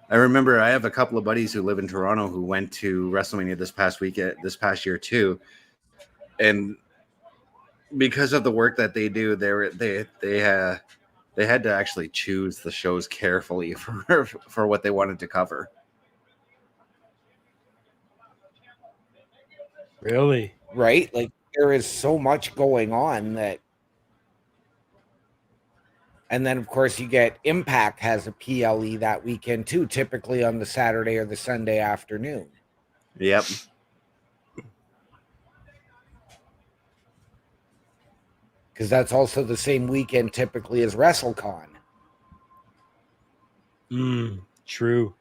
I remember I have a couple of buddies who live in Toronto who went to WrestleMania this past year too. And because of the work that they do, they had to actually choose the shows carefully for what they wanted to cover. Really? Right? Like there is so much going on that And then, of course, you get Impact has a PLE that weekend too, typically on the Saturday or the Sunday afternoon. Yep. Because that's also the same weekend typically as WrestleCon. True.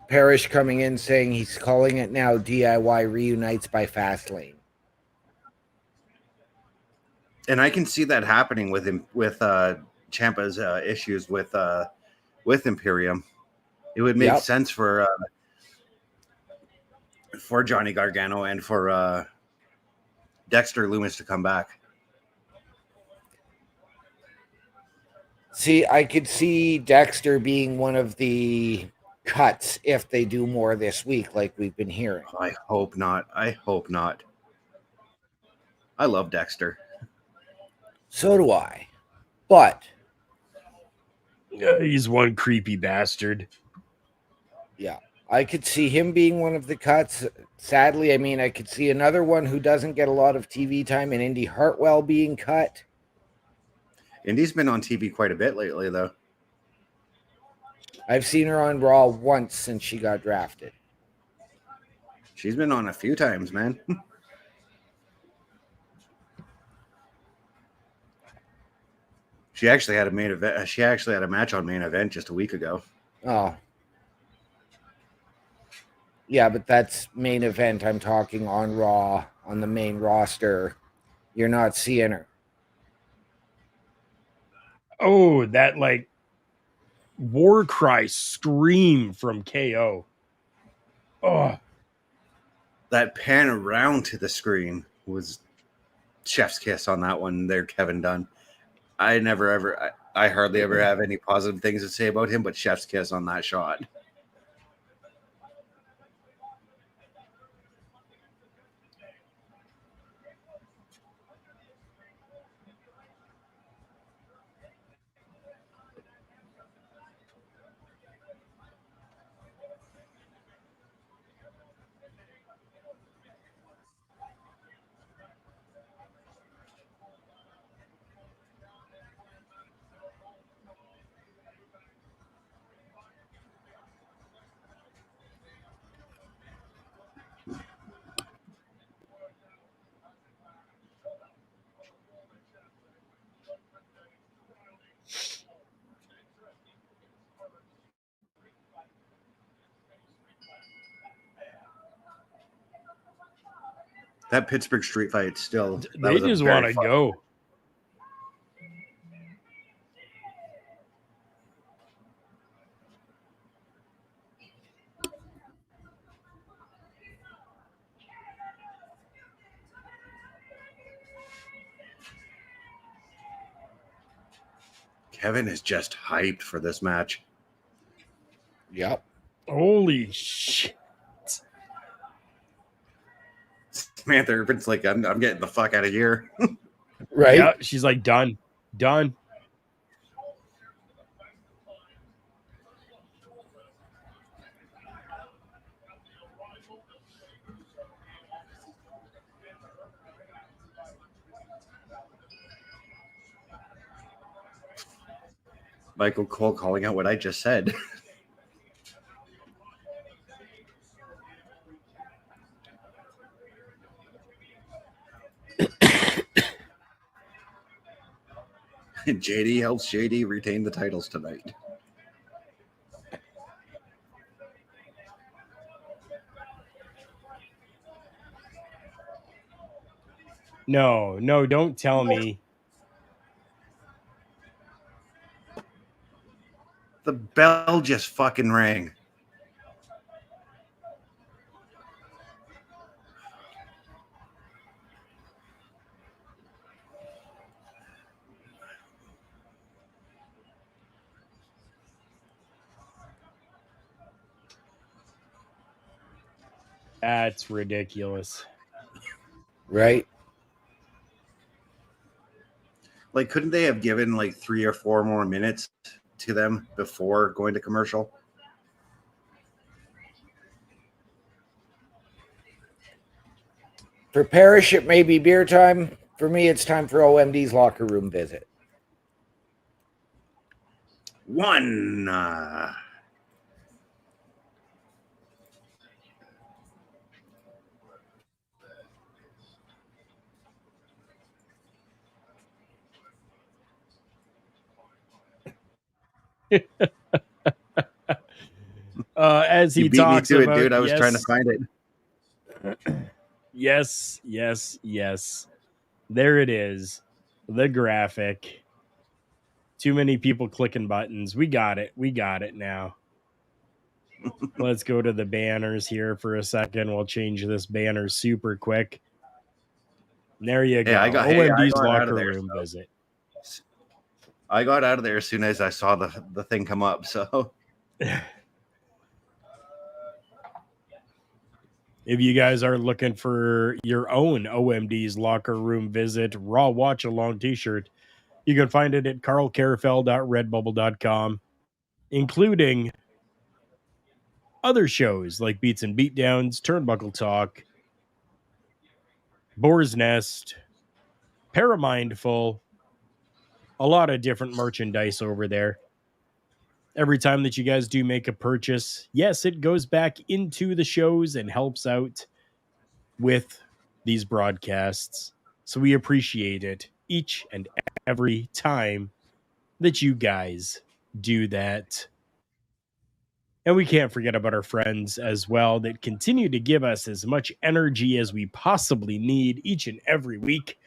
Parrish coming in saying he's calling it now DIY reunites by Fastlane. And I can see that happening with him with Ciampa's issues with Imperium. It would make sense for Johnny Gargano and for Dexter Loomis to come back. See, I could see Dexter being one of the cuts if they do more this week, like we've been hearing. I hope not. I hope not. I love Dexter. So do I. But he's one creepy bastard. Yeah, I could see him being one of the cuts. Sadly, I mean, I could see another one who doesn't get a lot of TV time in Indy Hartwell being cut. Indy's been on TV quite a bit lately, though. I've seen her on Raw once since she got drafted. She's been on a few times, man. She actually had a main event. She actually had a match on main event just a week ago. Oh. Yeah, but that's main event. I'm talking on Raw, on the main roster. You're not seeing her. Oh, that like war cry scream from KO. Oh, that pan around to the screen was chef's kiss on that one there, Kevin Dunn. I hardly ever have any positive things to say about him, but chef's kiss on that shot. That Pittsburgh street fight still. They just want to go. Kevin is just hyped for this match. Yep. Holy shit. Samantha Irvin's like, I'm getting the fuck out of here. Right? Yeah, she's like, done. Michael Cole calling out what I just said. JD helps JD retain the titles tonight. No, don't tell me. The bell just fucking rang. That's ridiculous. Right? Like, couldn't they have given like 3 or 4 more minutes to them before going to commercial? For Parrish, it may be beer time. For me, it's time for OMD's locker room visit. One. As he You beat me talks to it, about, dude. I was trying to find it. yes, yes, yes. There it is. The graphic. Too many people clicking buttons. We got it. We got it now. Let's go to the banners here for a second. We'll change this banner super quick. There you go. I got OMD's out of locker there, room visit. I got out of there as soon as I saw the thing come up. So if you guys are looking for your own OMD's locker room visit Raw watch along t-shirt, you can find it at carlcarafel.redbubble.com, including other shows like Beats and Beatdowns, Turnbuckle Talk, Boar's Nest, Paramindful, a lot of different merchandise over there. Every time that you guys do make a purchase, yes, it goes back into the shows and helps out with these broadcasts. So we appreciate it each and every time that you guys do that. And we can't forget about our friends as well that continue to give us as much energy as we possibly need each and every week.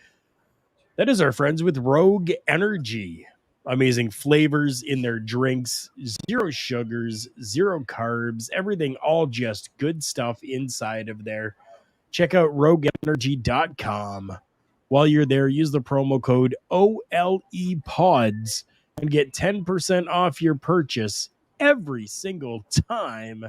That is our friends with Rogue Energy. Amazing flavors in their drinks, zero sugars, zero carbs, everything all just good stuff inside of there. Check out rogueenergy.com. While you're there, use the promo code OLEPODS and get 10% off your purchase every single time.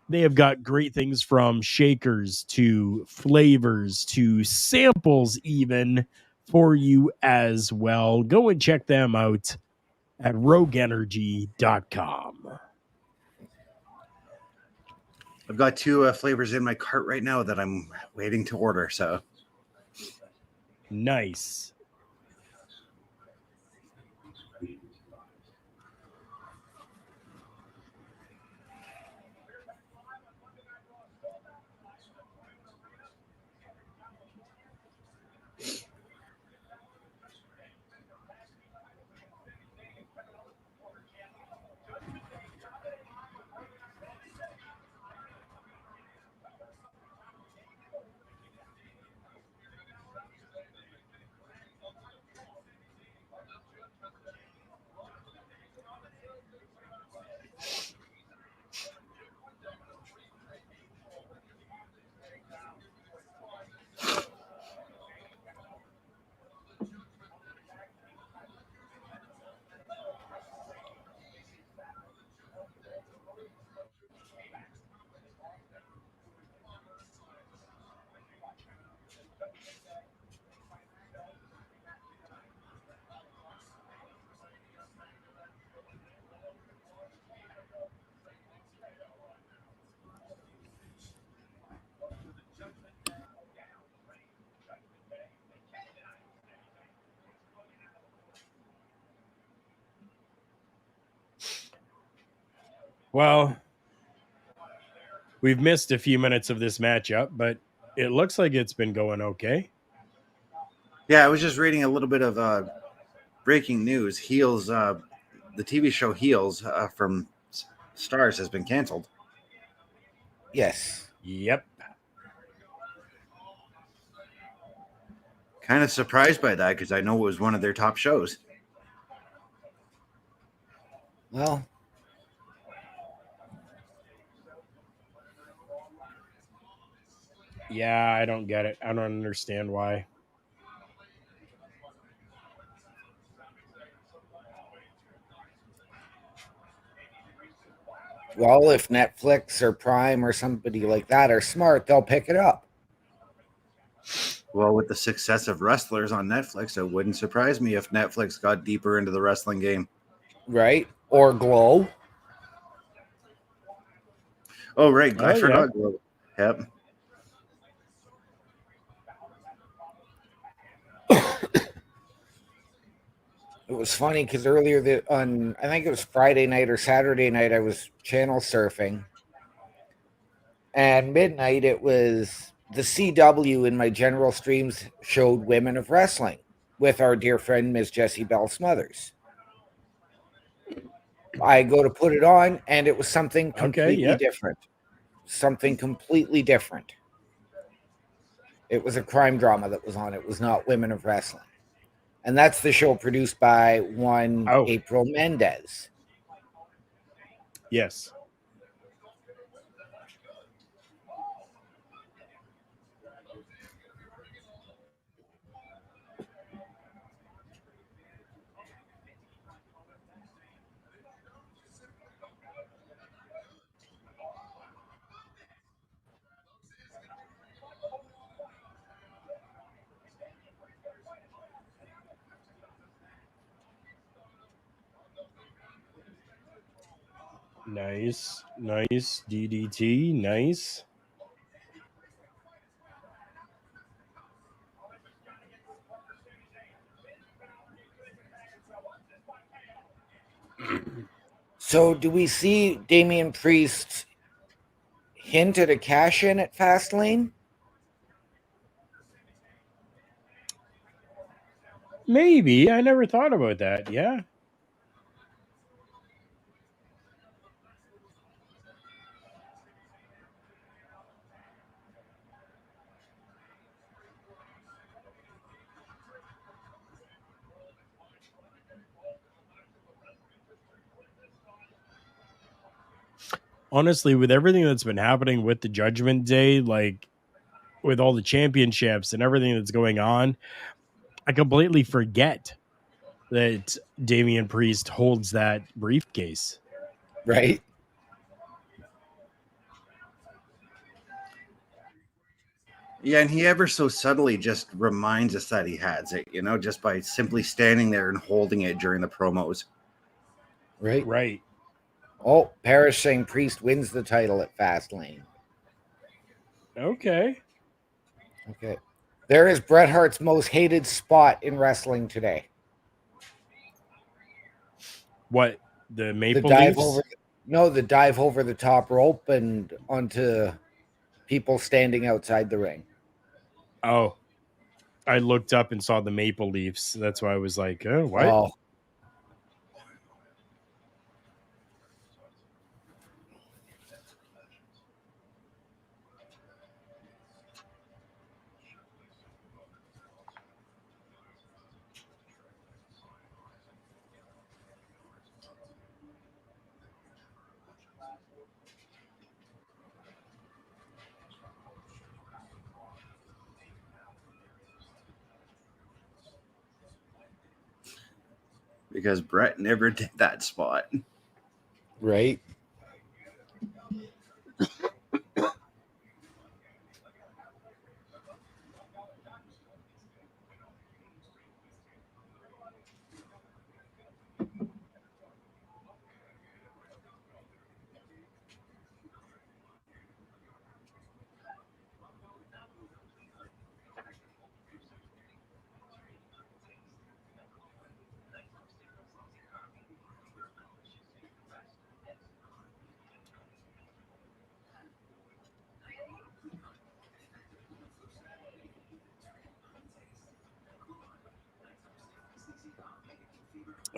They have got great things from shakers to flavors to samples even for you as well. Go and check them out at rogueenergy.com. I've got 2 flavors in my cart right now that I'm waiting to order. So Nice. Well, we've missed a few minutes of this matchup, but it looks like it's been going okay. yeah, I was just reading a little bit of breaking news. Heels, the TV show Heels from Stars has been canceled. Yes. Yep. Kind of surprised by that because I know it was one of their top shows. Well, Yeah, I don't get it. I don't understand why. Well, if Netflix or Prime or somebody like that are smart, they'll pick it up. Well, with the success of wrestlers on Netflix, it wouldn't surprise me if Netflix got deeper into the wrestling game. Right? Or Glow. Oh, right. I Oh, yeah. forgot. Yep. It was funny because earlier on, I think it was Friday night or Saturday night, I was channel surfing. And midnight, it was the CW in my general streams showed Women of Wrestling with our dear friend, Miss Jessie Bell Smothers. I go to put it on, and it was something completely different. Something completely different. It was a crime drama that was on. It was not Women of Wrestling. And that's the show produced by one April Mendez. Yes. Nice. DDT. Nice. So, do we see Damian Priest hint at a cash in at Fastlane? Maybe. I never thought about that. Yeah. Honestly, with everything that's been happening with the Judgment Day, like with all the championships and everything that's going on, I completely forget that Damian Priest holds that briefcase. Right? Yeah, and he ever so subtly just reminds us that he has it, just by simply standing there and holding it during the promos. Right. Oh, Paris saying Priest wins the title at Fastlane. Okay. There is Bret Hart's most hated spot in wrestling today. What? The Maple The dive Leafs? the dive over the top rope and onto people standing outside the ring. Oh, I looked up and saw the Maple Leafs. That's why I was like, oh, what? Oh. Because Brett never did that spot. Right.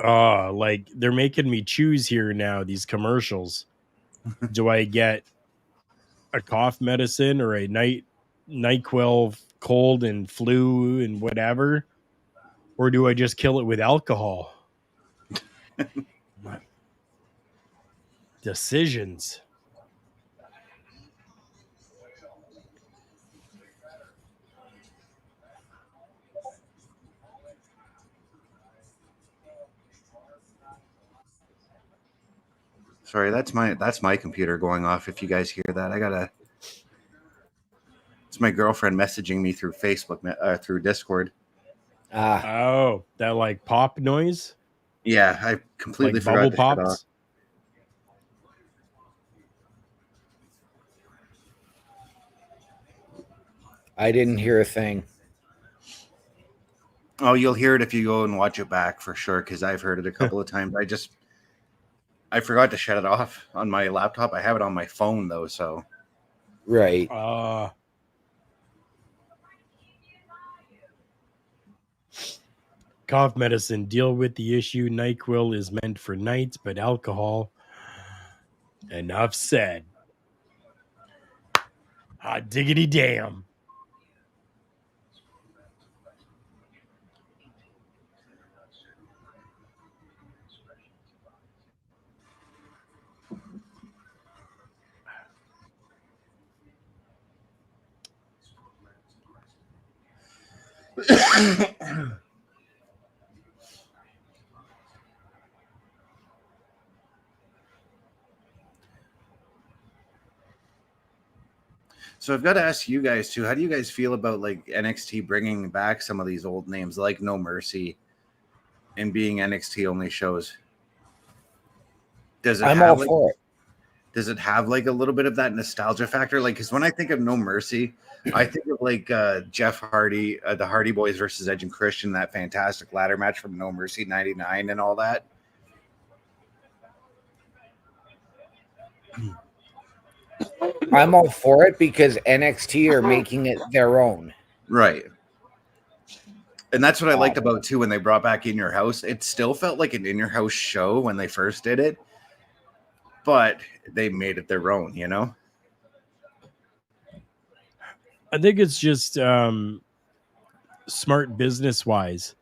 Oh, like they're making me choose here now, these commercials. Do I get a cough medicine or a NyQuil cold and flu and whatever? Or do I just kill it with alcohol? Decisions. Sorry, that's my computer going off. If you guys hear that, it's my girlfriend messaging me through Facebook, through Discord. Oh, that like pop noise? Yeah, I completely Like forgot bubble to shut off. pops? I didn't hear a thing. Oh, you'll hear it if you go and watch it back for sure, because I've heard it a couple of times. I forgot to shut it off on my laptop. I have it on my phone though, so Right. Cough medicine, deal with the issue. NyQuil is meant for nights, but alcohol. Enough said. Hot diggity damn. So I've got to ask you guys too. How do you guys feel about like NXT bringing back some of these old names like No Mercy and being NXT only shows? Does it I'm have all like for it. does it have like a little bit of that nostalgia factor? Like, because when I think of No Mercy, I think of like Jeff Hardy, the Hardy Boys versus Edge and Christian, that fantastic ladder match from No Mercy '99 and all that. I'm all for it because NXT are making it their own. Right. And that's what I liked about too when they brought back In Your House. It still felt like an In Your House show when they first did it, but they made it their own, you know? I think it's just smart business wise,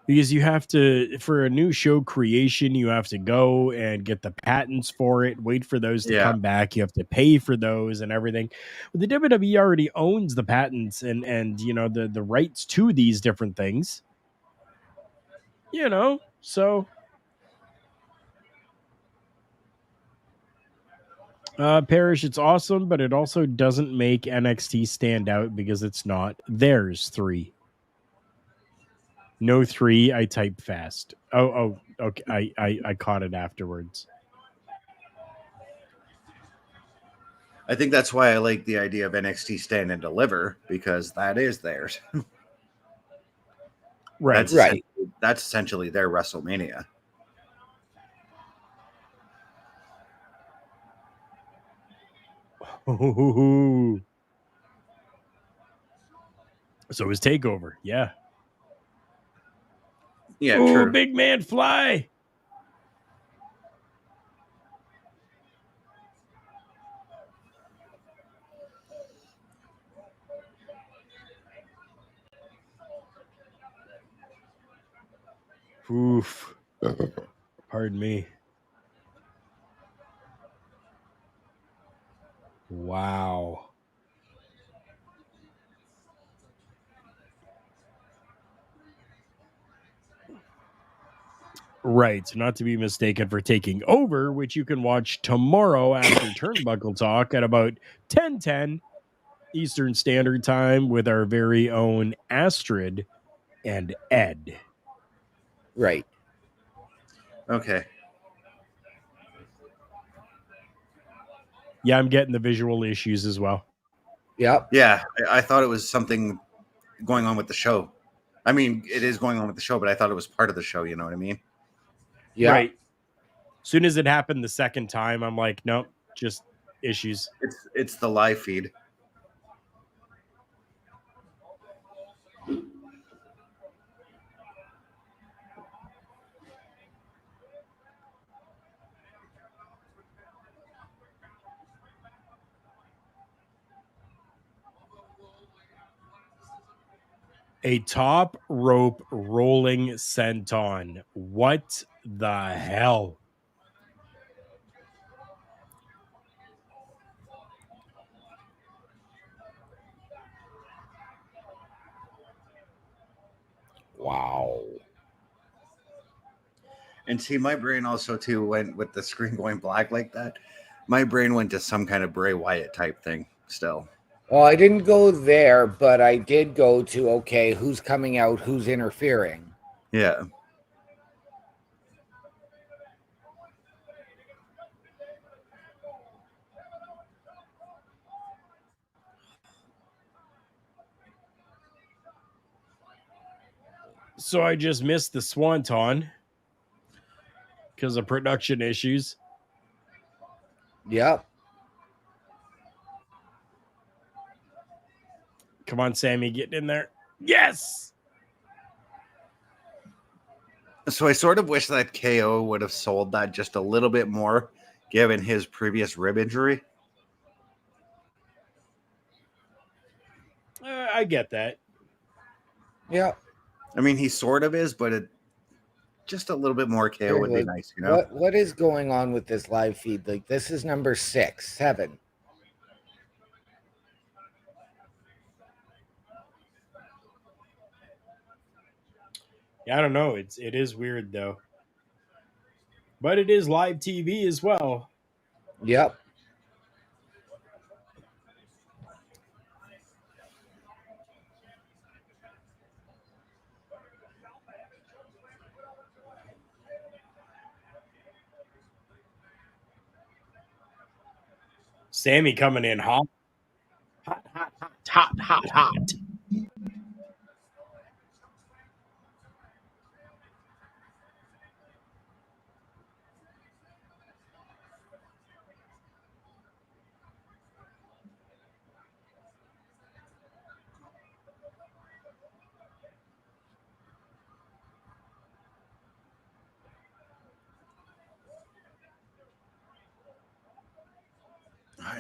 because you have to, for a new show creation, you have to go and get the patents for it, wait for those to come back. You have to pay for those and everything. But the WWE already owns the patents and you know the rights to these different things. You know, so Parrish, it's awesome, but it also doesn't make NXT stand out because it's not theirs. 3. No 3. I type fast. Oh, okay. I caught it afterwards. I think that's why I like the idea of NXT Stand and Deliver, because that is theirs. Right. That's essentially their WrestleMania. So it was TakeOver. Yeah. Yeah, Ooh, true. big man fly. Oof. Pardon me. Wow. Right. Not to be mistaken for Taking Over, which you can watch tomorrow after Turnbuckle Talk at about 10:10 Eastern Standard Time with our very own Astrid and Ed. Right. Okay. Yeah, I'm getting the visual issues as well. Yep. Yeah, I thought it was something going on with the show. I mean, it is going on with the show, but I thought it was part of the show. You know what I mean? Yeah. Right. As soon as it happened the second time, I'm like, nope, just issues. It's the live feed. A top rope rolling senton. What the hell? Wow. And see, my brain also too went with the screen going black like that. My brain went to some kind of Bray Wyatt type thing still. Well, I didn't go there, but I did go to, okay, who's coming out, who's interfering. Yeah. So I just missed the Swanton because of production issues. Yep. Come on, Sammy, get in there. Yes. So I sort of wish that KO would have sold that just a little bit more, given his previous rib injury. I get that. Yep. I mean, he sort of is, but just a little bit more KO would be nice, you know? What is going on with this live feed? Like, this is number 6, 7. Yeah, I don't know. It is weird though. But it is live TV as well. Yep. Sammy coming in hot. Hot, hot, hot, hot, hot, hot.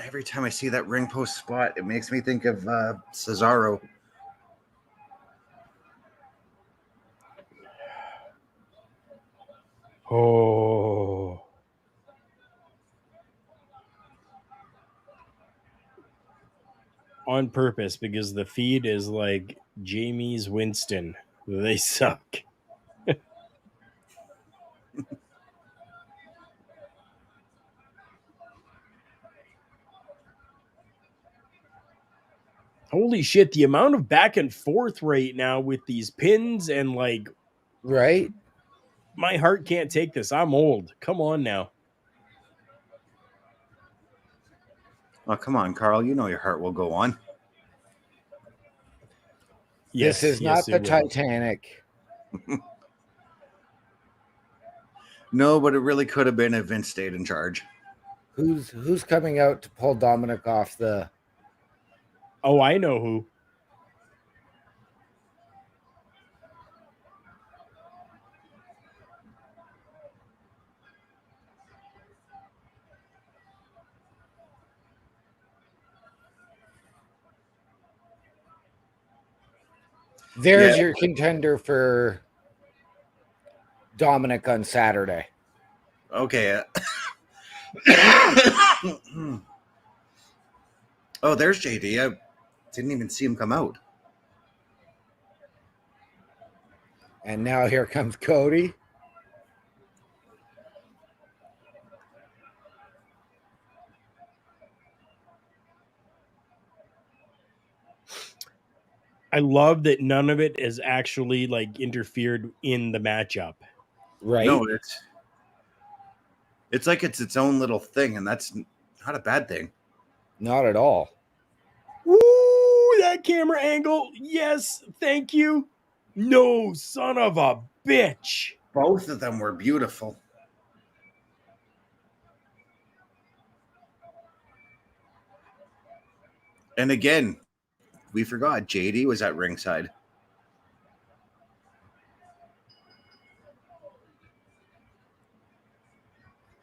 Every time I see that ring post spot, it makes me think of Cesaro. Oh. On purpose, because the feed is like Jamie's Winston. They suck. Holy shit, the amount of back and forth right now with these pins and like, Right? my heart can't take this. I'm old. Come on now. Oh, come on, Carl. You know your heart will go on. This is not the Titanic. No, but it really could have been if Vince stayed in charge. Who's coming out to pull Dominic off the... Oh, I know who. There's your contender for Dominic on Saturday. Okay. Oh, there's JD. I didn't even see him come out. And now here comes Cody. I love that none of it is actually like interfered in the matchup. Right? No, it's like it's its own little thing, and that's not a bad thing. Not at all. Ooh, that camera angle. Yes, thank you. No, son of a bitch. Both of them were beautiful. And again, we forgot JD was at ringside.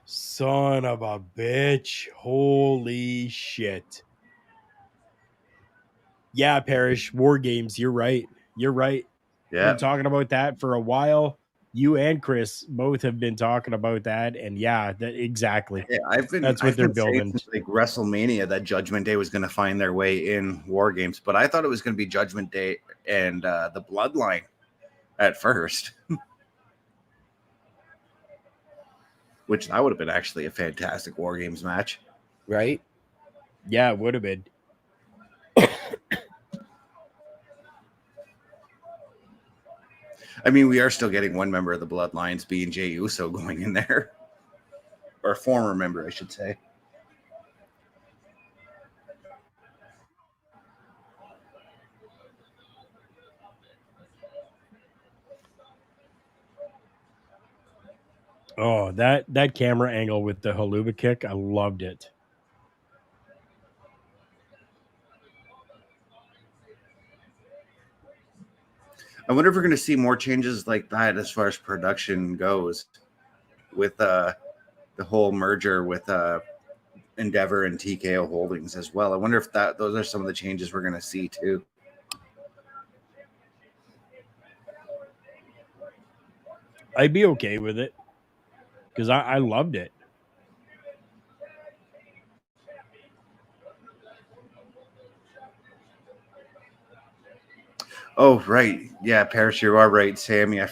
Son of a bitch. Holy shit. Yeah, Parrish, War Games. You're right. You're right. Yeah. Been talking about that for a while. You and Chris both have been talking about that, and yeah, exactly. Yeah, That's what they're building. Since, like WrestleMania, that Judgment Day was going to find their way in War Games, but I thought it was going to be Judgment Day and the Bloodline at first. which that would have been actually a fantastic War Games match. Right? Yeah, it would have been. I mean, we are still getting one member of the Bloodlines, being Jey Uso, going in there. Or a former member, I should say. Oh, that camera angle with the haluba kick, I loved it. I wonder if we're going to see more changes like that as far as production goes with the whole merger with Endeavor and TKO Holdings as well. I wonder if those are some of the changes we're going to see too. I'd be okay with it because I loved it. Oh, right. Yeah, Parrish, you are right, Sammy. I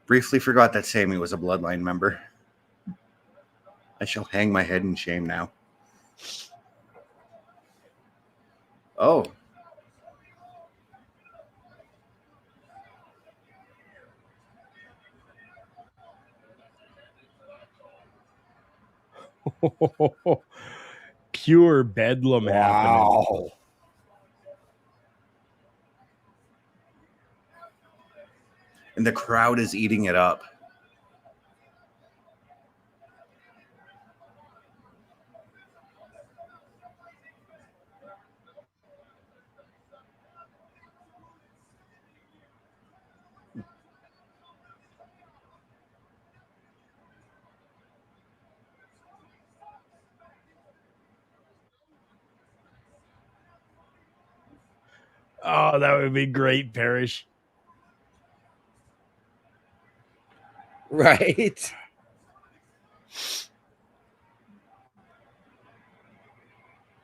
briefly forgot that Sammy was a Bloodline member. I shall hang my head in shame now. Oh. Pure bedlam happening. Wow. And the crowd is eating it up. Oh, that would be great, Parrish. Right?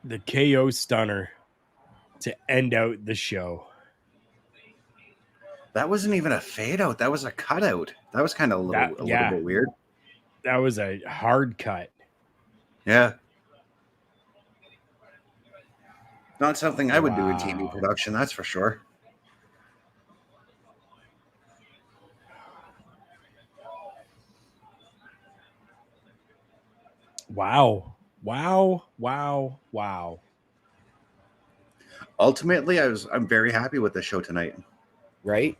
The KO stunner to end out the show. That wasn't even a fade out. That was a cutout. That was kind of a little bit weird. That was a hard cut. Yeah. Not something I would do in TV production, that's for sure. Wow. Ultimately, I'm very happy with the show tonight. Right?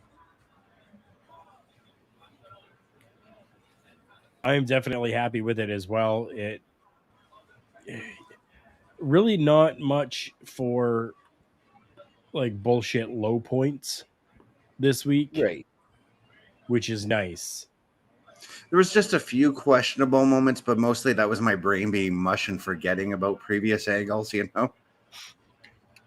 I'm definitely happy with it as well. It really not much for like bullshit low points this week, Right. which is nice. There was just a few questionable moments, but mostly that was my brain being mush and forgetting about previous angles, you know?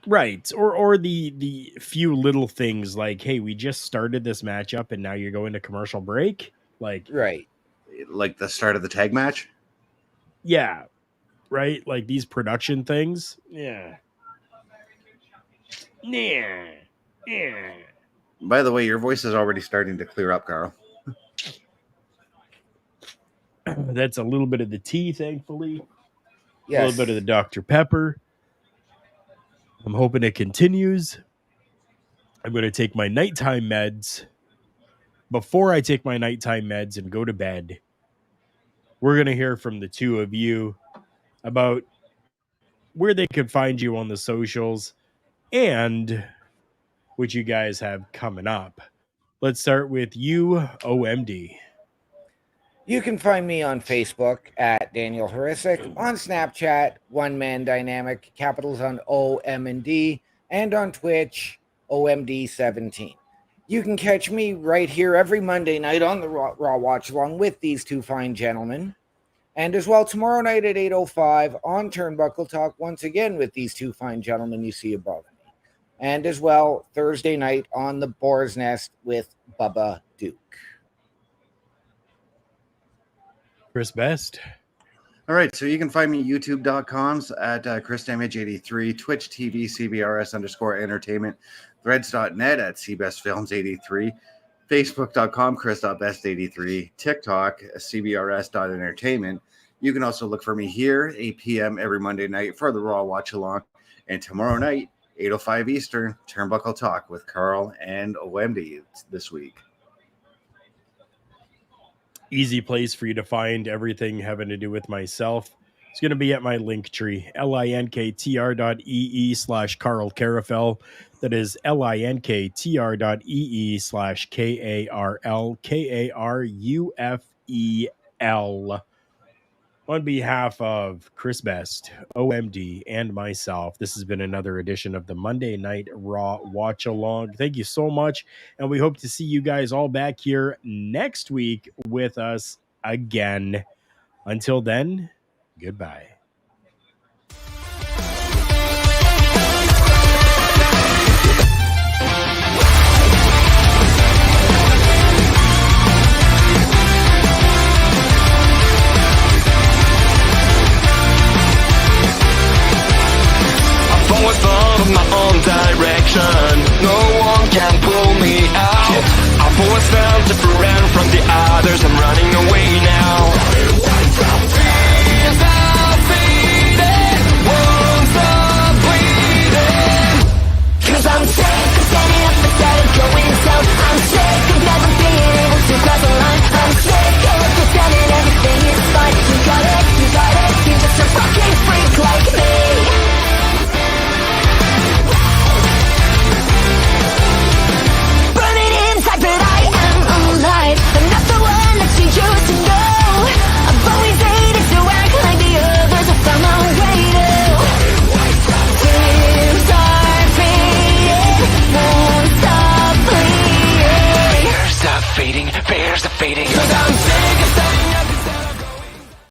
Right. Or the few little things like, hey, we just started this matchup and now you're going to commercial break. Like, right. Like the start of the tag match? Yeah. Right? Like these production things. Yeah. Yeah. Yeah. By the way, your voice is already starting to clear up, Carl. That's a little bit of the tea, thankfully. Yes. A little bit of the Dr. Pepper. I'm hoping it continues. I'm going to take my nighttime meds. Before I take my nighttime meds and go to bed, we're going to hear from the two of you about where they can find you on the socials and what you guys have coming up. Let's start with you, OMD. You can find me on Facebook at Daniel Horrific, on Snapchat, One Man Dynamic, capitals on O, M, and D, and on Twitch, OMD17. You can catch me right here every Monday night on the Raw Watch along with these two fine gentlemen. And as well tomorrow night at 8:05 on Turnbuckle Talk once again with these two fine gentlemen you see above me. And as well Thursday night on the Boar's Nest with Bubba Duke. Chris Best. All right, so you can find me youtube.com at ChrisDamage83, Twitch TV, CBRS _entertainment, threads.net at CBestFilms83, Facebook.com, Chris.best83, TikTok, CBRS.entertainment. You can also look for me here, 8 p.m. every Monday night for the Raw Watch Along. And tomorrow night, 8:05 Eastern, Turnbuckle Talk with Carl and OMD this week. Easy place for you to find everything having to do with myself. It's going to be at my link tree, linktr.ee/Carl Carafel. That is linktr.ee/KARLKARUFEL. On behalf of Chris Best, OMD, and myself, this has been another edition of the Monday Night Raw Watch Along. Thank you so much, and we hope to see you guys all back here next week with us again. Until then, goodbye. Always followed my own direction. No one can pull me out. I've always felt different from the others. I'm running away now. Fears are fading, won't stop bleeding. 'Cause I'm sick of standing up instead of going south. I'm sick of never being able to cross the line. I'm sick of pretending everything is fine. You got it, you're just a fucking freak like me. But I am alive. I'm not the one that you used to know. I've always hated to act like the others. I found my way to. Tears are fading, won't stop bleeding. Fears are fading, fears are fading. 'Cause I'm sick of standing